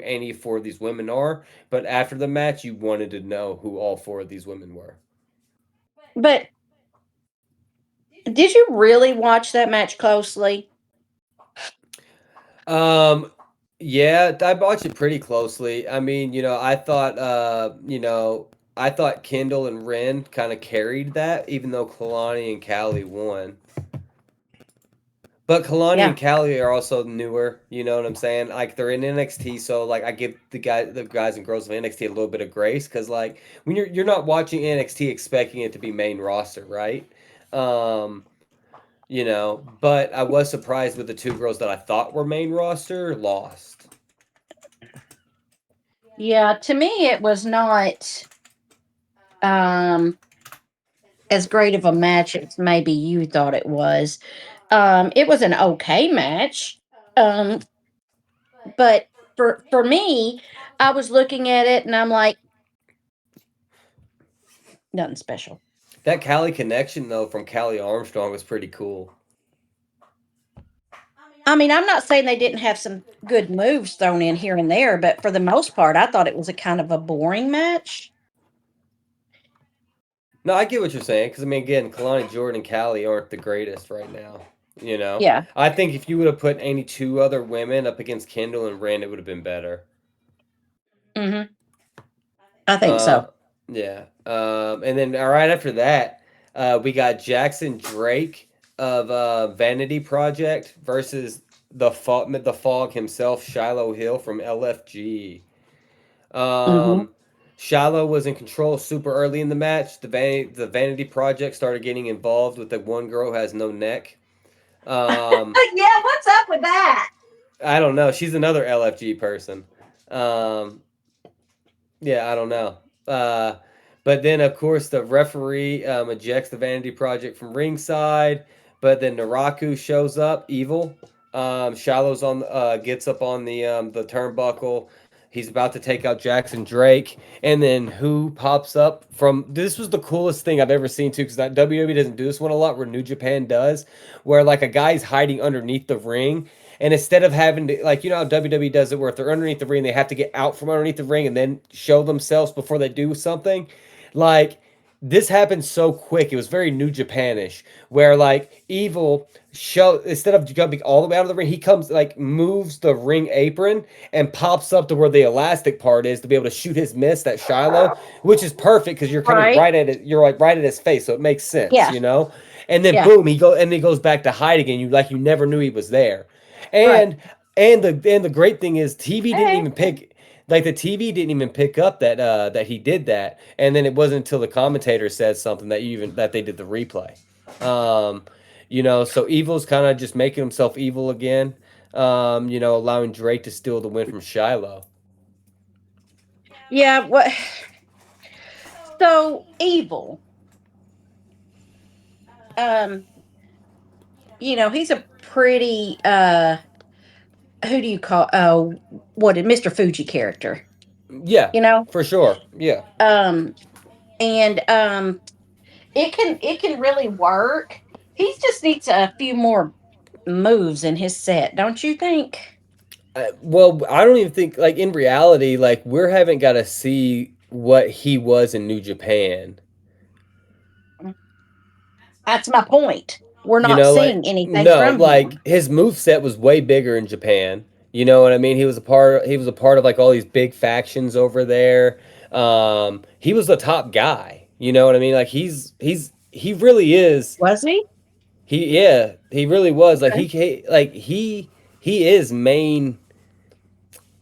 any four of these women are, but after the match, you wanted to know who all four of these women were. But did you really watch that match closely? Um, yeah, I watched it pretty closely. I mean, I thought Kendall and Ren kind of carried that, even though Kalani and Callie won. But Kalani Yeah. and Callie are also newer. You know what I'm saying? Like they're in NXT, so like I give the guys and girls of NXT a little bit of grace because like when you're not watching NXT expecting it to be main roster, right? Um, but I was surprised with the two girls that I thought were main roster lost. Yeah. To me, it was not um, as great of a match as maybe you thought it was. It was an okay match. Um, but for me, I was looking at it and I'm like, nothing special. That Cali connection though from Callie Armstrong was pretty cool. I mean, I'm not saying they didn't have some good moves thrown in here and there, but for the most part, I thought it was a kind of a boring match. No, I get what you're saying because I mean, again, Kalani Jordan and Callie aren't the greatest right now. Yeah. I think if you would have put any two other women up against Kendall and Rand, it would have been better. Hmm. I think Uh, so. yeah. And then right after that, we got Jackson Drake of Vanity Project versus the Fog himself, Shiloh Hill from LFG. Hmm. Um, Shiloh was in control super early in the match. The Vanity Project started getting involved with the one girl who has no neck. Um, Yeah, what's up with that? I don't know. She's another LFG person. Um, Yeah, I don't know. But then, of course, the referee ejects the Vanity Project from ringside. But then Naraku shows up, evil. Shiloh's on, gets up on the turnbuckle. He's about to take out Jackson Drake, and then who pops up from? This was the coolest thing I've ever seen too, because WWE doesn't do this one a lot, where New Japan does, where like a guy's hiding underneath the ring, and instead of having to, like, you know how WWE does it, where if they're underneath the ring, they have to get out from underneath the ring and then show themselves before they do something. Like, this happened so quick. It was very New Japanish, where like Evil show instead of jumping all the way out of the ring, he comes like moves the ring apron and pops up to where the elastic part is to be able to shoot his mist at Shiloh, which is perfect because you're coming Right. right at it. You're like right at his face, so it makes sense, Yeah. you know. And then Yeah. boom, he goes back to hide again. You never knew he was there. Right. And the great thing is TV didn't Hey. even pick like the TV didn't even pick up that he did that, and then it wasn't until the commentator said something that they did the replay. Um, so Evil's kind of just making himself evil again. Allowing Drake to steal the win from Shiloh. Yeah. What? So evil. Um. He's a pretty. Who do you call? What did Mr. Fuji character? Yeah, You know. for sure. Yeah. Um. And it can really work. He just needs a few more moves in his set, don't you think? Well, I don't even think like in reality, like we haven't got to see what he was in New Japan. That's my point. We're You not know, like seeing anything no, from like him. his move set was way bigger in Japan. You know what I mean? He was a part of like all these big factions over there. He was the top guy. You know what I mean? Like he really is. Was he? He really was. Like Okay. he is main.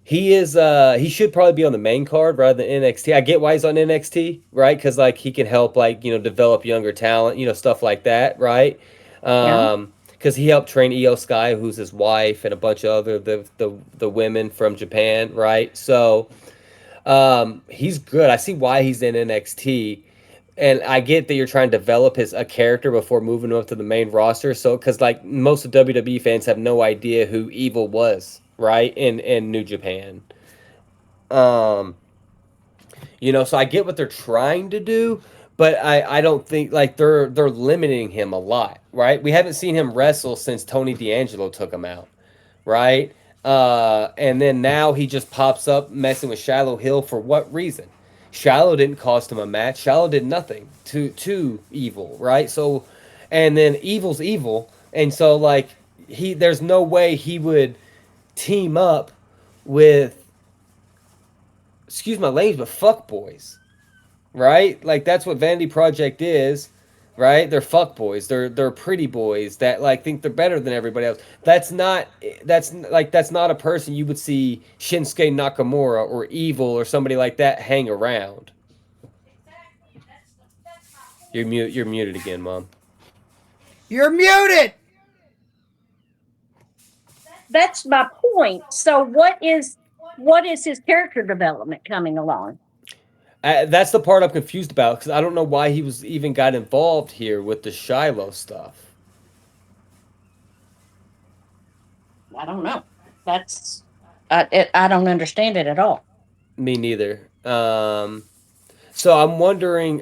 He should probably be on the main card rather than NXT. I get why he's on NXT, right? Because like he can help develop younger talent, stuff like that, right? Yeah. Because he helped train Io Sky, who's his wife, and a bunch of other the women from Japan, right? So he's good. I see why he's in NXT, and I get that you're trying to develop his a character before moving him up to the main roster. So because like most of WWE fans have no idea who Evil was, right? In New Japan. Um, so I get what they're trying to do, but I don't think like they're limiting him a lot, right? We haven't seen him wrestle since Tony D'Angelo took him out, right? And then now he just pops up messing with Shiloh Hill for what reason? Shiloh didn't cost him a match. Shiloh did nothing to Evil, right? So, and then Evil's evil, and so like there's no way he would team up with, excuse my language, but fuck boys, right? Like that's what Vanity Project is, right? They're fuck boys. They're pretty boys that like think they're better than everybody else. That's not a person you would see Shinsuke Nakamura or Evil or somebody like that hang around. You're muted again, mom. You're muted. That's my point. So what is his character development coming along? That's the part I'm confused about because I don't know why he was even got involved here with the Shiloh stuff. I don't know. That's I don't understand it at all. Me neither. So I'm wondering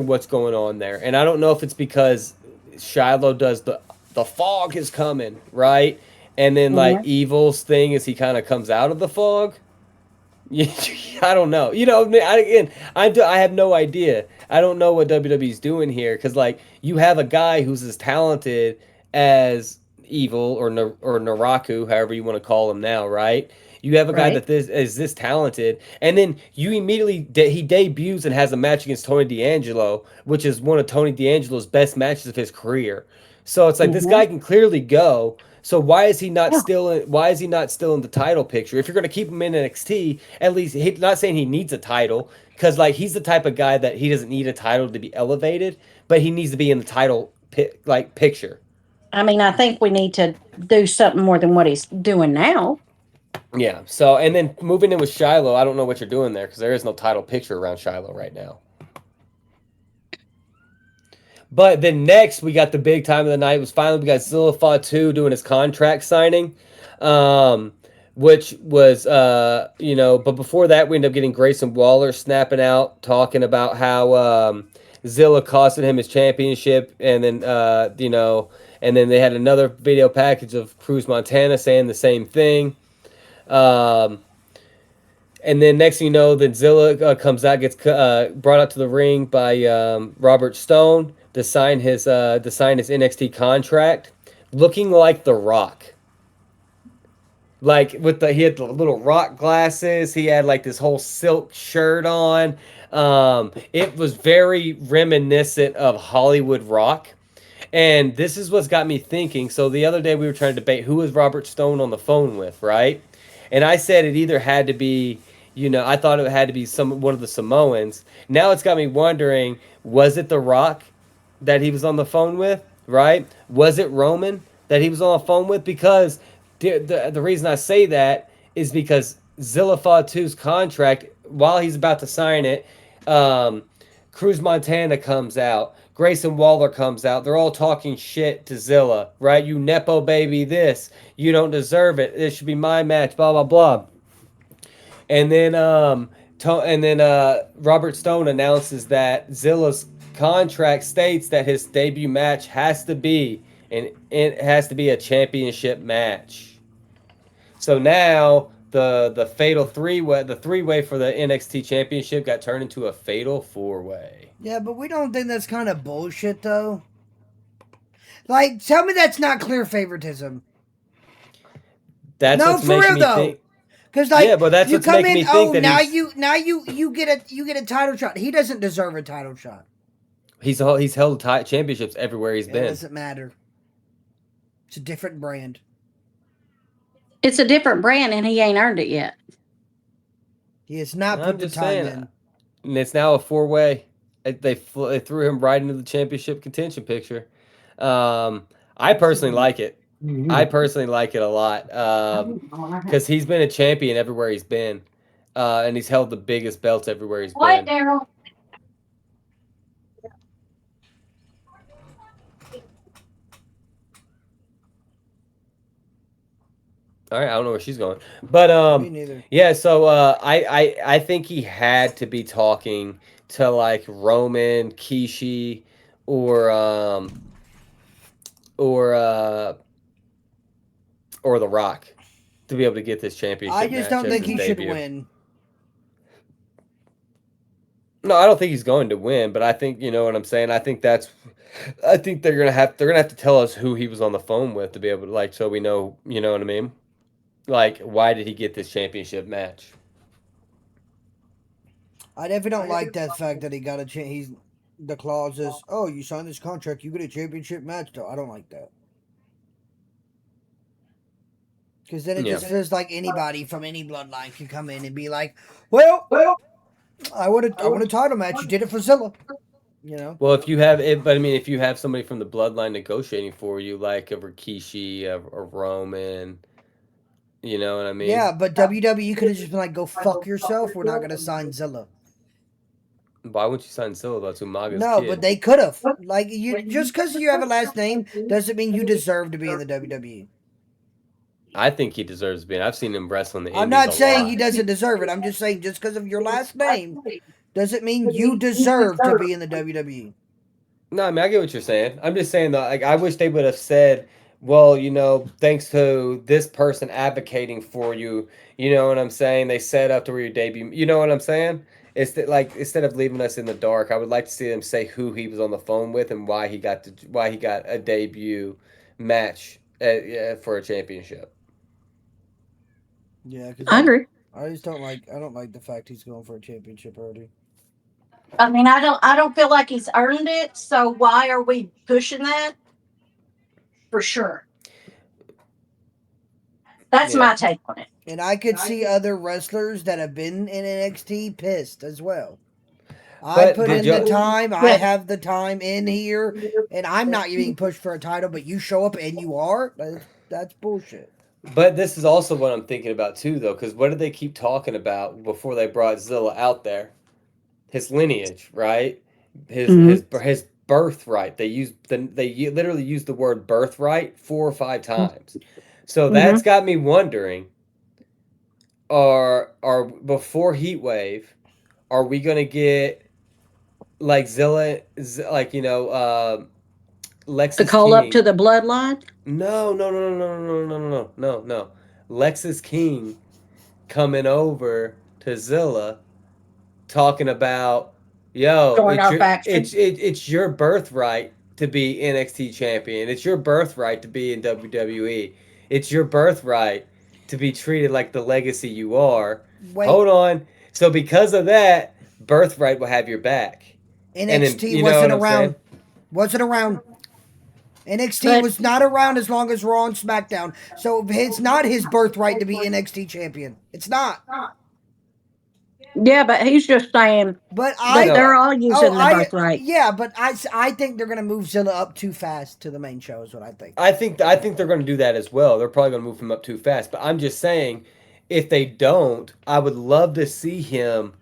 what's going on there, and I don't know if it's because Shiloh does the fog is coming, right, and then like Hmm. Evil's thing is he kind of comes out of the fog. I don't know. I have no idea. I don't know what WWE's doing here because like you have a guy who's as talented as Evil or Naraku, however you want to call him now, right? You have a guy Right. that this talented, and then you immediately he debuts and has a match against Tony D'Angelo, which is one of Tony D'Angelo's best matches of his career. So it's like this Hmm. guy can clearly go. So why is he not still? Why is he not still in the title picture? If you're going to keep him in NXT, at least not saying he needs a title, because like he's the type of guy that he doesn't need a title to be elevated, but he needs to be in the title picture. I mean, I think we need to do something more than what he's doing now. Yeah. So and then moving in with Shiloh, I don't know what you're doing there because there is no title picture around Shiloh right now. But then next we got the big time of the night. It was finally we got Zilla Fatu doing his contract signing, um, which was But before that, we ended up getting Grayson Waller snapping out, talking about how Zilla costed him his championship, and then and then they had another video package of Cruz Montana saying the same thing. Um, and then next thing you know, then Zilla comes out, gets brought out to the ring by Robert Stone to sign his NXT contract, looking like The Rock. Like he had the little rock glasses. He had like this whole silk shirt on. It was very reminiscent of Hollywood Rock. And this is what's got me thinking. So the other day we were trying to debate who was Robert Stone on the phone with, right? And I said it either had to be, I thought it had to be one of the Samoans. Now it's got me wondering, was it The Rock that he was on the phone with, right? Was it Roman that he was on the phone with? Because the reason I say that is because Zilla Fatu's contract, while he's about to sign it, um, Cruz Montana comes out. Grayson Waller comes out. They're all talking shit to Zilla, right? You Nepo baby this. You don't deserve it. This should be my match, blah, blah, blah. And then Robert Stone announces that Zilla's contract states that his debut match has to be and it has to be a championship match. So now the fatal three way for the NXT championship got turned into a fatal 4-way. Yeah, but we don't think that's kind of bullshit, though. Like, tell me that's not clear favoritism. That's No, what's for making real me though. think. Because Yeah, like but that's you what's come making in, me think oh that you get a title shot. He doesn't deserve a title shot. he's held championships everywhere he's It been. doesn't matter. It's a different brand. It's a different brand, and he ain't earned it yet. He has not I'm put the just time saying, in. and it's now a 4-way. They threw him right into the championship contention picture. Um, I personally like it. I personally like it a lot because he's been a champion everywhere he's been, and he's held the biggest belts everywhere he's What, been. Daryl? All right, I don't know where she's going, but Me neither. yeah. So I think he had to be talking to like Roman, Kishi, or or uh, or The Rock to be able to get this I championship just match don't as think his he should debut. win. No, I don't think he's going to win, but I think you know what I'm saying. I think they're gonna have to tell us who he was on the phone with to be able to like so we know you know what I mean. Like why did he get this championship match? I definitely don't like that fact that he got a chance. He's the clause is, oh, you signed this contract, you get a championship match. Though I don't like that because then it Yeah. just feels like anybody from any bloodline can come in and be like, well, I want a title match. You did it for Zilla, you know. Well, if you have it, but I mean, if you have somebody from the bloodline negotiating for you, like a Rikishi, a Roman, you know what I mean? Yeah, but WWE could have just been like, go fuck yourself. We're not gonna sign Zilla. Why wouldn't you sign Silla? That's Umaga's No, but kid. they could have. Like you, just because you have a last name doesn't mean you deserve to be in the WWE. I think he deserves to be. I've seen him wrestle in the I'm Indies not a saying he lot. doesn't deserve it. I'm just saying just because of your last name doesn't mean you deserve to be in the WWE. No, I mean I get what you're saying. I'm just saying though, like I wish they would have said, well, thanks to this person advocating for you, you know what I'm saying? They set up to where your debut. You know what I'm saying? It's like instead of leaving us in the dark, I would like to see them say who he was on the phone with and why he got a debut match for a championship. Yeah, because I agree. I just don't like I don't like the fact he's going for a championship already. I mean, I don't feel like he's earned it. So why are we pushing that? for sure. That's Yeah. my take on it. And I could see other wrestlers that have been in NXT pissed as well. I But put did in the you? time. I Yeah. have the time in here, and I'm not being pushed for a title. But you show up and you are. That's bullshit. But this is also what I'm thinking about too, though, because what did they keep talking about before they brought Zilla out there? His lineage, right? His Hmm. his his birthright. They literally used the word birthright 4 or 5 times. So Hmm. that's got me wondering: are before Heatwave, are we gonna get like Zilla, like To Lexus call up to King? the bloodline, No, no, no, no, no, no, no, no, no, no. Lexus King coming over to Zilla talking about, yo, join our faction. it's your birthright to be NXT champion. It's your birthright to be in WWE. It's your birthright to be treated like the legacy you are. Wait, Hold on. So because of that, birthright will have your back. And then NXT you know what wasn't I'm saying? around. Wasn't around. NXT But was not around as long as Raw and SmackDown. So it's not his birthright to be NXT champion. It's not. yeah, but he's just saying But that I, they're No, all oh, using the I, birthright. yeah, but I think they're gonna move Zilla up too fast to the main show. Is what I think. I think they're going to do that as well. They're probably going to move him up too fast. But I'm just saying, if they don't, I would love to see him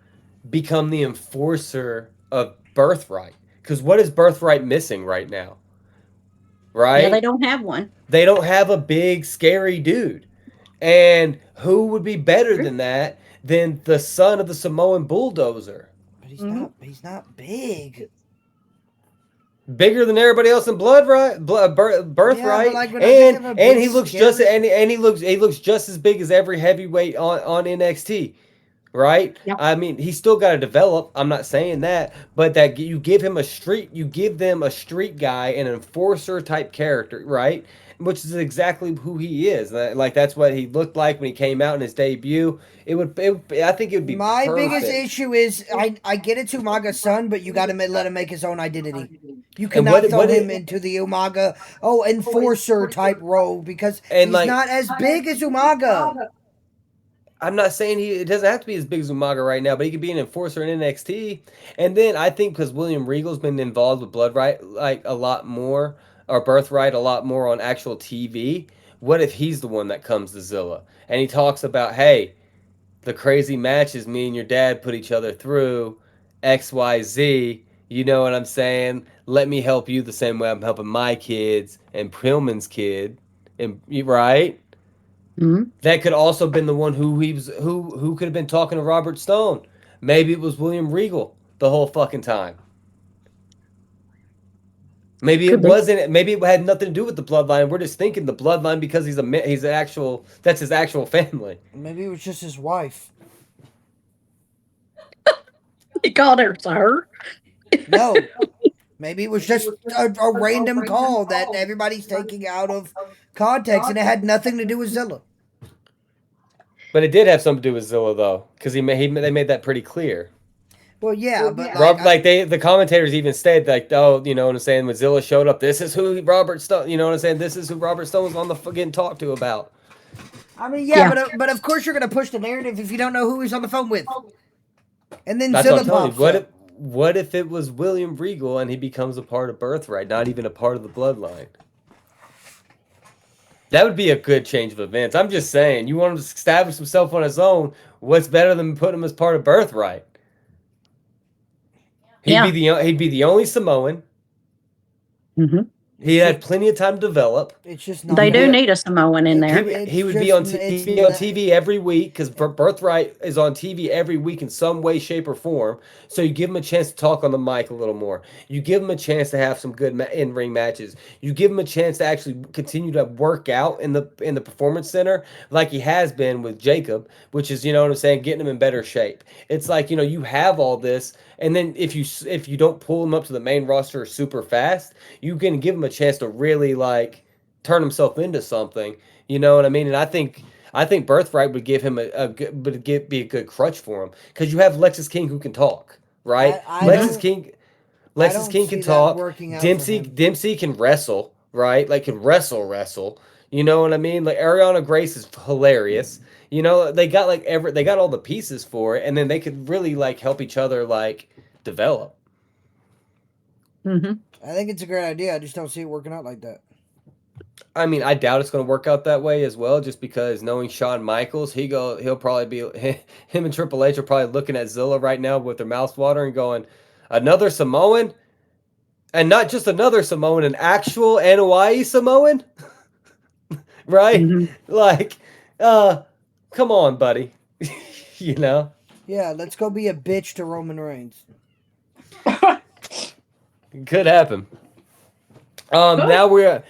become the enforcer of Birthright. Because what is Birthright missing right now? Yeah, they Right? don't have one. They don't have a big, scary dude. And who would be better than that than the son of the Samoan bulldozer? But he's Hmm. not. He's not big. Bigger than everybody else in Yeah, but birthright, like when I think and of a and big he looks just scary. he looks just as big as every heavyweight on NXT, right? Yeah. I mean, he's still got to develop. I'm not saying that, but that you give them a street guy, an enforcer type character, right? Which is exactly who he is. Like that's what he looked like when he came out in his debut. I think it would be My biggest perfect. issue is I get it's Umaga's son, but you got to let him make his own identity. You And cannot throw what him it into the Umaga enforcer type role because and he's like not as big as Umaga. I'm not saying it doesn't have to be as big as Umaga right now, but he could be an enforcer in NXT. And then I think because William Regal's been involved with Bloodright like a lot more, or Birthright a lot more on actual TV. What if he's the one that comes to Zilla and he talks about, hey, the crazy matches me and your dad put each other through, XYZ. You know what I'm saying? Let me help you the same way I'm helping my kids and Pillman's kid, and right? Hmm. That could also been the one who could have been talking to Robert Stone. Maybe it was William Regal the whole fucking time. Maybe it Could be. wasn't. Maybe it had nothing to do with the bloodline. We're just thinking the bloodline because he's an actual that's his actual family. Maybe it was just his wife. He called her sir. No, maybe it was just a random call that everybody's taking out of context, and it had nothing to do with Zilla. But it did have something to do with Zilla though, because they made that pretty clear. Well, yeah, but Rob, like the commentators even said like, oh, you know what I'm saying? When Zilla showed up, this is who Robert Stone. You know what I'm saying? This is who Robert Stone was on the fucking talk to about. I mean, yeah, Yeah. but of course you're gonna push the narrative if you don't know who he's on the phone with, and then That's what I'm Zilla telling you. pops up. What if it was William Regal and he becomes a part of Birthright, not even a part of the bloodline? That would be a good change of events. I'm just saying, you want him to establish himself on his own. What's better than putting him as part of Birthright? Yeah. He'd be the only Samoan. Hmm. He It's just, had plenty of time to develop. it's just not They He'd gonna. do be need a Samoan in It's there. it's he would just he'd it's be on TV every week because Birthright is on TV every week in some way, shape, or form. So you give him a chance to talk on the mic a little more. You give him a chance to have some good in ring matches. You give him a chance to actually continue to work out in the performance center like he has been with Jacob, which is, you know what I'm saying, getting him in better shape. It's like, you have all this, and then if you don't pull him up to the main roster super fast, you can give him a chance to really like turn himself into something. You know what I mean? And I think Birthright would give him a good, be a good crutch for him because you have Lexus King who can talk, right? I Lexus don't King, I Lexus don't King can see that talk. working out for Dempsey him. Dempsey can wrestle. right? Like could wrestle. You know what I mean? Like Ariana Grace is hilarious. You know, they got like they got all the pieces for it, and then they could really like help each other like develop. Hmm. I think it's a great idea. I just don't see it working out like that. I mean, I doubt it's going to work out that way as well, just because knowing Shawn Michaels, he'll probably be him and Triple H are probably looking at Zilla right now with their mouths watering, going, another Samoan, and not just another Samoan, an actual Anoa'i Samoan, right? Hmm. Like, uh, come on, buddy, you know, Yeah, let's go be a bitch to Roman Reigns. could happen. Good. Now Which we are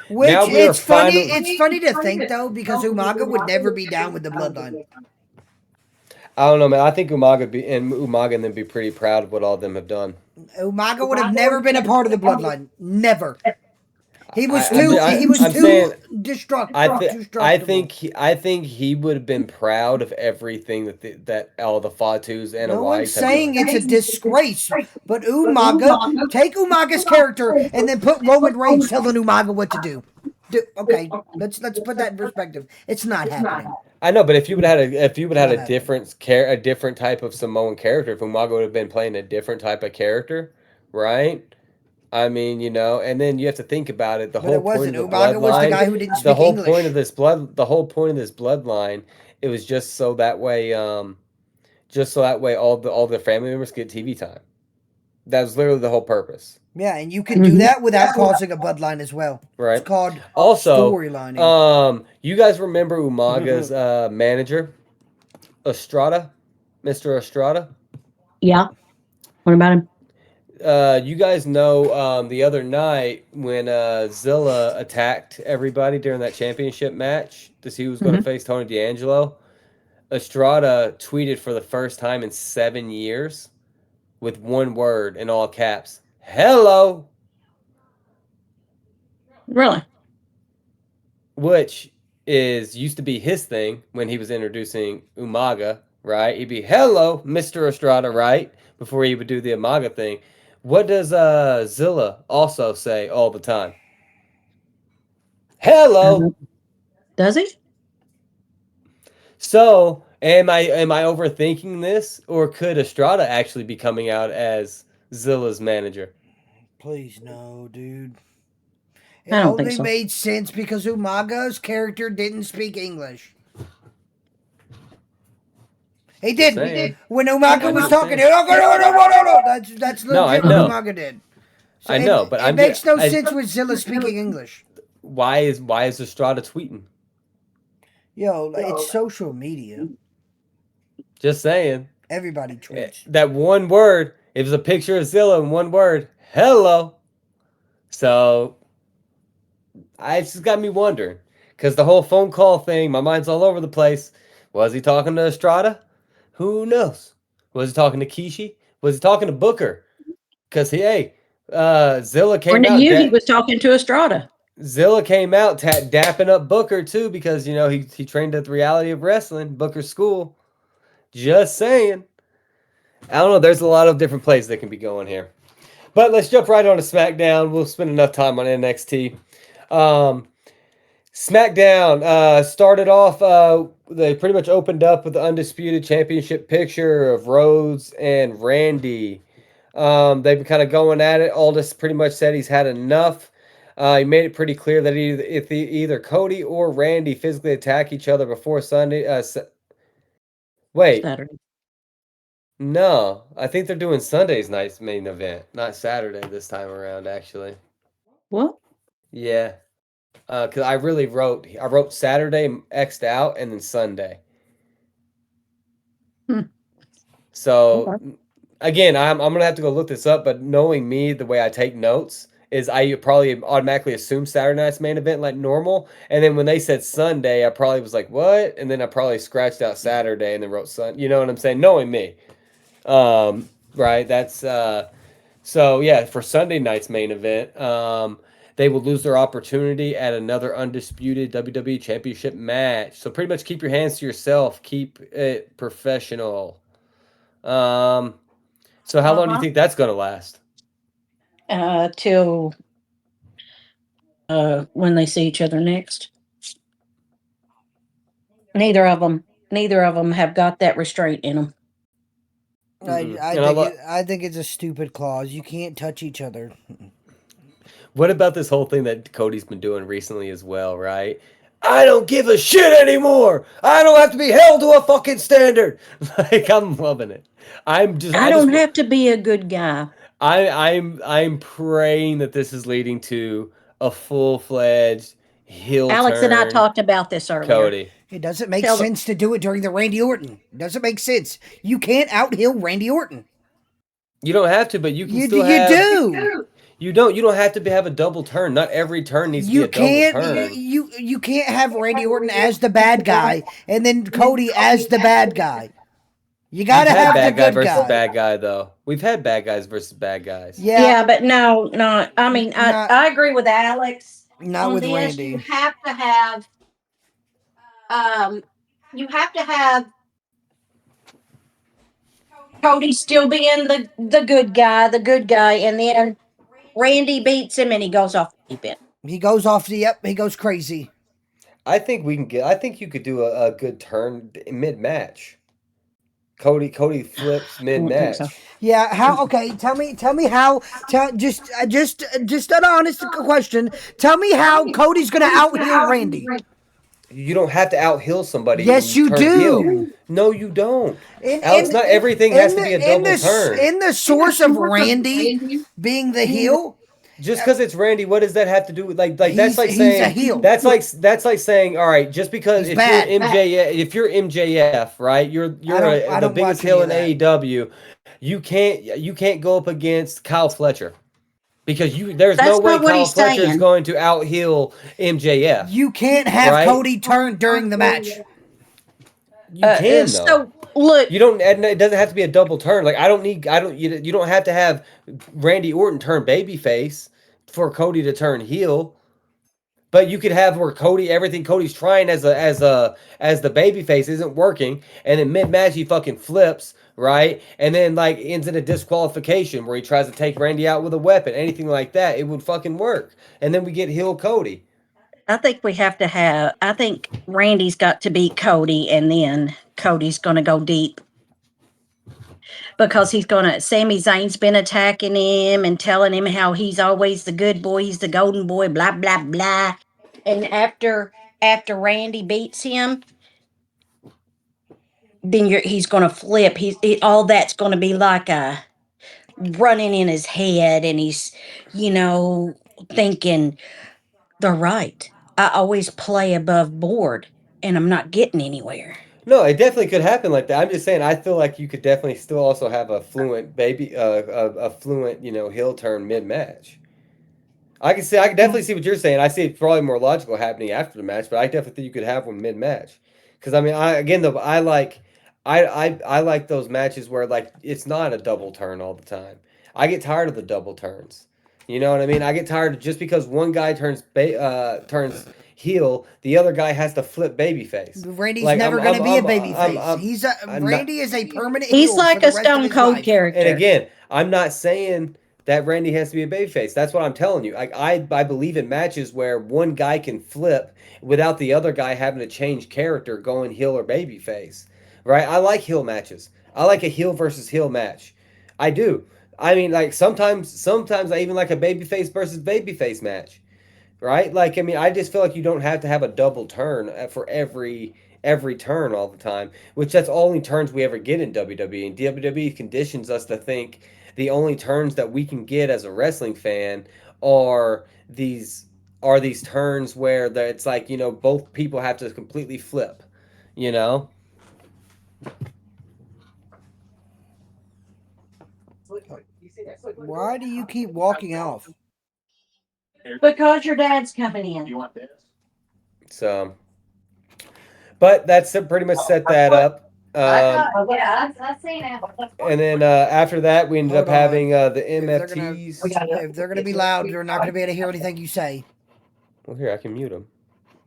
it's funny. finally. It's funny to think though because Umaga would never be down with the bloodline. I don't know, man. I think Umaga and them be pretty proud of what all of them have done. Umaga would have never been a part of the bloodline. Never. He was I, I'm, too. ju- He I, was I'm too saying destructible. I think he would have been proud of everything that all the Fatus and No one's Awais have saying done. it's a disgrace, but Umaga, take Umaga's character and then put Roman Reigns telling Umaga what to do. Okay, let's put that in perspective. It's not happening. I know, but if you would have had if you would It's have not had happening. a different type of Samoan character, if Umaga would have been playing a different type of character, right? I mean, you know, and then you have to think about it. But it wasn't. Umaga was the guy who didn't The speak whole point of English. the whole point of this bloodline, it was just so that way, just so that way all the family members get TV time. That was literally the whole purpose, Yeah, and you can do Hmm. that without causing a bloodline as well. It's right? called Also, storylining. you guys remember Umaga's manager, Estrada, Mr. Estrada? Yeah. What about him? You guys know the other night when Zilla attacked everybody during that championship match to see who was going to Hmm. face Tony D'Angelo. Estrada tweeted for the first time in 7 years with one word in all caps: "Hello," Really? which is used to be his thing when he was introducing Umaga. Right? He'd be "Hello, Mister Estrada," right before he would do the Umaga thing. What does Zilla also say all the time? Uh, Hello. does he? So, am I overthinking this, or could Estrada actually be coming out as Zilla's manager? Please no, dude. It I don't think only so. made sense because Umaga's character didn't speak English. He Just didn't. saying. When Umaga I'm was just talking, saying. no. That's No, I legit what know, Mhm. Umaga did. So I know, but it I'm just makes no sense with Zilla speaking English. why is Estrada tweeting? Yo, it's social media. Just saying. Everybody tweets. That one word. It was a picture of Zilla and one word. Hello. So it's just got me wondering, because the whole phone call thing, my mind's all over the place. Was he talking to Estrada? Who knows? Was he talking to Kishi? Was he talking to Booker? Because hey, Zilla Or came to out. you, he was talking to Estrada. Zilla came out dapping up Booker too, because you know he trained at the Reality of Wrestling, Booker School. Just saying. I don't know. There's a lot of different plays that can be going here. But let's jump right on to SmackDown. We'll spend enough time on NXT. Um, SmackDown started off. They pretty much opened up with the undisputed championship picture of Rhodes and Randy. They've been kind of going at it. Aldis pretty much said he's had enough. He made it pretty clear that either Cody or Randy physically attack each other before Sunday. Wait, Saturday. no, I think they're doing Sunday's night's main event, not Saturday this time around. Actually, What? yeah, because I wrote Saturday xed out and then Sunday. Hmm. So Okay. again, I'm gonna have to go look this up. But knowing me, the way I take notes is I probably automatically assume Saturday night's main event like normal, and then when they said Sunday, I probably was like, "What?" And then I probably scratched out Saturday and then wrote Sun. You know what I'm saying? Knowing me, right? That's so yeah. For Sunday night's main event, they will lose their opportunity at another undisputed WWE Championship match. So pretty much keep your hands to yourself. Keep it professional. Um, so how long do you Uh-huh. think that's gonna last? Till when they see each other next. Neither of them have got that restraint in them. I And I think love. I think it's a stupid clause. You can't touch each other. What about this whole thing that Cody's been doing recently as well, right? I don't give a shit anymore. I don't have to be held to a fucking standard. Like I'm loving it. I I just don't have to be a good guy. I'm praying that this is leading to a full-fledged heel Alex and I turn talked about this earlier. Cody. It doesn't make Tell the, sense to do it during the Randy Orton. It doesn't make sense. You can't outhill Randy Orton. You don't have to, but you can still You have. do. You don't have to have a double turn. Not every turn needs to be You a double can't turn. you can't have Randy Orton as the bad guy and then Cody as the bad guy. You We've gotta had have the bad guy good versus guy. bad guy though. We've had bad guys versus bad guys. Yeah, yeah, but no, no. I mean, not I agree with Alex not on with this. Randy. Um, you have to have Cody still being the good guy, and then Randy beats him and he goes off the deep end. He goes off the yep. He goes crazy. I think we can get. I think you could do a good turn mid match. Cody flips I mid don't think so. match. Yeah. How? Okay. Tell me how. Just an honest question. Tell me how Cody's gonna outhill Randy. You don't have to outhill somebody when Yes, you you turn heel. do. No, you don't. In Alex, in not everything has to be a double turn. in the source of Randy being the heel, Just because it's Randy, what does that have to do with like that's like he's a saying heel. that's like saying all right, just because He's bad. If you're MJF, right, I the don't biggest watch any heel of in that. AEW, you can't go up against Kyle Fletcher because there's no That's way not what Kyle he's Fletcher is saying. going to out heel MJF, You can't have right? Cody turn during the match. You can though. So look, You don't. And it doesn't have to be a double turn. Like I don't need. I don't. You don't have to have Randy Orton turn babyface for Cody to turn heel. But you could have where everything Cody's trying as the babyface isn't working, and then mid match he fucking flips right, and then like ends in a disqualification where he tries to take Randy out with a weapon, anything like that. It would fucking work, and then we get heel Cody. I think we have to have. I think Randy's got to beat Cody, and then Cody's going to go deep because he's going to. Sami Zayn's been attacking him and telling him how he's always the good boy, he's the golden boy, blah blah blah. And after Randy beats him, then he's going to flip. All that's going to be like a running in his head, and he's, you know, thinking they're right. I always play above board, and I'm not getting anywhere. No, it definitely could happen like that. I'm just saying, I feel like you could definitely still also have a fluent, heel turn mid match. I can definitely see what you're saying. I see it's probably more logical happening after the match, but I definitely think you could have one mid match. Because I mean, I like those matches where like it's not a double turn all the time. I get tired of the double turns. You know what I mean? I get tired of just because one guy turns heel, the other guy has to flip babyface. Randy's Like never going to be a baby face. I'm not. Randy is a permanent He's heel for like the a rest of Stone his Cold life. And character. again, I'm not saying that Randy has to be a babyface. That's what I'm telling you. Like I believe in matches where one guy can flip without the other guy having to change character, going heel or babyface. Right? I like heel matches. I like a heel versus heel match. I do. I mean, like sometimes I even like a babyface versus babyface match, right? Like I mean, I just feel like you don't have to have a double turn for every turn all the time, which that's only turns we ever get in WWE. And WWE conditions us to think the only turns that we can get as a wrestling fan are these turns where it's like both people have to completely flip, you know. Why do you keep walking off? Because your dad's coming in. So, but that's pretty much set that up. I've seen it. And then after that, we ended up Hold on. having the If MFTs. they're gonna be loud, you're not gonna be able to hear anything you say. Well, here I can mute them.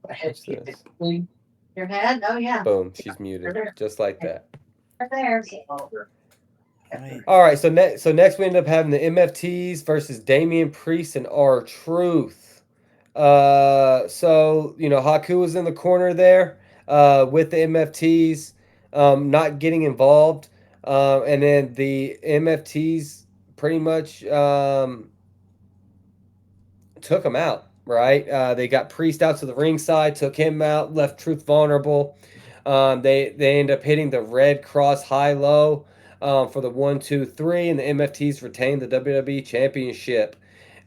Watch this. Your dad? Oh yeah. Boom, she's muted, just like that. There. Right. All right, so next we end up having the MFTs versus Damian Priest and R Truth. So Haku was in the corner there, with the MFTs, not getting involved, and then the MFTs pretty much took him out. Right? They got Priest out to the ringside, took him out, left Truth vulnerable. They end up hitting the Red Cross high low, for the 1, 2, 3, and the MFTs retained the WWE Championship.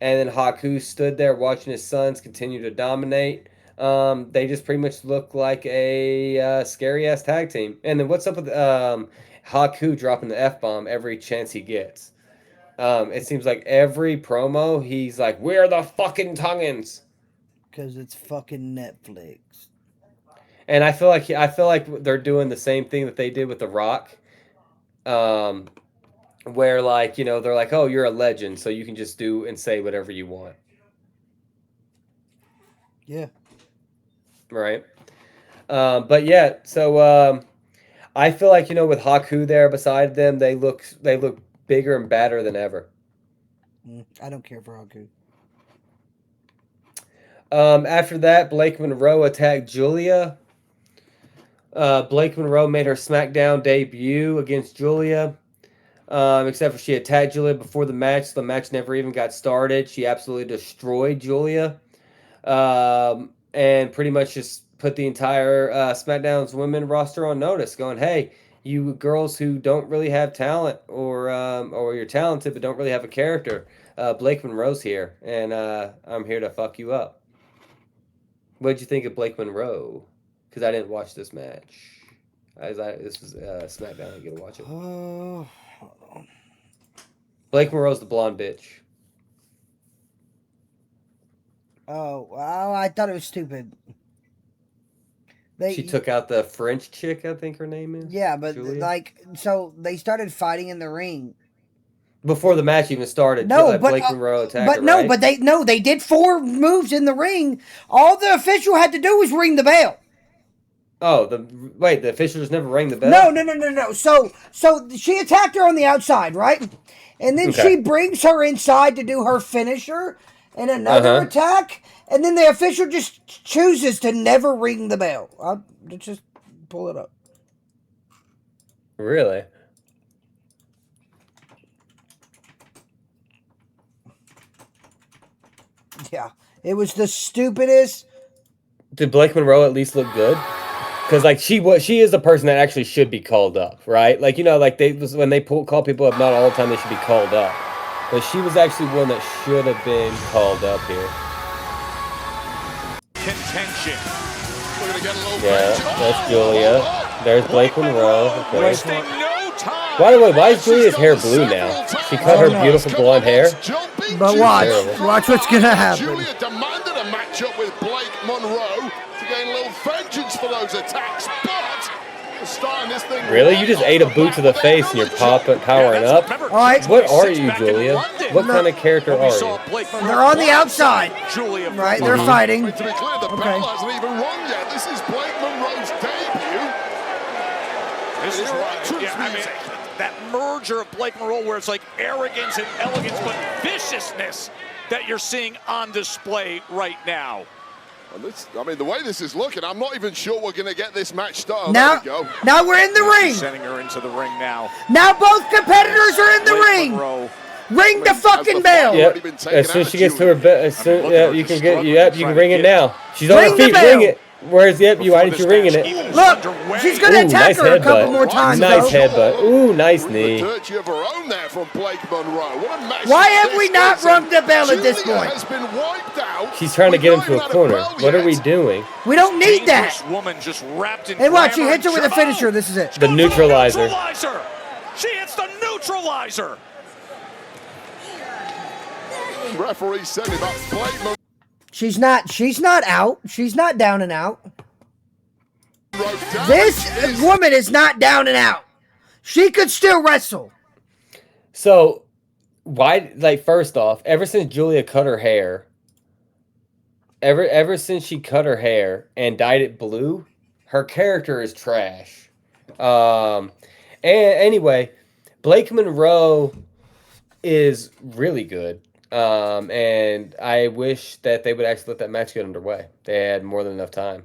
And then Haku stood there watching his sons continue to dominate. They just pretty much look like a scary ass tag team. And then what's up with Haku dropping the F-bomb every chance he gets? It seems like every promo he's like, "We're the fucking Tongans," Because it's fucking Netflix. and I feel like they're doing the same thing that they did with The Rock, where they're like, "Oh, you're a legend, so you can just do and say whatever you want," Yeah. right? But yeah, so I feel like with Haku there beside them, they look bigger and badder than ever. I don't care for Haku. After that, Blake Monroe attacked Julia. Blake Monroe made her SmackDown debut against Julia. Except for she attacked Julia before the match. The match never even got started. She absolutely destroyed Julia. And pretty much just put the entire SmackDown's women roster on notice, going, "Hey, you girls who don't really have talent, or you're talented but don't really have a character, Blake Monroe's here, and I'm here to fuck you up." What'd you think of Blake Monroe? Because I didn't watch this match. This was SmackDown. I get to watch it. Oh, Blake Monroe's the blonde bitch. well, I thought it was stupid. She took out the French chick, I think her name is. Yeah, but Julia? so they started fighting in the ring. Before the match even started, No, but Blake Monroe attacked but her, no, right? but they did 4 moves in the ring. All the official had to do was ring the bell. Oh, the officials never rang the bell? No. So she attacked her on the outside, right? And then Okay. she brings her inside to do her finisher and another attack, and then the official just chooses to never ring the bell. I'll just pull it up. Really? Yeah, it was the stupidest. Did Blake Monroe at least look good? Because she is a person that actually should be called up, right? When they call people up, not all the time they should be called up, but she was actually one that should have been called up here. Contention. We're gonna get a little Yeah, that's Julia. There's Blake Monroe. Okay. Wasting no time. By the way, why is Julia's hair blue now? She cut her beautiful blonde hair. But watch Terrible. what's gonna happen. Julia demanded a matchup with Blake Monroe to gain a little vengeance for those attacks, but starting this thing. Really? You just ate a boot to the face and you're powering up? All right. What are you, Julia? What kind of character are you? They're on the outside, Julia, right? They're fighting. To be clear, the bell hasn't even rung yet. This is Blake Monroe's debut. This is right. Yeah, I mean, that merger of Blake Monroe where it's like arrogance and elegance, but viciousness that you're seeing on display right now. The way this is looking, I'm not even sure we're going to get this match started. Now, There we go. now we're in the ring. Sending her into the ring now. Now both competitors are in the Blake ring. Monroe. Ring the fucking bell. Yep. As soon as she gets to her bed, you can get. Yep, you can ring it now. She's on her Ring the feet. bell. Ring it. Where's why didn't you ringing it? Look, she's gonna attack nice her a couple headbutt. more times. Nice though. headbutt. Ooh, nice knee. Dirty of her own there from Blake Monroe. What a mess Why have this we not is. rung the bell at this Julia point? has been wiped out. She's trying to We've get him not to even a had corner. bell What are we yet. doing? We don't need Dangerous that. woman just wrapped in And watch, she glamour hits her with a and finisher. This is it. The neutralizer. Neutralizer. She hits the neutralizer. Referee said it. That's Blake Monroe. She's not out. She's not down and out. Down. This woman is not down and out. She could still wrestle. So, why? First off, ever since Julia cut her hair, ever since she cut her hair and dyed it blue, her character is trash. And anyway, Blake Monroe is really good. And I wish that they would actually let that match get underway. They had more than enough time.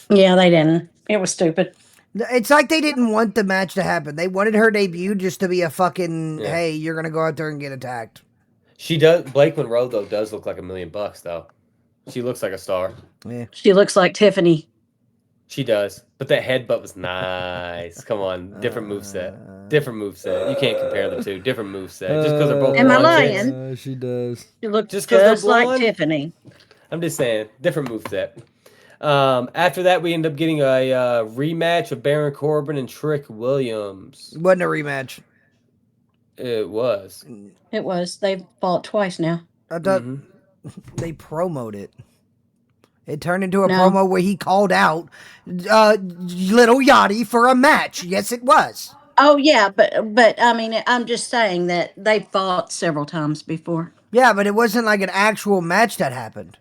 Yeah, they didn't. It was stupid. It's like they didn't want the match to happen. They wanted her debut just to be a fucking, Yeah. hey, you're going to go out there and get attacked. She does. Blake Monroe though does look like $1 million though. She looks like a star. Yeah. She looks like Tiffany. She does. But that headbutt was nice. Come on, different move set. Different move set. You can't compare the two. Different move set. Just because they're both Am I blonde chicks. lying? She does. She looks Just because they're just like blonde. Tiffany. I'm just saying, different move set. After that, we end up getting a rematch of Baron Corbin and Trick Williams. Wasn't a rematch. It was. It was. They've fought twice now. I thought Mm-hmm. they promoted it. It turned into a No. promo where he called out Little Yachty for a match. Yes, it was. Oh yeah, but I mean, I'm just saying that they fought several times before. Yeah, but it wasn't like an actual match that happened.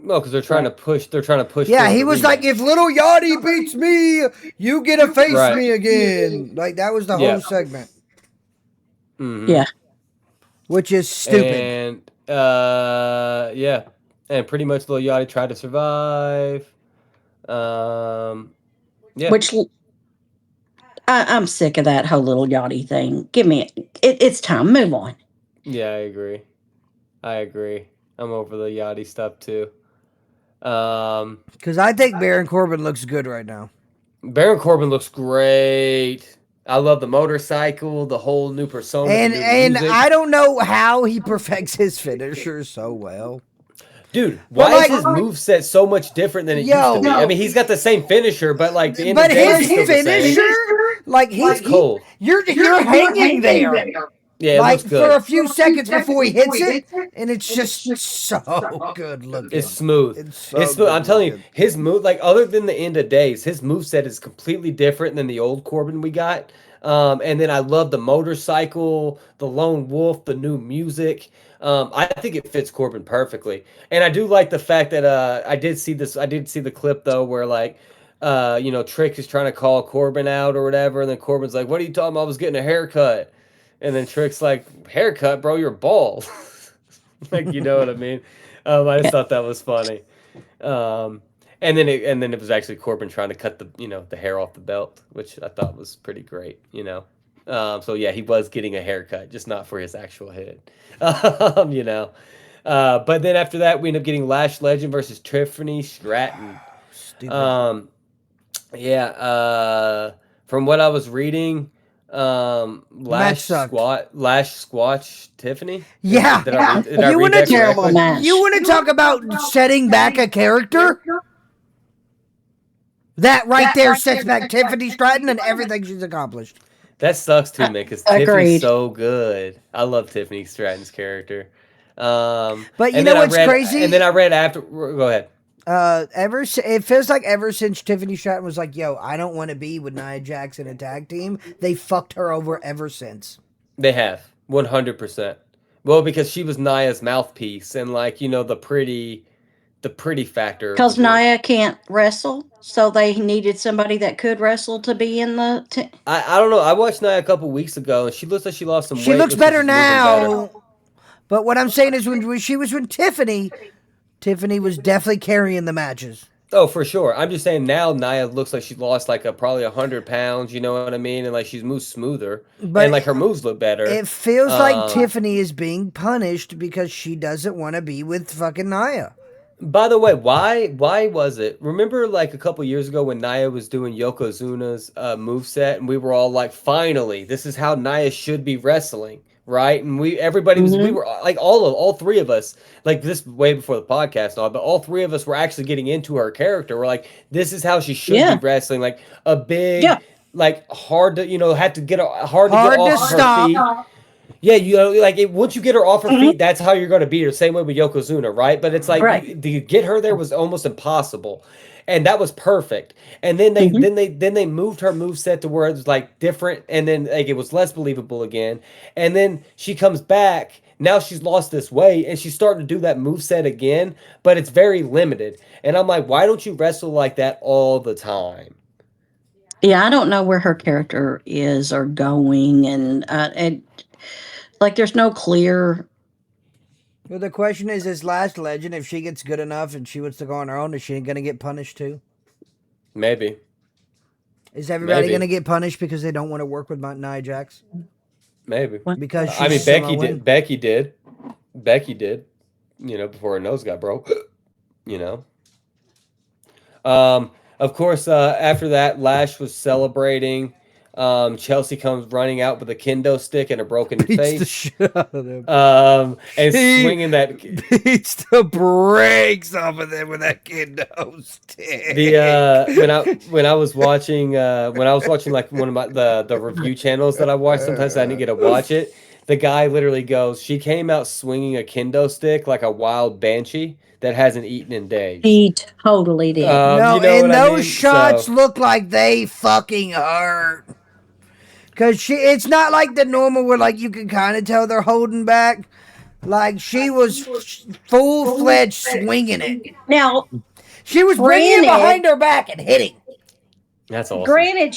No, because they're trying to push. They're trying to push. Yeah, towards he the was like, rematch. if Little Yachty beats me, you get to face Right. me again. Like, that was the Yeah. whole segment, Mm-hmm. Yeah. which is stupid. And yeah, and pretty much Lil Yachty tried to survive. Yeah. Which I'm sick of that whole little yachty thing. Give me it's time. Move on. Yeah, I agree. I agree. I'm over the Yachty stuff too. Um, Because I think Baron Corbin looks good right now. Baron Corbin looks great. I love the motorcycle, the whole new persona, And the new and music. I don't know how he perfects his finisher so well. Dude, But, why like, is his moveset so much different than it used to be? I mean, he's got the same finisher, but like the end But of the day, his it's still the same. finisher, like It's cold. you're hanging there, Yeah, it like looks for a good. few seconds before he hits it, and it's just so good looking. It's smooth. It's so It's smooth. good I'm telling you, looking. his move, like other than the end of days, his move set is completely different than the old Corbin we got. And then I love the motorcycle, the lone wolf, the new music. I think it fits Corbin perfectly. And I do like the fact that I did see this. I did see the clip though, where like. Trick is trying to call Corbin out or whatever, and then Corbin's like, "What are you talking about? I was getting a haircut," and then Trick's like, "Haircut, bro? You're bald." Like, you know what I mean? I just Yeah. thought that was funny. Um, and then it was actually Corbin trying to cut the hair off the belt, which I thought was pretty great. So yeah, he was getting a haircut, just not for his actual head. Um, you know. But then after that, we end up getting Lash Legend versus Tiffany Stratton. Stupid. Yeah. From what I was reading, Match sucked. Lash Squatch Tiffany. Yeah. Did I You read wanna that Terrible correctly? match. You want to talk about setting back a character? That right there sets back Tiffany Stratton and everything she's accomplished. That sucks too, man, because Agreed. Tiffany's so good. I love Tiffany Stratton's character. But you And know then I what's read, crazy? and then I read after. Go ahead. It feels like ever since Tiffany Stratton was like, "Yo, I don't want to be with Nia Jax in a tag team," they fucked her over ever since. They have 100%. Well, because she was Naya's mouthpiece, and the pretty factor of the Because group. Naya can't wrestle, so they needed somebody that could wrestle to be in the. I don't know. I watched Naya a couple weeks ago, and she looks like she lost some She weight. looks Looks like better she's moving better. now. But what I'm saying is, when she was with Tiffany, Tiffany was definitely carrying the matches. Oh, for sure. I'm just saying now Naya looks like she lost like probably 100 pounds. You know what I mean? And like she's moved smoother, But and like her moves look better. it feels like Um, Tiffany is being punished because she doesn't want to be with fucking Nia. By the way, why was it? Remember like a couple years ago when Nia was doing Yokozuna's move set, and we were all like, finally, this is how Nia should be wrestling, right? And we Mhm. were like all three of us, like this way before the podcast and all, but all three of us were actually getting into her character. We're like, this is how she should be Yeah. wrestling, like a big, Yeah. like hard to had to get hard to get Hard to off of her stop. feet. Yeah, once you get her off her feet, that's how you're going to beat her. Same way with Yokozuna, right? But it's like Right. to get her there was almost impossible, and that was perfect. And then they Mhm. then they then they moved her move set to where it was like different, and then like it was less believable again. And then she comes back. Now she's lost this weight, and she's starting to do that move set again, but it's very limited. And I'm like, why don't you wrestle like that all the time? Yeah, I don't know where her character is or going, and like, there's no clear. Well, the question is Last Legend, if she gets good enough and she wants to go on her own, is she going to get punished too? Maybe. Is everybody going Maybe. to get punished because they don't want to work with Nia Jax? Maybe. Because I she's mean, Becky Samoan? did. Becky did. Becky did. Before her nose got broke. You know. Of course, after that, Lash was celebrating. Chelsea comes running out with a kendo stick and a broken Beats the face. shit out of them. And She swinging that. beats the brakes off of them with that kendo stick. The when I was watching like one of the review channels that I watch, sometimes I didn't get to watch it. The guy literally goes, "She came out swinging a kendo stick like a wild banshee that hasn't eaten in days." He totally did. You No, know what and I those mean? shots So look like they fucking hurt. Cause it's not like the normal where like you can kind of tell they're holding back. Like she was full fledged swinging it. Now, She was bringing it granted, behind her back and hitting. that's awesome. granted,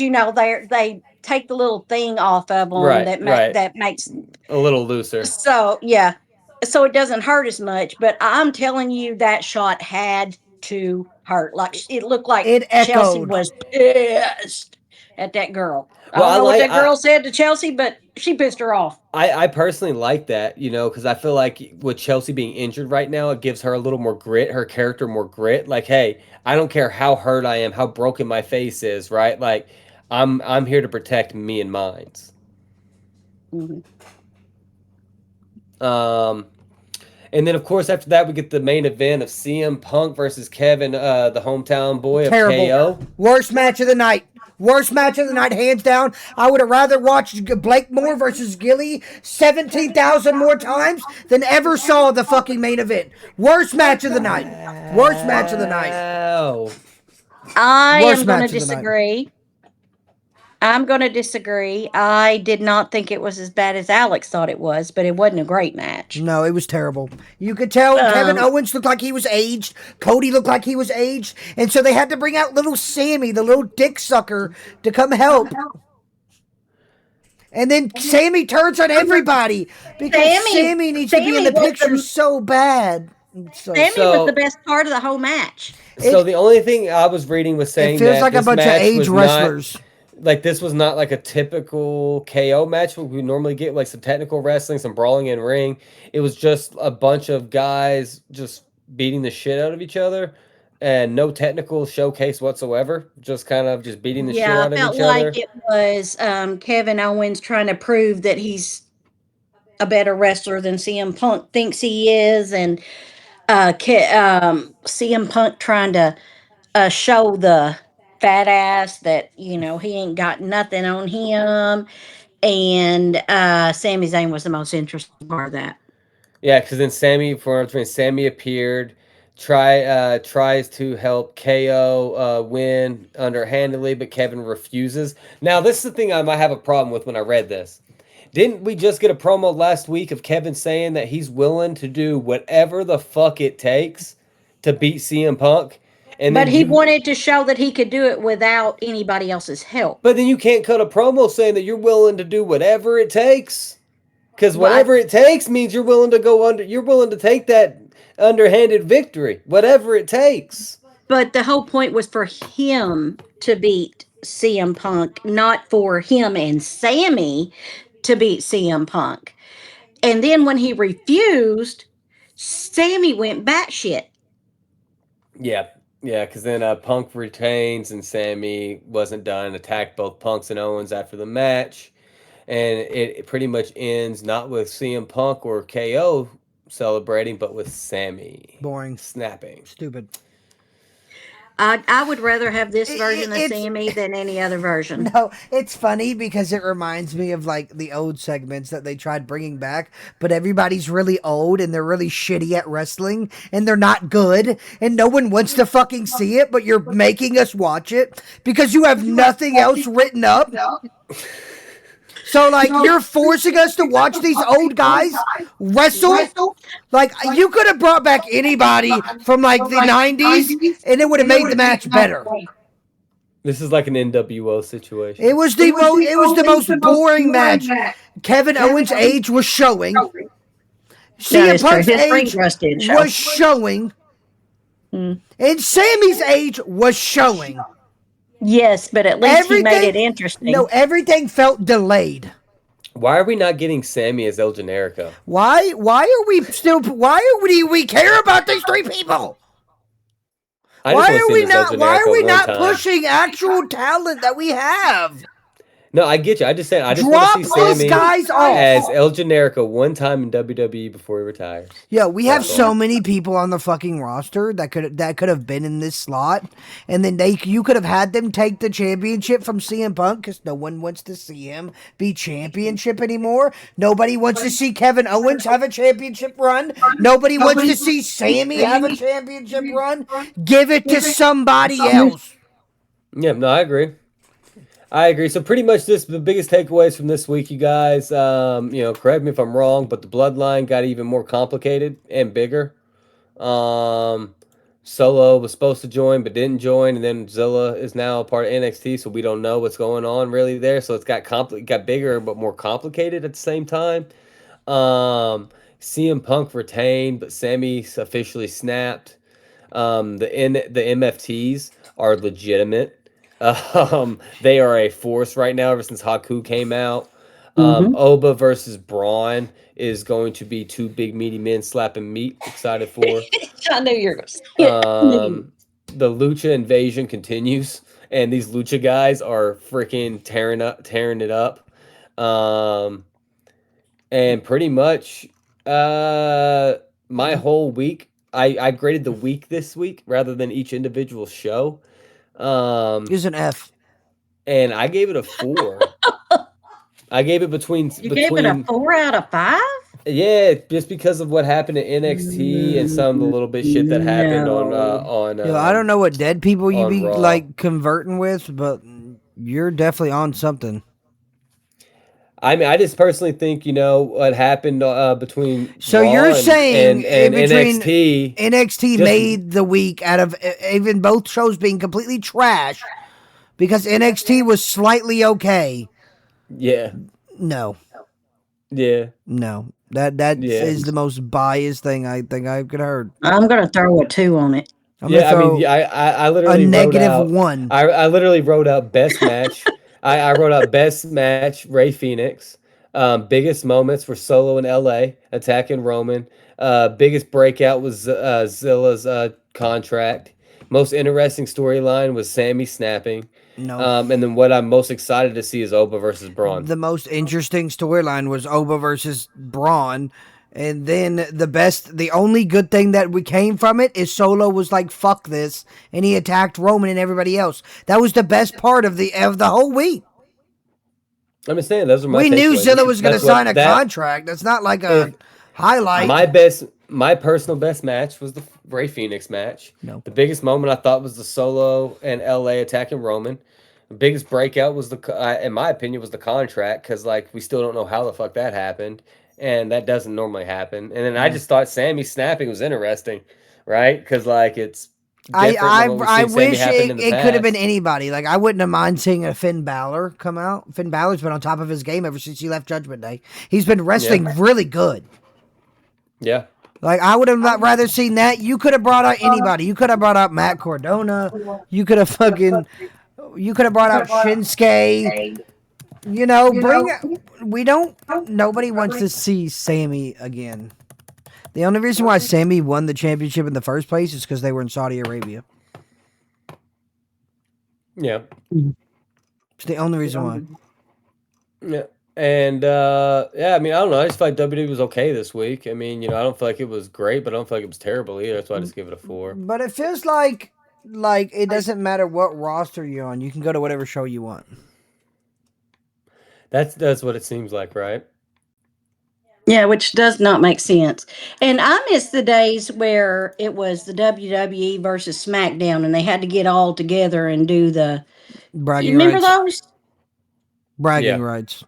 they take the little thing off of them Right, that right. that makes A little looser. so yeah, so it doesn't hurt as much. But I'm telling you, that shot had to hurt. Like it looked like It Chelsea echoed. was pissed at that girl. I Well, don't know what that girl said to Chelsea, but she pissed her off. I personally like that, because I feel like with Chelsea being injured right now, it gives her a little more grit, her character more grit. Like, hey, I don't care how hurt I am, how broken my face is, right? Like, I'm here to protect me and mines. Mhm. Um, and then of course after that we get the main event of CM Punk versus Kevin, the hometown boy of Terrible. KO. Worst match of the night. Worst match of the night, hands down. I would have rather watched Blake Moore versus Gilly 17,000 more times than ever saw the fucking main event. Worst match of the night. Worst match of the night. Wow. I Worst am going to match of the night. disagree. I'm going to disagree. I did not think it was as bad as Alex thought it was, but it wasn't a great match. No, it was terrible. You could tell Kevin Um, Owens looked like he was aged. Cody looked like he was aged. And so they had to bring out little Sammy, the little dick sucker, to come help. And then Sammy turns on everybody because Sammy, Sammy needs to be in the picture so bad. So Sammy was the So best part of the whole match. so the only thing I was reading was it saying feels that like a this bunch of match age was not wrestlers. like this was not like a typical KO match where we normally get like some technical wrestling, some brawling in ring. It was just a bunch of guys just beating the shit out of each other and no technical showcase whatsoever. Just kind of just beating the shit Yeah, out I of felt each like other. it was Kevin Owens trying to prove that he's a better wrestler than CM Punk thinks he is, and CM Punk trying to show the fat ass that he ain't got nothing on him, and Sami Zayn was the most interesting part of that. Yeah, because then Sammy appeared, tries to help KO win underhandedly, but Kevin refuses. Now, this is the thing I might have a problem with when I read this. Didn't we just get a promo last week of Kevin saying that he's willing to do whatever the fuck it takes to beat CM Punk? And But then he you wanted to show that he could do it without anybody else's help. but then you can't cut a promo saying that you're willing to do whatever it takes. Because But whatever it takes means you're willing to go under. You're willing to take that underhanded victory, whatever it takes. but the whole point was for him to beat CM Punk, not for him and Sammy to beat CM Punk. And then when he refused, Sammy went batshit. Yeah, yeah. Because then Punk retains and Sammy wasn't done. Attacked both Punks and Owens after the match, and it pretty much ends not with CM Punk or KO celebrating, but with Sammy Boring. snapping. Stupid. I would rather have this version of It's Sammy than any other version. no, it's funny because it reminds me of like the old segments that they tried bringing back, but everybody's really old and they're really shitty at wrestling and they're not good and no one wants to fucking see it, but you're making us watch it because you have nothing else written up. So like you're forcing us to watch these old guys wrestle. Like you could have brought back anybody from like the 90s and it would have made the match better. This is like an NWO situation. It was the most boring match. Kevin Owens' age was showing. That CM is true. Punk's His ring age rust did show. was showing, and Sammy's age was showing. Yes, but at least he made it Everything, no, interesting. everything felt delayed. Why are we not getting Sammy as El Generico? Why are we still? Why are we care about these three people? I just want to see him as El Why are we Generico one not time. pushing actual talent that we have? No, I get you. I just want to Drop see these Sammy guys as off. El Generico one time in WWE before he retires. Yeah, we have That's all. so many people on the fucking roster that could have been in this slot, and then you could have had them take the championship from CM Punk because no one wants to see him be championship anymore. Nobody wants to see Kevin Owens have a championship run. Nobody wants to see Sammy have a championship run. Give it to somebody else. Yeah, no, I agree. So pretty much the biggest takeaways from this week, you guys. Correct me if I'm wrong, but the bloodline got even more complicated and bigger. Solo was supposed to join but didn't join, and then Zilla is now a part of NXT, so we don't know what's going on really there. So it's got bigger but more complicated at the same time. CM Punk retained, but Sammy officially snapped. The MFTs are legitimate. They are a force right now ever since Haku came out. Oba versus Braun is going to be two big meaty men slapping meat. Excited for. I knew you were going to say it. The Lucha invasion continues, and these Lucha guys are freaking tearing it up. And pretty much, my whole week, I graded the week this week rather than each individual show. Use an F. And I gave it a 4. I gave it between. Gave it a 4 out of 5? Yeah, just because of what happened at NXT and some of the little bit shit that happened on. I don't know what dead people you be Raw. like converting with, but you're definitely on something. I mean, I just personally think what happened between. So Raw you're saying and between NXT made the week out of even both shows being completely trash because NXT was slightly okay. Yeah. No. Yeah. No. That is the most biased thing I think I could heard. I'm going to throw a 2 on it. I literally a negative wrote out, 1. I literally wrote out best match. I wrote out best match Ray Phoenix. Biggest moments were Solo in LA attacking Roman. Biggest breakout was Zilla's contract. Most interesting storyline was Sammy snapping. No. And then what I'm most excited to see is Oba versus Braun. The most interesting storyline was Oba versus Braun. And then the only good thing that we came from it is Solo was like, fuck this. And he attacked Roman and everybody else. That was the best part of the whole week. I'm just saying, those are my We knew takeaways. Zilla was going to sign a contract. That's not like a highlight. My personal best match was the Ray Phoenix match. No. The biggest moment I thought was the Solo and LA attacking Roman. The biggest breakout was in my opinion, was the contract because we still don't know how the fuck that happened, and that doesn't normally happen. And then I just thought Sammy snapping was interesting, right? Because it's different. I wish it could have been anybody. Like I wouldn't have mind seeing a Finn Balor come out. Finn Balor's been on top of his game ever since he left Judgment Day. He's been wrestling really good. Yeah. Like I would have rather seen that. You could have brought out anybody. You could have brought out Matt Cardona. You could have brought out Shinsuke. Nobody wants to see Sammy again. The only reason why Sammy won the championship in the first place is because they were in Saudi Arabia. Yeah. It's the only reason why. Yeah. And I mean, I don't know. I just feel like WWE was okay this week. I mean, I don't feel like it was great, but I don't feel like it was terrible either. That's why I just give it a 4. But it feels like it doesn't matter what roster you're on. You can go to whatever show you want. That's what it seems like, right? Yeah, which does not make sense. And I miss the days where it was the WWE versus SmackDown and they had to get all together and do the bragging you remember rights. those? Bragging rights.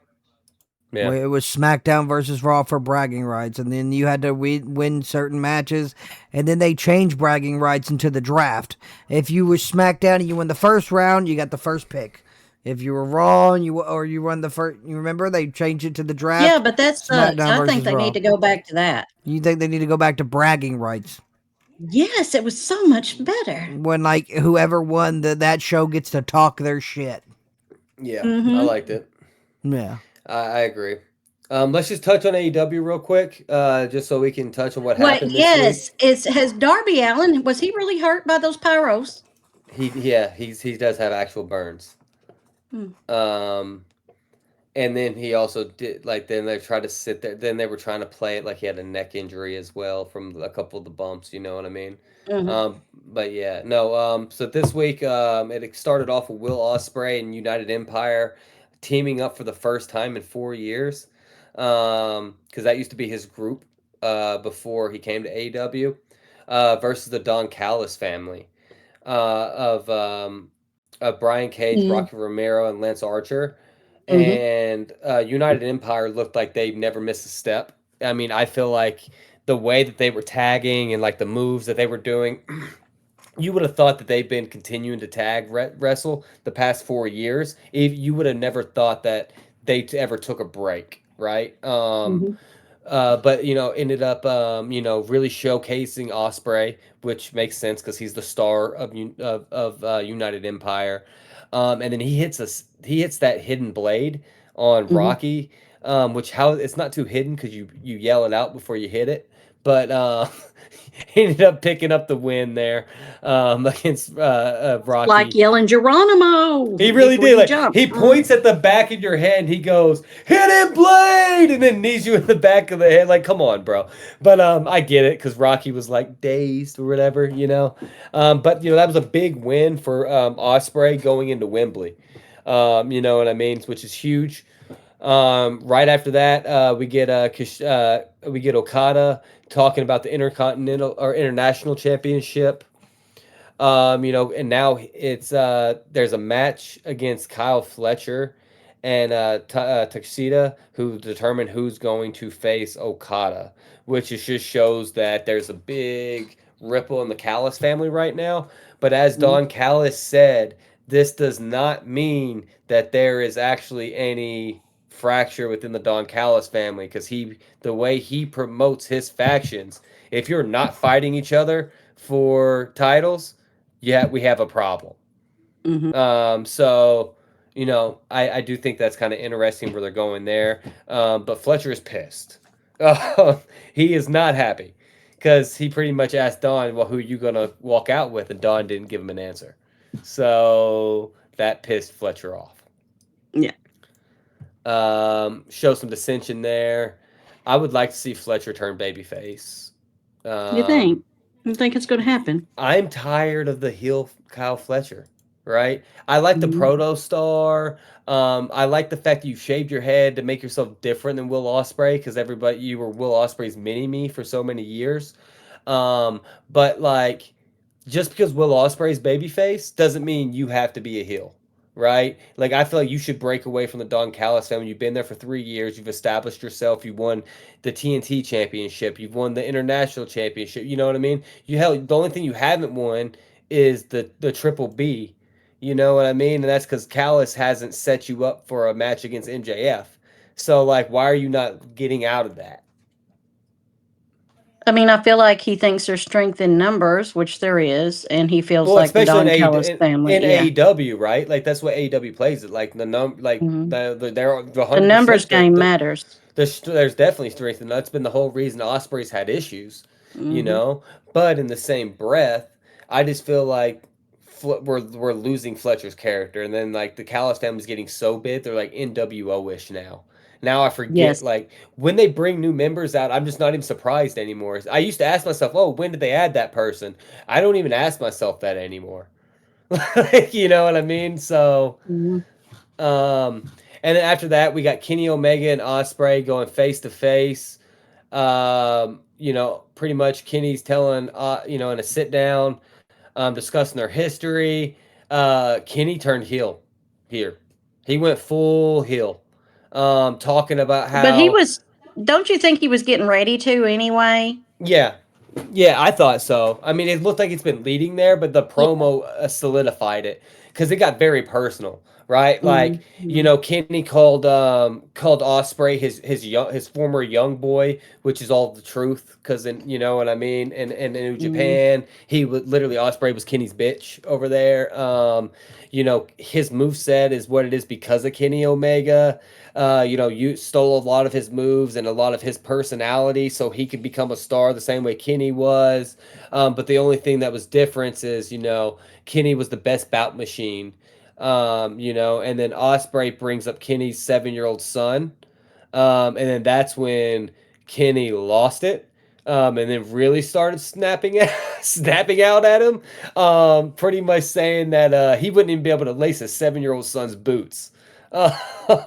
Yeah. It was SmackDown versus Raw for bragging rights, and then you had to win certain matches, and then they changed bragging rights into the draft. If you were SmackDown and you win the first round, you got the first pick. If you were Raw and you won the first, you remember they changed it to the Yeah, draft. but that sucks. SmackDown I think versus they need Raw. to go back to that. You think they need to go back to bragging rights Yes, it was so much better. when like whoever won that show gets to talk their shit. Yeah, I Mm-hmm. liked it. Yeah. I agree. Let's just touch on AEW real quick, just so we can touch on what What? happened this Yes. week. Is has Darby Allen? Was he really hurt by those pyros? He does have actual burns. Hmm. Um, and then he also did like then they tried to sit there. Then they were trying to play it like he had a neck injury as well from a couple of the bumps. You know what I mean? Mm-hmm. But yeah, no. So this week, it started off with Will Ospreay and United Empire teaming up for the first time in 4 years. Because that used to be his group before he came to AEW, versus the Don Callis family of Brian Cage, Rocky Romero, and Lance Archer. Mm-hmm. And United Empire looked like they never missed a step. I mean, I feel like the way that they were tagging and like the moves that they were doing, you would have thought that they've been continuing to tag wrestle the past 4 years. If you would have never thought that they ever took a break, right? Mm-hmm. But ended up really showcasing Osprey, which makes sense because he's the star of United Empire. And then he hits that hidden blade on Mm-hmm. Rocky, which how it's not too hidden because you yell it out before you hit it, but he ended up picking up the win there against Like Rocky. yelling Geronimo He really before did. you Like jump. he points at the back of your head and he goes, "Hit it, Blade!" and then knees you in the back of the head. Like, come on, bro. But I get it because Rocky was like dazed or whatever. But that was a big win for Osprey going into Wembley. You know what I mean? Which is huge. Right after that, we get Okada talking about the Intercontinental or International Championship. And now it's there's a match against Kyle Fletcher and Takeshita who determine who's going to face Okada, which just shows that there's a big ripple in the Callis family right now. But as Mm-hmm. Don Callis said, this does not mean that there is actually any fracture within the Don Callis family because the way he promotes his factions, if you're not fighting each other for titles, yeah, we have a problem. Mm-hmm. So I do think that's kind of interesting where they're going there. But Fletcher is pissed. He is not happy because he pretty much asked Don, "Well, who are you gonna walk out with?" And Don didn't give him an answer. So that pissed Fletcher off. Yeah. Show some dissension there. I would like to see Fletcher turn babyface. You Um, think? You think it's going to happen? I'm tired of the heel Kyle Fletcher, right? I like the Mm-hmm. proto star. I like the fact that you shaved your head to make yourself different than Will Ospreay because everybody you were Will Ospreay's mini me for so many years. But like, just because Will Ospreay's babyface doesn't mean you have to be a heel, right? Like I feel like you should break away from the Don Callis family. You've been there for 3 years. You've established yourself. You won the TNT championship. You've won the international championship. You know what I mean? The only thing you haven't won is the triple B. You know what I mean? And that's because Callis hasn't set you up for a match against MJF. So like, why are you not getting out of that? I mean, I feel like he thinks there's strength in numbers, which there is, and he feels Well, like the especially Don Callis family. In Yeah. AEW, right? Like that's what AEW plays it. Like Hmm. they're The 100%. numbers game matters. There's definitely strength, and that's been the whole reason Osprey's had issues, you Hmm. know. But in the same breath, I just feel like we're losing Fletcher's character, and then like the Callis family's getting so big, they're like NWO ish now. Now I forget Yes. like when they bring new members out, I'm just not even surprised anymore. I used to ask myself, "Oh, when did they add that person?" I don't even ask myself that anymore. Like, you know what I mean? So, Hmm. and then after that, we got Kenny Omega and Osprey going face to face. Pretty much Kenny's telling, in a sit down, discussing their history. Kenny turned heel here. He went full heel, talking about But he how, was. Don't you think he was getting ready to anyway? yeah, yeah, I thought so. I mean, it looked like it's been leading there, but the Yeah. promo solidified it because it got very personal. right? Like, Mhm. Kenny called Osprey his former young boy, which is all the truth, because in you know what I mean. In New Mhm. Japan, he was literally Osprey was Kenny's bitch over there. His move set is what it is because of Kenny Omega. You stole a lot of his moves and a lot of his personality, so he could become a star the same way Kenny was. But the only thing that was different is, Kenny was the best bout machine. And then Osprey brings up Kenny's 7-year-old son. And then that's when Kenny lost it. And then really started snapping out at him. Pretty much saying that he wouldn't even be able to lace a 7-year-old son's boots. Um,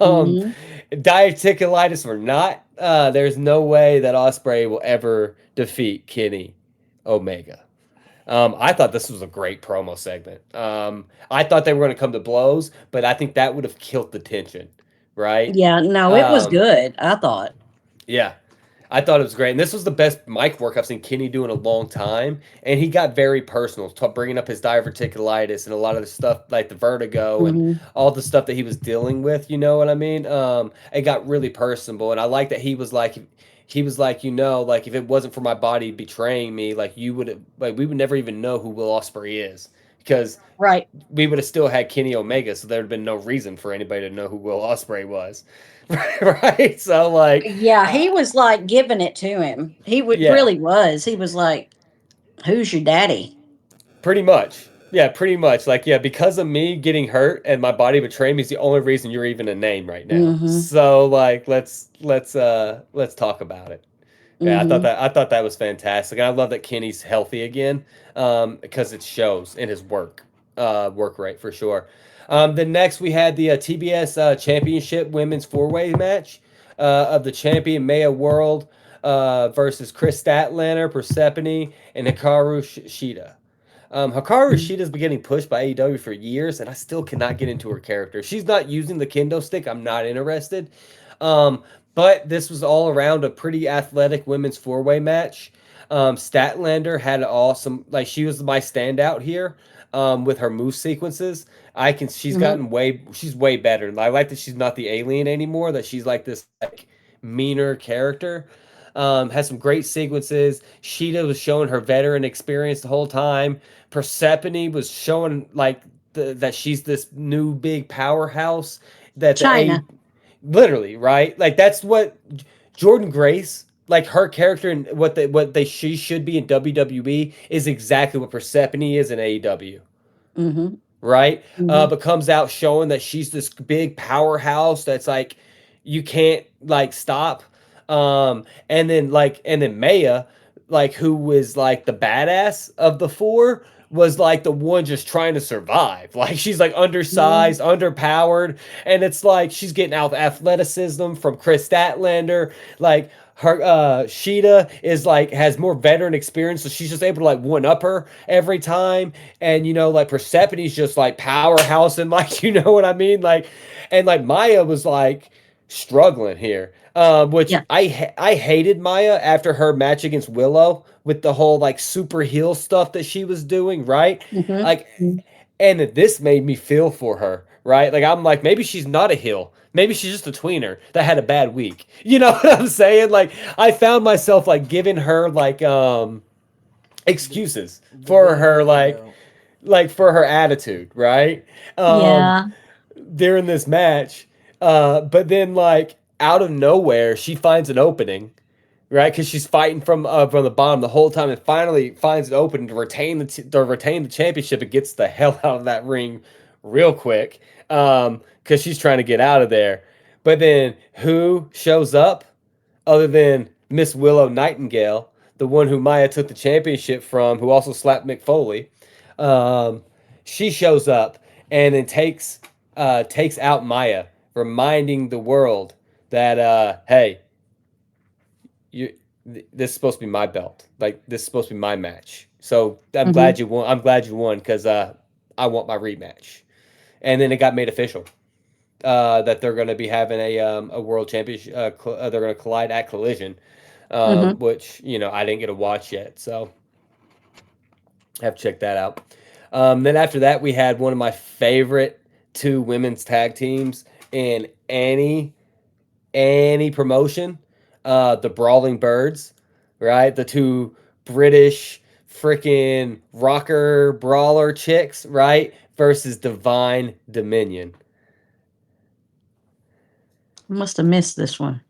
Mhm. Diverticulitis or not, there's no way that Osprey will ever defeat Kenny Omega. I thought this was a great promo segment. I thought they were going to come to blows, but I think that would have killed the tension, right? Yeah, no, it was Um, good, I thought. yeah, I thought it was great, and this was the best mic work I've seen Kenny do in a long time. And he got very personal, bringing up his diverticulitis and a lot of the stuff like the vertigo and Mhm. all the stuff that he was dealing with. You know what I mean? It got really personable, and I like that he was like, like if it wasn't for my body betraying me, like you would like we would never even know who Will Ospreay is because Right. we would have still had Kenny Omega, so there would have been no reason for anybody to know who Will Ospreay was. Right? So like, Yeah, he was, like, giving it to him. He would yeah, really was. He was like, "Who's your daddy?" pretty much. Yeah, pretty much. Like, yeah, because of me getting hurt and my body betraying me is the only reason you're even a name right now. Mhm. So like, let's talk about it. Yeah, Mhm. I thought that was fantastic. And I love that Kenny's healthy again, because it shows in his work rate for sure. Then next we had the TBS Championship Women's Four Way match of the champion Maya World versus Chris Statlander, Persephone, and Hikaru Shida. Hikaru Mhm. Shida's been getting pushed by AEW for years, and I still cannot get into her character. She's not using the kendo stick. I'm not interested. Um, but this was all around a pretty athletic women's four-way match. Statlander had awesome, like she was my standout here. With her move sequences, Mhm. she's way better. I like that she's not the alien anymore. That she's like this like meaner character. Has some great sequences. Sheeta was showing her veteran experience the whole time. Persephone was showing like that she's this new big powerhouse that the A China. literally, right? Like that's what Jordan Grace, like her character and she should be in WWE is exactly what Persephone is in AEW, Mhm. right? Mhm. But comes out showing that she's this big powerhouse that's like you can't like stop. And then Maya, like who was like the badass of the four, was like the one just trying to survive. Like she's like Mhm. undersized, underpowered, and it's like she's getting out athleticism from Chris Statlander. Like her Sheeta is like has more veteran experience, so she's just able to like one up her every time. And like Persephone's just like powerhouse and like you know what I mean? Like and like Maya was like struggling here. Which Yeah. I hated Maya after her match against Willow with the whole like super heel stuff that she was doing, right? Mhm. Like and this made me feel for her, right? Like I'm like maybe she's not a heel. Maybe she's just a tweener that had a bad week. You know what I'm saying? Like I found myself like giving her like The, excuses the for benefit her of the doubt. like for her attitude, right? Um Yeah. during this match. But then like out of nowhere, she finds an opening, right? Because she's fighting from the bottom the whole time, and finally finds an opening to retain the championship and gets the hell out of that ring real quick. Because she's trying to get out of there. But then who shows up other than Miss Willow Nightingale, the one who Maya took the championship from, who also slapped Mick Foley? Um, she shows up and then takes out Maya, reminding the world that hey, you this is supposed to be my belt. Like this is supposed to be my match. So I'm glad Mhm. you won. I'm glad you won because I want my rematch. And then it got made official that they're going to be having a world championship. They're going to collide at Collision, Mhm. which I didn't get to watch yet, so I have to check that out. Then after that, we had one of my favorite two women's tag teams in any promotion. The Brawling Birds, right? The two British freaking rocker brawler chicks, right? Versus Divine Dominion. Must have missed this one.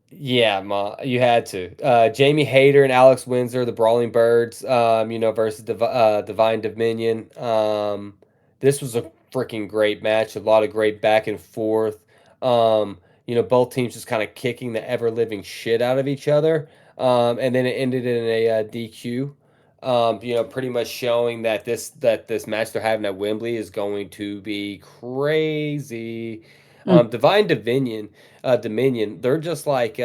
Yeah, you had to. Jamie Hayter and Alex Windsor, the Brawling Birds, versus Divine Dominion. This was a freaking great match. A lot of great back and forth. Both teams just kind of kicking the ever living shit out of each other. And then it ended in a DQ. Pretty much showing that this match they're having at Wembley is going to be crazy. Mm, Dominion, they're just like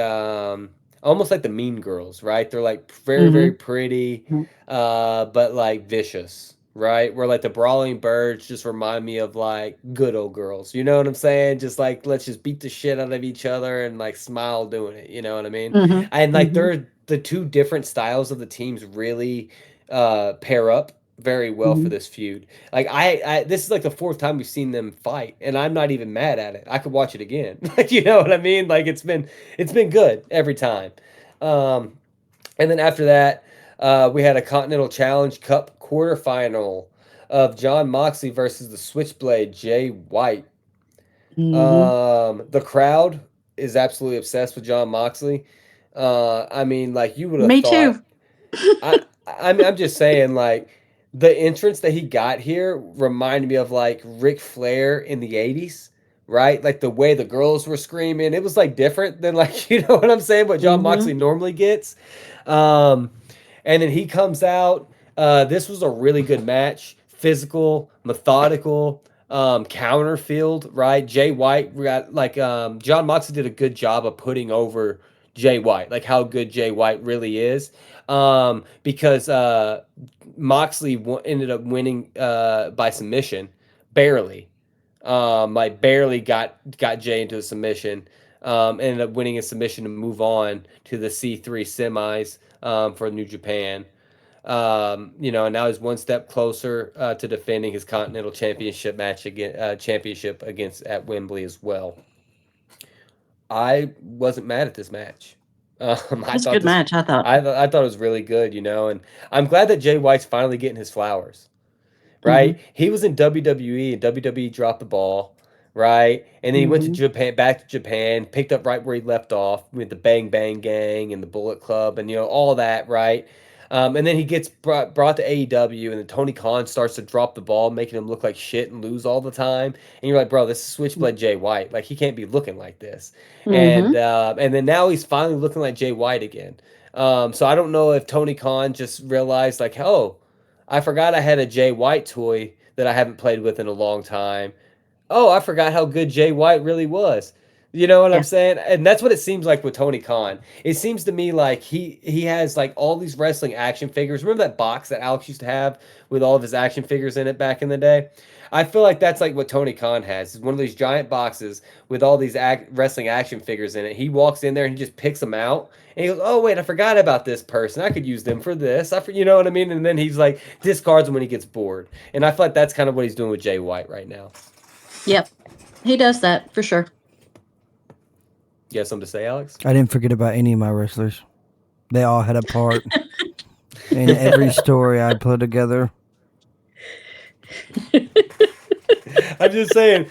almost like the Mean Girls, right? They're like very, very mm-hmm. pretty, Mm-hmm. but like vicious, right? Where like the Brawling Birds just remind me of like good old girls. You know what I'm saying? Just like let's just beat the shit out of each other and like smile doing it. You know what I mean? Mm-hmm. And like Mm-hmm. they're the two different styles of the teams really pair up very well for Mm-hmm. this feud. Like this is like the fourth time we've seen them fight, and I'm not even mad at it. I could watch it again. Like you know what I mean? Like it's been good every time. Um, and then after that, we had a Continental Challenge Cup quarterfinal of John Moxley versus the Switchblade Jay White. Mm-hmm. The crowd is absolutely obsessed with John Moxley. I mean, like you would have Me thought too. I'm just saying, like, the entrance that he got here reminded me of like Ric Flair in the '80s, right? Like the way the girls were screaming, it was like different than like you know what I'm saying, what John Mm-hmm. Moxley normally gets. Um, and then he comes out. This was a really good match, physical, methodical, counter field, right? Jay White, we got like John Moxley did a good job of putting over Jay White, like how good Jay White really is. Because Moxley ended up winning by submission, barely. Like barely got Jay into a submission. Ended up winning a submission to move on to the C3 semis for New Japan. And now he's one step closer to defending his Continental Championship against at Wembley as well. I wasn't mad at this match. I It's a thought good this, match, I thought. I thought it was really good, and I'm glad that Jay White's finally getting his flowers, Mm-hmm. right? He was in WWE and WWE dropped the ball, right? And then he went to Mm-hmm. Japan, back to Japan, picked up right where he left off with the Bang Bang Gang and the Bullet Club and all that, right? And then he gets brought to AEW, and then Tony Khan starts to drop the ball, making him look like shit and lose all the time. And you're like, bro, this is Switchblade Jay White. Like he can't be looking like this. Mm-hmm. And then now he's finally looking like Jay White again. So I don't know if Tony Khan just realized like, oh, I forgot I had a Jay White toy that I haven't played with in a long time. Oh, I forgot how good Jay White really was. You know what I'm Yeah. saying? And that's what it seems like with Tony Khan. It seems to me like he has like all these wrestling action figures. Remember that box that Alex used to have with all of his action figures in it back in the day? I feel like that's like what Tony Khan has. It's one of these giant boxes with all these wrestling action figures in it. He walks in there and he just picks them out and he goes, "Oh wait, I forgot about this person. I could use them for this." You know what I mean? And then he's like discards them when he gets bored. And I feel like that's kind of what he's doing with Jay White right now. Yep. He does that for sure. You have something to say, Alex? I didn't forget about any of my wrestlers. They all had a part in every story I put together. I'm just saying,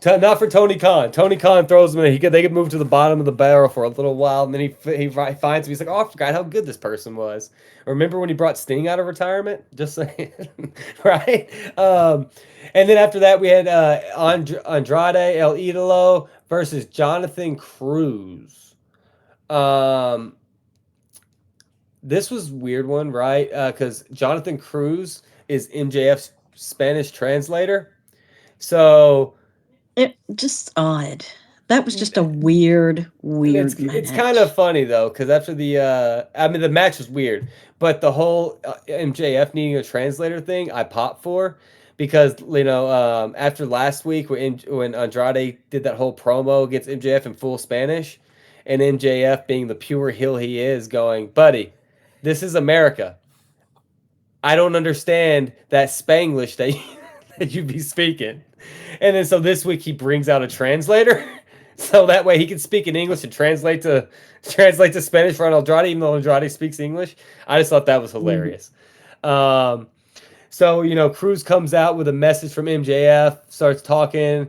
not for Tony Khan. Tony Khan throws him in. They get moved to the bottom of the barrel for a little while, and then he finds him. He's like, "Oh, I forgot how good this person was." Remember when he brought Sting out of retirement? Just saying, right? And then after that, we had Andrade El Idolo versus Jonathan Cruz. This was a weird one, right? Because Jonathan Cruz is MJF's Spanish translator. So It just odd. That was just a weird, it's weird it's kind of match. funny though, because after the match was weird, but the whole MJF needing a translator thing, I popped for, because after last week when Andrade did that whole promo against MJF in full Spanish, and MJF being the pure heel he is, going, "Buddy, this is America. I don't understand that Spanglish that that you'd be speaking. And then so this week he brings out a translator, so that way he can speak in English and translate to Spanish for Andrade, even though Andrade speaks English. I just thought that was Mhm. hilarious. Um, so, Cruz comes out with a message from MJF, starts talking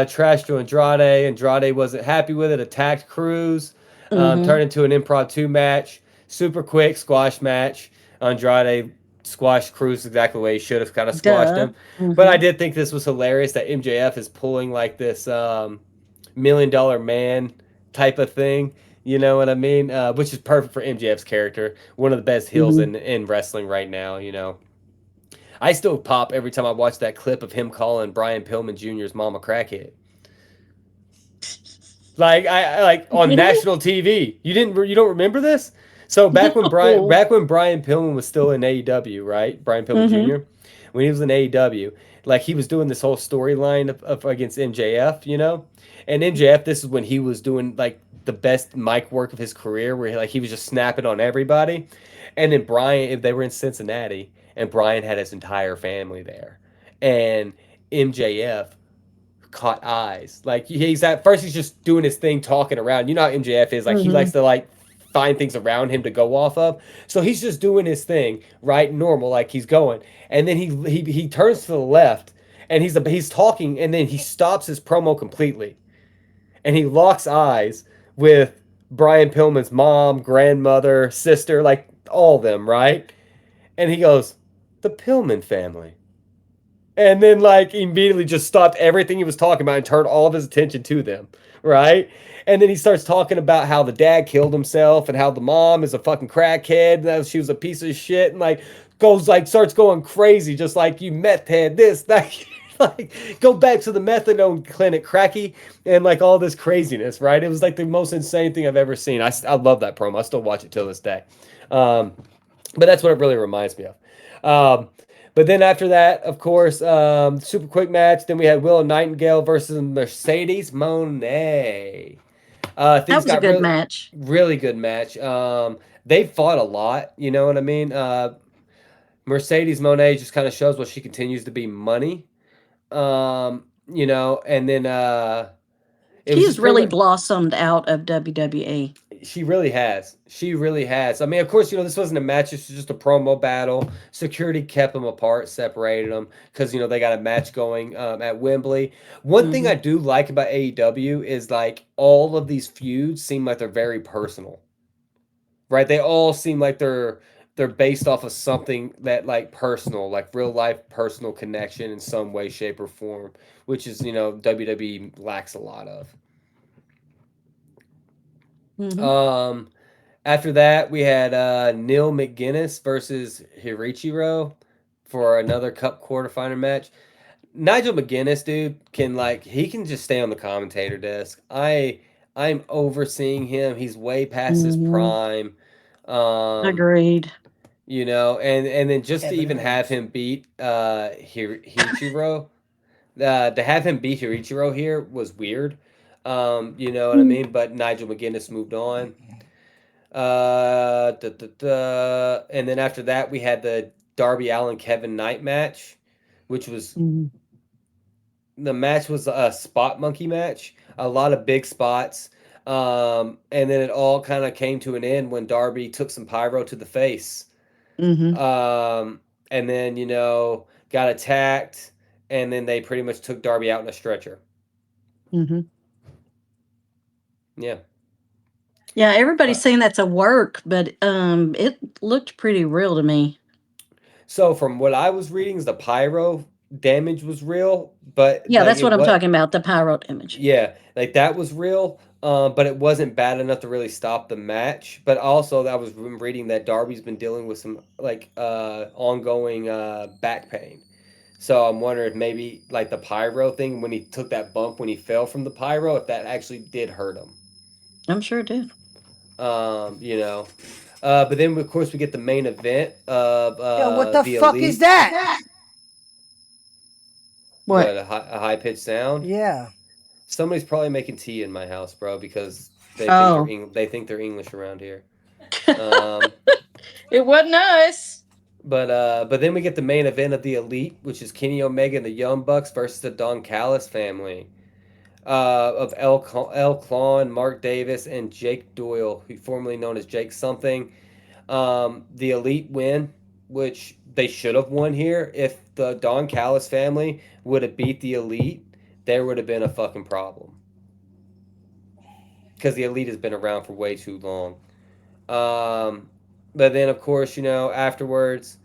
trash to Andrade. Andrade wasn't happy with it, attacked Cruz, Mhm. turned into an impromptu match. Super quick squash match. Andrade squashed Cruz exactly the way he should have kind of squashed Duh. him. But I Mhm. did think this was hilarious that MJF is pulling like this $1 million man type of thing. You know what I mean? Which is perfect for MJF's character. One of the best heels Mhm. in wrestling right now. I still pop every time I watch that clip of him calling Brian Pillman Jr.'s mom a crackhead. Like I like on Really? national TV. You don't remember this? So back when Brian No. back when Brian Pillman was still in AEW, right? Brian Pillman Mhm. Jr. When he was in AEW, like he was doing this whole storyline of against MJF. And MJF, this is when he was doing like the best mic work of his career, where he was just snapping on everybody. And then Brian, if they were in Cincinnati, and Brian had his entire family there, and MJF caught eyes. Like he's at first he's just doing his thing talking around. You know how MJF is, like he likes Mhm. to like find things around him to go off of. So he's just doing his thing, right? Normal, like he's going. And then he turns to the left and he's talking and then he stops his promo completely. And he locks eyes with Brian Pillman's mom, grandmother, sister, like all of them, right? And he goes, "The Pillman family." And then like immediately just stopped everything he was talking about and turned all of his attention to them, right? And then he starts talking about how the dad killed himself and how the mom is a fucking crackhead and that she was a piece of shit and like starts going crazy, just like you meth head, this, that. Like go back to the methadone clinic, cracky, and like all this craziness, right? It was like the most insane thing I've ever seen. I love that promo. I still watch it till this day. Um, but that's what it really reminds me of. But then after that, of course, super quick match. Then we had Willow Nightingale versus Mercedes Monet. That Things was a got good really, match. really good match. They fought a lot. You know what I mean? Mercedes Monet just kind of shows what she continues to be money. And then it She was has just pretty really much blossomed out of WWE. she really has. She really has. I mean, of course, this wasn't a match. This was just a promo battle. Security kept them apart, separated them because they got a match going at Wembley. One thing I Mhm. do like about AEW is like all of these feuds seem like they're very personal, right? They all seem like they're based off of something that like personal, like real life personal connection in some way, shape, or form, which is WWE lacks a lot of. Mhm. Um, After that, we had Neil McGuinness versus Hirichiro for another Cup quarterfinal match. Nigel McGuinness, dude, he can just stay on the commentator desk. I'm overseeing him. He's way past his Mhm. prime. Um, Agreed. and then just to Kevin even have Owens. him beat Hirichiro, to have him beat Hirichiro here was weird. You know what I Mm. mean? But Nigel McGuinness moved on. And then after that, we had the Darby Allen Kevin Knight match, which was Mhm. the match was a spot monkey match, a lot of big spots. And then it all kind of came to an end when Darby took some pyro to the face. Mhm. Um, and then, got attacked, and then they pretty much took Darby out in a stretcher. Mhm. Yeah. Yeah, Uh, everybody's saying that's a work, but it looked pretty real to me. so from what I was reading, is the pyro damage was real, but Yeah, like that's it what I'm what talking about, the pyro image. yeah, like that was real, but it wasn't bad enough to really stop the match. But also, I was reading that Darby's been dealing with some like ongoing back pain. So I'm wondering if maybe like the pyro thing when he took that bump when he fell from the pyro, if that actually did hurt him. I'm sure it did. Um, you know, but then of course we get the main event of Yo, what the the fuck is elite. that? What? What a high pitched sound. Yeah. Somebody's probably making tea in my house, bro, because Oh. They think they're English around here. Um, It wasn't us. But then we get the main event of the Elite, which is Kenny Omega and the Young Bucks versus the Don Callis family of El Clon, Mark Davis, and Jake Doyle, who formerly known as Jake something. The Elite win, which they should have won here. If the Don Callis family would have beat the Elite, there would have been a fucking problem because the Elite has been around for way too long. Um, but then, of course, afterwards,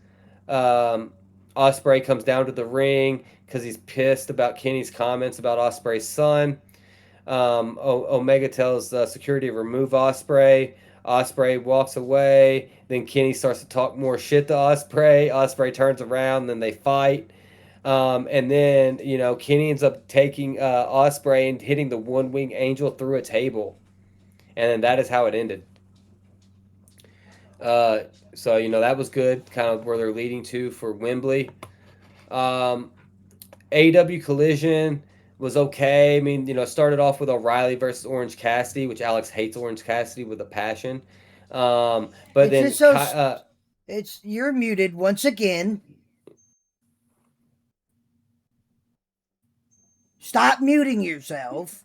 um, Osprey comes down to the ring because he's pissed about Kenny's comments about Osprey's son. Omega tells security to remove Osprey. Osprey walks away. Then Kenny starts to talk more shit to Osprey. Osprey turns around. Then they fight. And then Kenny ends up taking Osprey and hitting the one wing angel through a table. And then that is how it ended. Uh, so that was good, kind of where they're leading to for Wembley. Um, AEW Collision was okay. I mean, started off with O'Reilly versus Orange Cassidy, which Alex hates Orange Cassidy with a passion. But It's then, just so. It's you're muted once again. Stop muting yourself.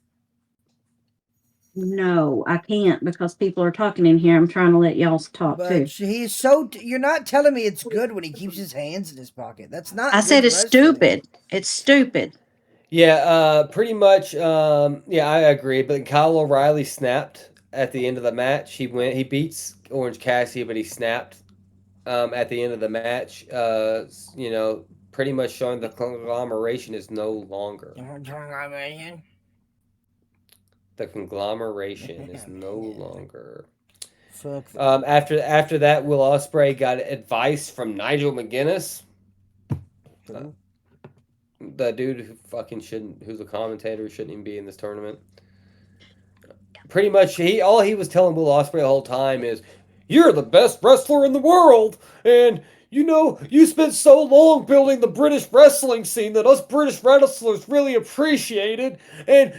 No, I can't because people are talking in here. I'm trying to let y'all talk too. But he's so. You're not telling me it's good when he keeps his hands in his pocket. That's not. I said good it's wrestling. stupid. It's stupid. yeah, pretty much. Yeah, I agree. But Kyle O'Reilly snapped at the end of the match. He beats Orange Cassidy, but he snapped at the end of the match. Pretty much showing the conglomeration is no longer. The conglomeration is no longer. Fuck. After that, Will Ospreay got advice from Nigel McGuinness, the dude who fucking shouldn't, who's a commentator who shouldn't even be in this tournament. Pretty much, all he was telling Will Ospreay the whole time is, "You're the best wrestler in the world, and you spent so long building the British wrestling scene that us British wrestlers really appreciated. And,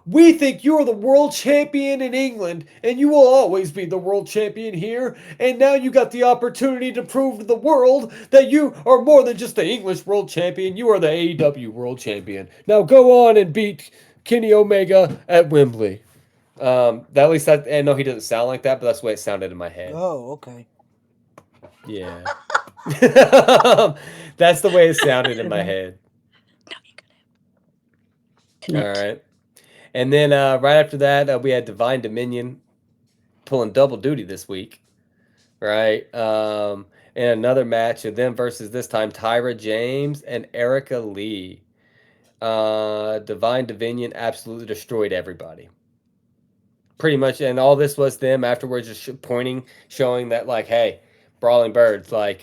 we think you're the world champion in England, and you will always be the world champion here. And now you got the opportunity to prove to the world that you are more than just the English world champion. You are the AEW world champion. Now go on and beat Kenny Omega at Wembley." At least I know he doesn't sound like that, but that's the way it sounded in my head. Oh, okay. Yeah. That's the way it sounded in my head. All Connect. right. And then right after that, we had Divine Dominion pulling double duty this week. Right. And another match of them versus this time Tyra James and Erica Lee. Divine Dominion absolutely destroyed everybody. Pretty much, and all this was them afterwards just pointing, showing that, like, hey, Brawling Birds, like,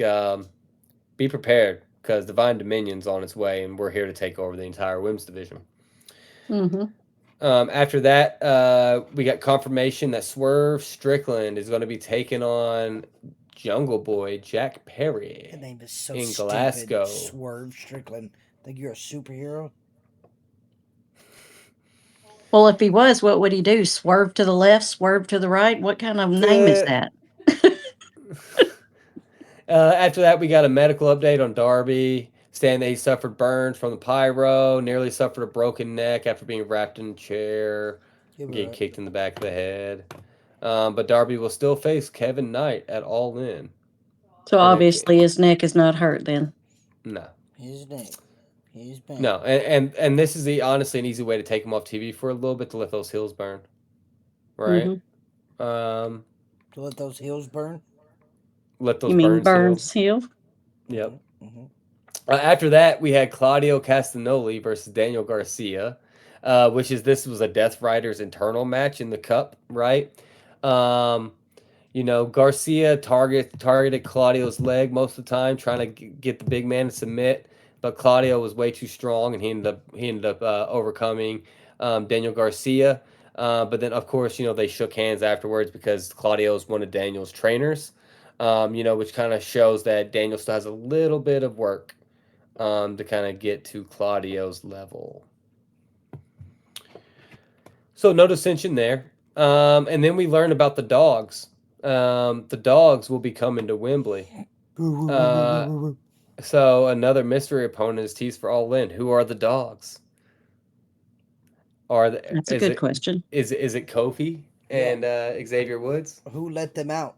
be prepared because Divine Dominion's on its way, and we're here to take over the entire women's division. Mm-hmm. After that, we got confirmation that Swerve Strickland is going to be taking on Jungle Boy Jack Perry. The name is so in stupid. Glasgow. Swerve Strickland. Think you're a superhero? Well, if he was, what would he do? Swerve to the left, swerve to the right? What kind of name is that? After that, we got a medical update on Darby, saying that he suffered burns from the pyro, nearly suffered a broken neck after being wrapped in a chair, getting kicked in the back of the head. But Darby will still face Kevin Knight at All In. So obviously his neck is not hurt then. No. His neck. He's bad. No, and this is honestly an easy way to take him off TV for a little bit to let those heels burn. Right? Mm-hmm. To let those heels burn? Let those you mean Burns heal? Yep. Mm-hmm. After that, we had Claudio Castagnoli versus Daniel Garcia, this was a Death Riders internal match in the Cup, right? Garcia targeted Claudio's leg most of the time, trying to get the big man to submit, but Claudio was way too strong, and he ended up overcoming Daniel Garcia. But then, of course, they shook hands afterwards because Claudio is one of Daniel's trainers, which kind of shows that Daniel still has a little bit of work to kind of get to Claudio's level. So no dissension there. And then we learn about the dogs. The dogs will be coming to Wembley. Uh, so another mystery opponent is teased for All In. Who are the dogs? Are the, That's a good question. is it Kofi and Xavier Woods? Who let them out?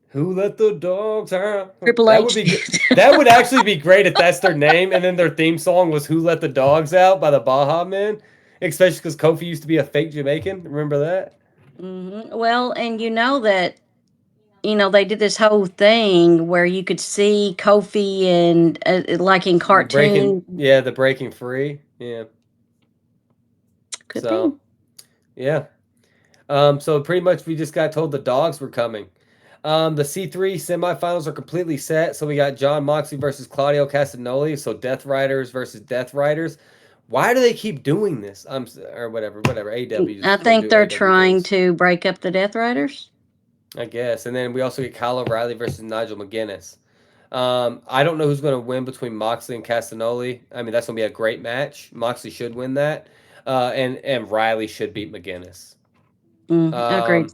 Who let the dogs out? Triple That would H. be good. That would actually be great if that's their name, and then their theme song was "Who Let the Dogs Out" by the Baja Men. Especially because Kofi used to be a fake Jamaican. Remember that? Well, and that they did this whole thing where you could see Kofi and like in Breaking, cartoon. yeah, the breaking free, yeah. Could be. So, yeah. So pretty much we just got told the dogs were coming. The C3 semifinals are completely set. So we got John Moxley versus Claudio Castagnoli. So Death Riders versus Death Riders. Why do they keep doing this? Or whatever. AW I just gonna think do they're AW trying things, to break up the Death Riders. I guess. And then we also get Kyle O'Reilly versus Nigel McGuinness. I don't know who's going to win between Moxley and Castagnoli. I mean, that's going to be a great match. Moxley should win that, and Riley should beat McGuinness. Agreed. Um,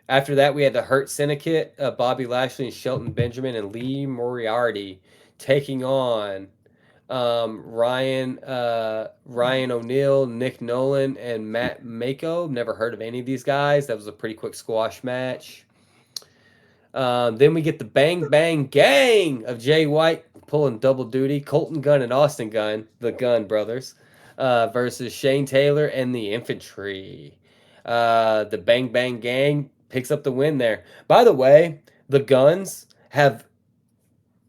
After that, we had the Hurt Syndicate, Bobby Lashley and Shelton Benjamin and Lee Moriarty taking on Ryan O'Neal, Nick Nolan, and Matt Mako. Never heard of any of these guys. That was a pretty quick squash match. Then we get the Bang Bang Gang of Jay White pulling double duty. Colton Gunn and Austin Gunn, the Gunn brothers, versus Shane Taylor and the Infantry. The Bang Bang Gang picks up the win there. By the way, the Guns have,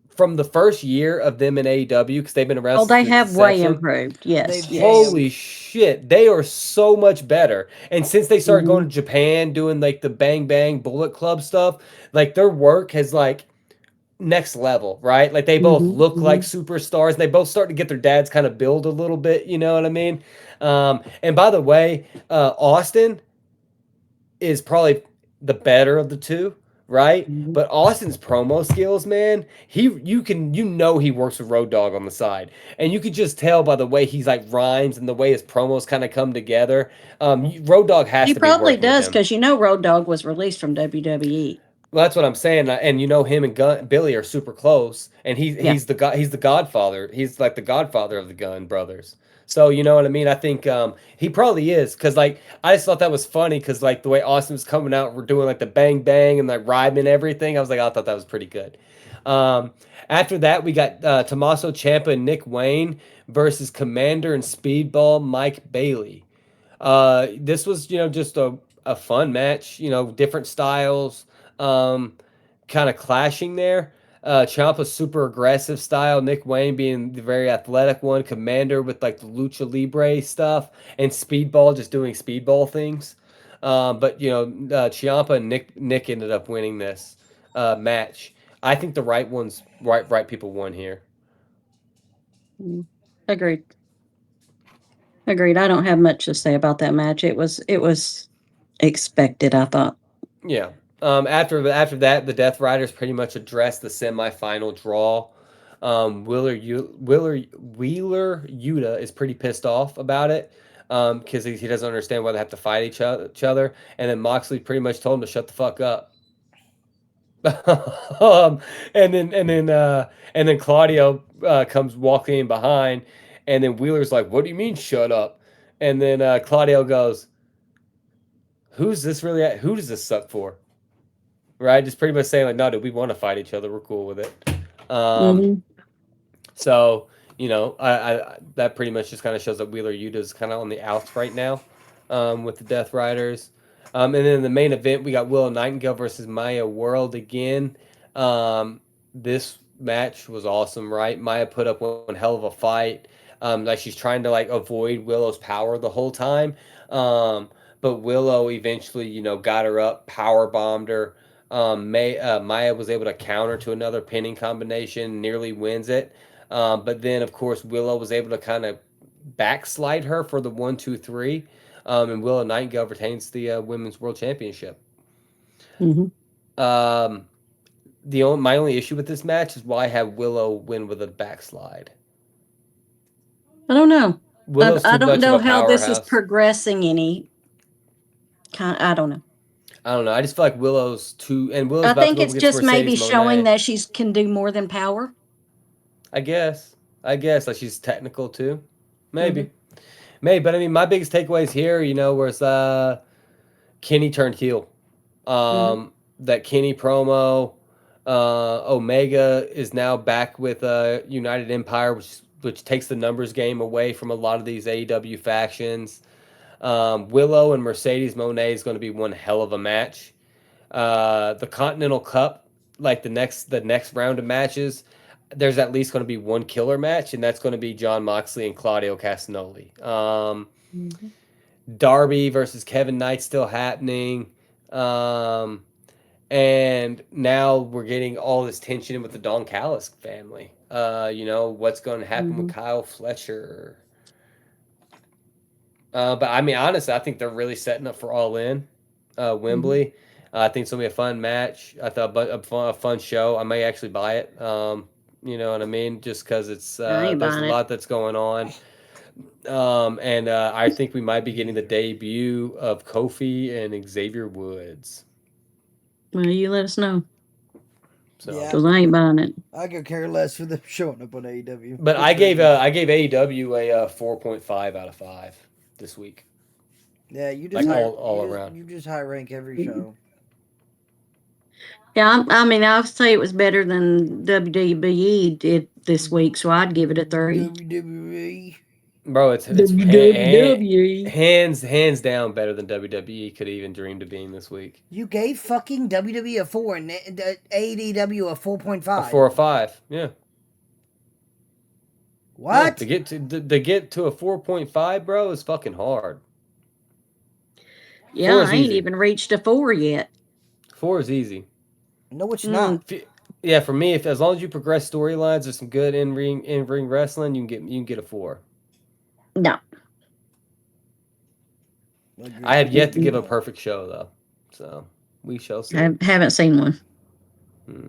from the first year of them in AEW, because they've been around Oh, since they its have way inception. improved. Yes, yes. Holy shit, they are so much better. And since they started Hmm. going to Japan doing like the Bang Bang Bullet Club stuff, like their work has like next level, right? Like they both Hmm. look like Hmm. superstars. They both start to get their dads kind of build a little bit, you know what I mean? And by the way, Austin is probably the better of the two, right? Hmm. But Austin's promo skills, man, he works with Road Dogg on the side, and you could just tell by the way he's like rhymes and the way his promos kind of come together. Road Dogg has He to be probably working with does him. because Road Dogg was released from WWE. Well, that's what I'm saying, and him and Billy are super close, and Yeah. he's the Godfather. He's like the Godfather of the Gunn brothers. So you know what I mean. I think he probably is, because like I just thought that was funny, because like the way Austin was coming out, we're doing like the bang bang and like rhyming and everything. I was like, I thought that was pretty good. Um, After that, we got Tommaso Ciampa and Nick Wayne versus Commander and Speedball Mike Bailey. This was, just a fun match, different styles, um, kind of clashing there. Ciampa's super aggressive style, Nick Wayne being the very athletic one, Commander with like the lucha libre stuff, and Speedball just doing Speedball things. But Ciampa and Nick ended up winning this match. I think the right people won here. Mm. Agreed. Agreed. I don't have much to say about that match. It was expected, I thought. Yeah. After that, the Death Riders pretty much addressed the semifinal draw. Wheeler Yuta is pretty pissed off about it, because he doesn't understand why they have to fight each other. And then Moxley pretty much told him to shut the fuck up. um, and then Claudio comes walking in behind, and then Wheeler's like, "What do you mean, shut up?" And then Claudio goes, "Who's this really? Who does this suck for?" Right? Just pretty much saying like, no, dude, we want to fight each other. We're cool with it. Um, Hmm. so I that pretty much just kind of shows that Wheeler Yuta is kind of on the outs right now, with the Death Riders. And then in the main event, we got Willow Nightingale versus Maya World again. This match was awesome, right? Maya put up one hell of a fight. Like she's trying to like avoid Willow's power the whole time. But Willow eventually, got her up, power bombed her. Maya was able to counter to another pinning combination, nearly wins it. But then, of course, Willow was able to kind of backslide her for the 1, 2, 3. And Willow Nightingale retains the Women's World Championship. Hmm. Um, my only issue with this match is why have Willow win with a backslide. I don't know. Willow's I too don't much of know a how this is powerhouse. progressing any kind. I don't know. I don't know. I just feel like Willow's too, and Willow's I about to think go up it's against just maybe Mercedes showing Monet. that she can do more than power. I guess. I guess like she's technical too. Hmm. Maybe. Maybe. But I mean, my biggest takeaways here, was Kenny turned heel. Hmm. That Kenny promo. Omega is now back with United Empire, which takes the numbers game away from a lot of these AEW factions. Willow and Mercedes Monet is going to be one hell of a match. The Continental Cup, like the next round of matches, there's at least going to be one killer match, and that's going to be John Moxley and Claudio Castagnoli. Hmm. Darby versus Kevin Knight still happening. Um, and now we're getting all this tension with the Don Callis family. What's going to happen with Hmm. Kyle Fletcher? But I mean, honestly, I think they're really setting up for All In, Hmm. Wembley. I think it's gonna be a fun match. I thought a fun show. I may actually buy it. You know what I mean? Just because I ain't there's a buying it. lot that's going on. And I think we might be getting the debut of Kofi and Xavier Woods. Well, you let us know, So, Yeah, because I ain't buying it. I could care less for them showing up on AEW. but It's ridiculous. I gave AEW a 4.5 out of 5 this week, Yeah, you just like high all around. you just high rank every show. Yeah, I mean, I'll say it was better than WWE did this week, so I'd give it a 3. WWE. Bro, it's WWE. hands down better than WWE could even dream to being this week. You gave fucking WWE a 4 and AEW a A 4.5. 4 or 5, yeah, yeah. To What? get to a 4.5, bro, is fucking hard. Yeah, Four is I ain't easy. even reached a 4 yet. 4 is easy. No, it's Mm, not. Yeah, for me, if as long as you progress storylines, there's some good in ring wrestling, you can get a 4. no, I have Agreed. yet to give a perfect show though, so we shall see. I haven't seen one. Hmm.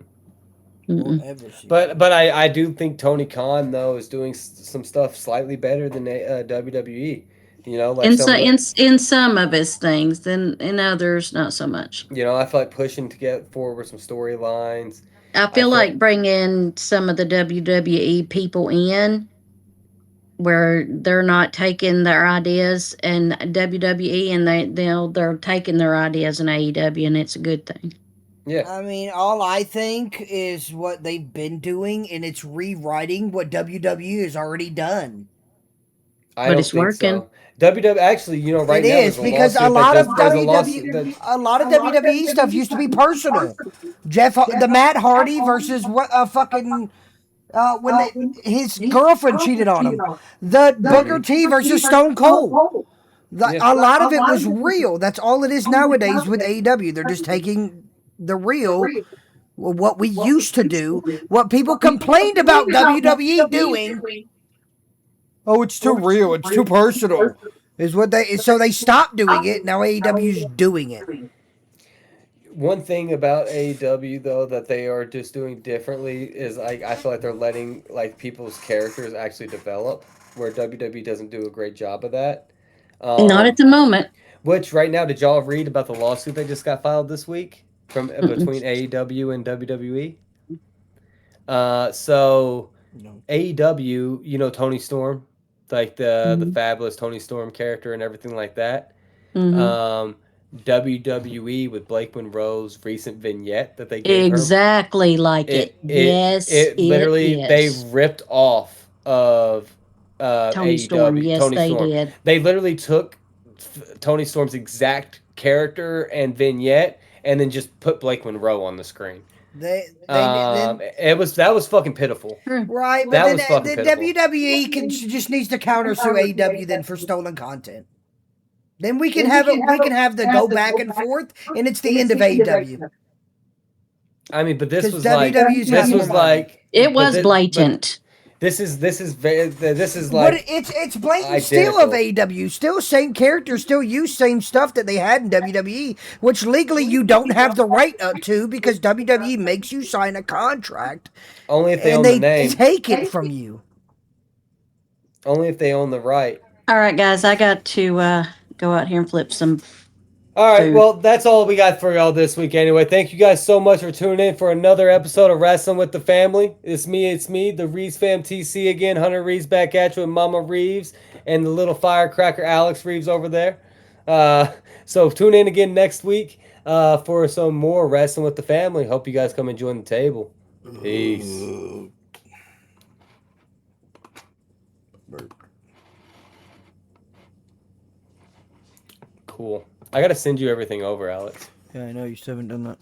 Or Mm-mm. ever see But one. but I do think Tony Khan though is doing some stuff slightly better than WWE. Like In some so of the in some of his things, then in others not so much. I feel like pushing to get forward some storylines. I I feel feel like bringing some of the WWE people in where they're not taking their ideas and WWE, and they're taking their ideas in AEW, and it's a good thing. yeah. I mean, all I think is what they've been doing, and it's rewriting what WWE has already done. I But don't it's think working. so. WWE actually, It right now is there's a because a lawsuit that lot just of there's a WW, lawsuit that a lot of WWE stuff used to be personal. The Matt Hardy versus what fucking when his girlfriend cheated on him. The Booker T versus Stone Cold. yeah. A lot of it was real. That's all it is nowadays with AEW. They're just taking the real, what we used to do, what people complained about WWE doing. Oh, it's too real. It's too personal. Is what they so they stopped doing it. Now AEW's doing it. One thing about AEW though that they are just doing differently is like I feel like they're letting like people's characters actually develop, where WWE doesn't do a great job of that. Not at Um, the moment. which right now, did y'all read about the lawsuit that just got filed this week from Mm-mm. between AEW and WWE? So No. AEW, Tony Storm, like the Mm-hmm. fabulous Tony Storm character and everything like that. Mm-hmm. Um, WWE with Blake Monroe's recent vignette that they gave her, Exactly like it. it it Yes, it it literally they is. ripped off of Tony Storm. AEW Yes, Tony they Storm. did. They literally took Tony Storm's exact character and vignette and then just put Blake Monroe on the screen. They then That was fucking pitiful. True. right, but That then was fucking the pitiful. WWE just needs to countersue AEW then for stolen content. Then we can have it. We can have the go back and forth, and it's the end of AEW I mean, but because WWE's got this more was money. like, It was but blatant. this is But like it's blatant still of identical. AEW. Still same characters, still use same stuff that they had in WWE, which legally you don't have the right to because WWE makes you sign a contract Only if they and own the they name. take it from you. Only if they own the right. All right, guys, I got to go out here and flip some All right, Dude. well, that's all we got for y'all this week anyway. Thank you guys so much for tuning in for another episode of Wrestling with the Family. It's me, the Reeves Fam TC again. Hunter Reeves back at you with Mama Reeves and the little firecracker Alex Reeves over there. So tune in again next week for some more Wrestling with the Family. Hope you guys come and join the table. Peace. Cool. I got to send you everything over, Alex. Yeah, I know you still haven't done that.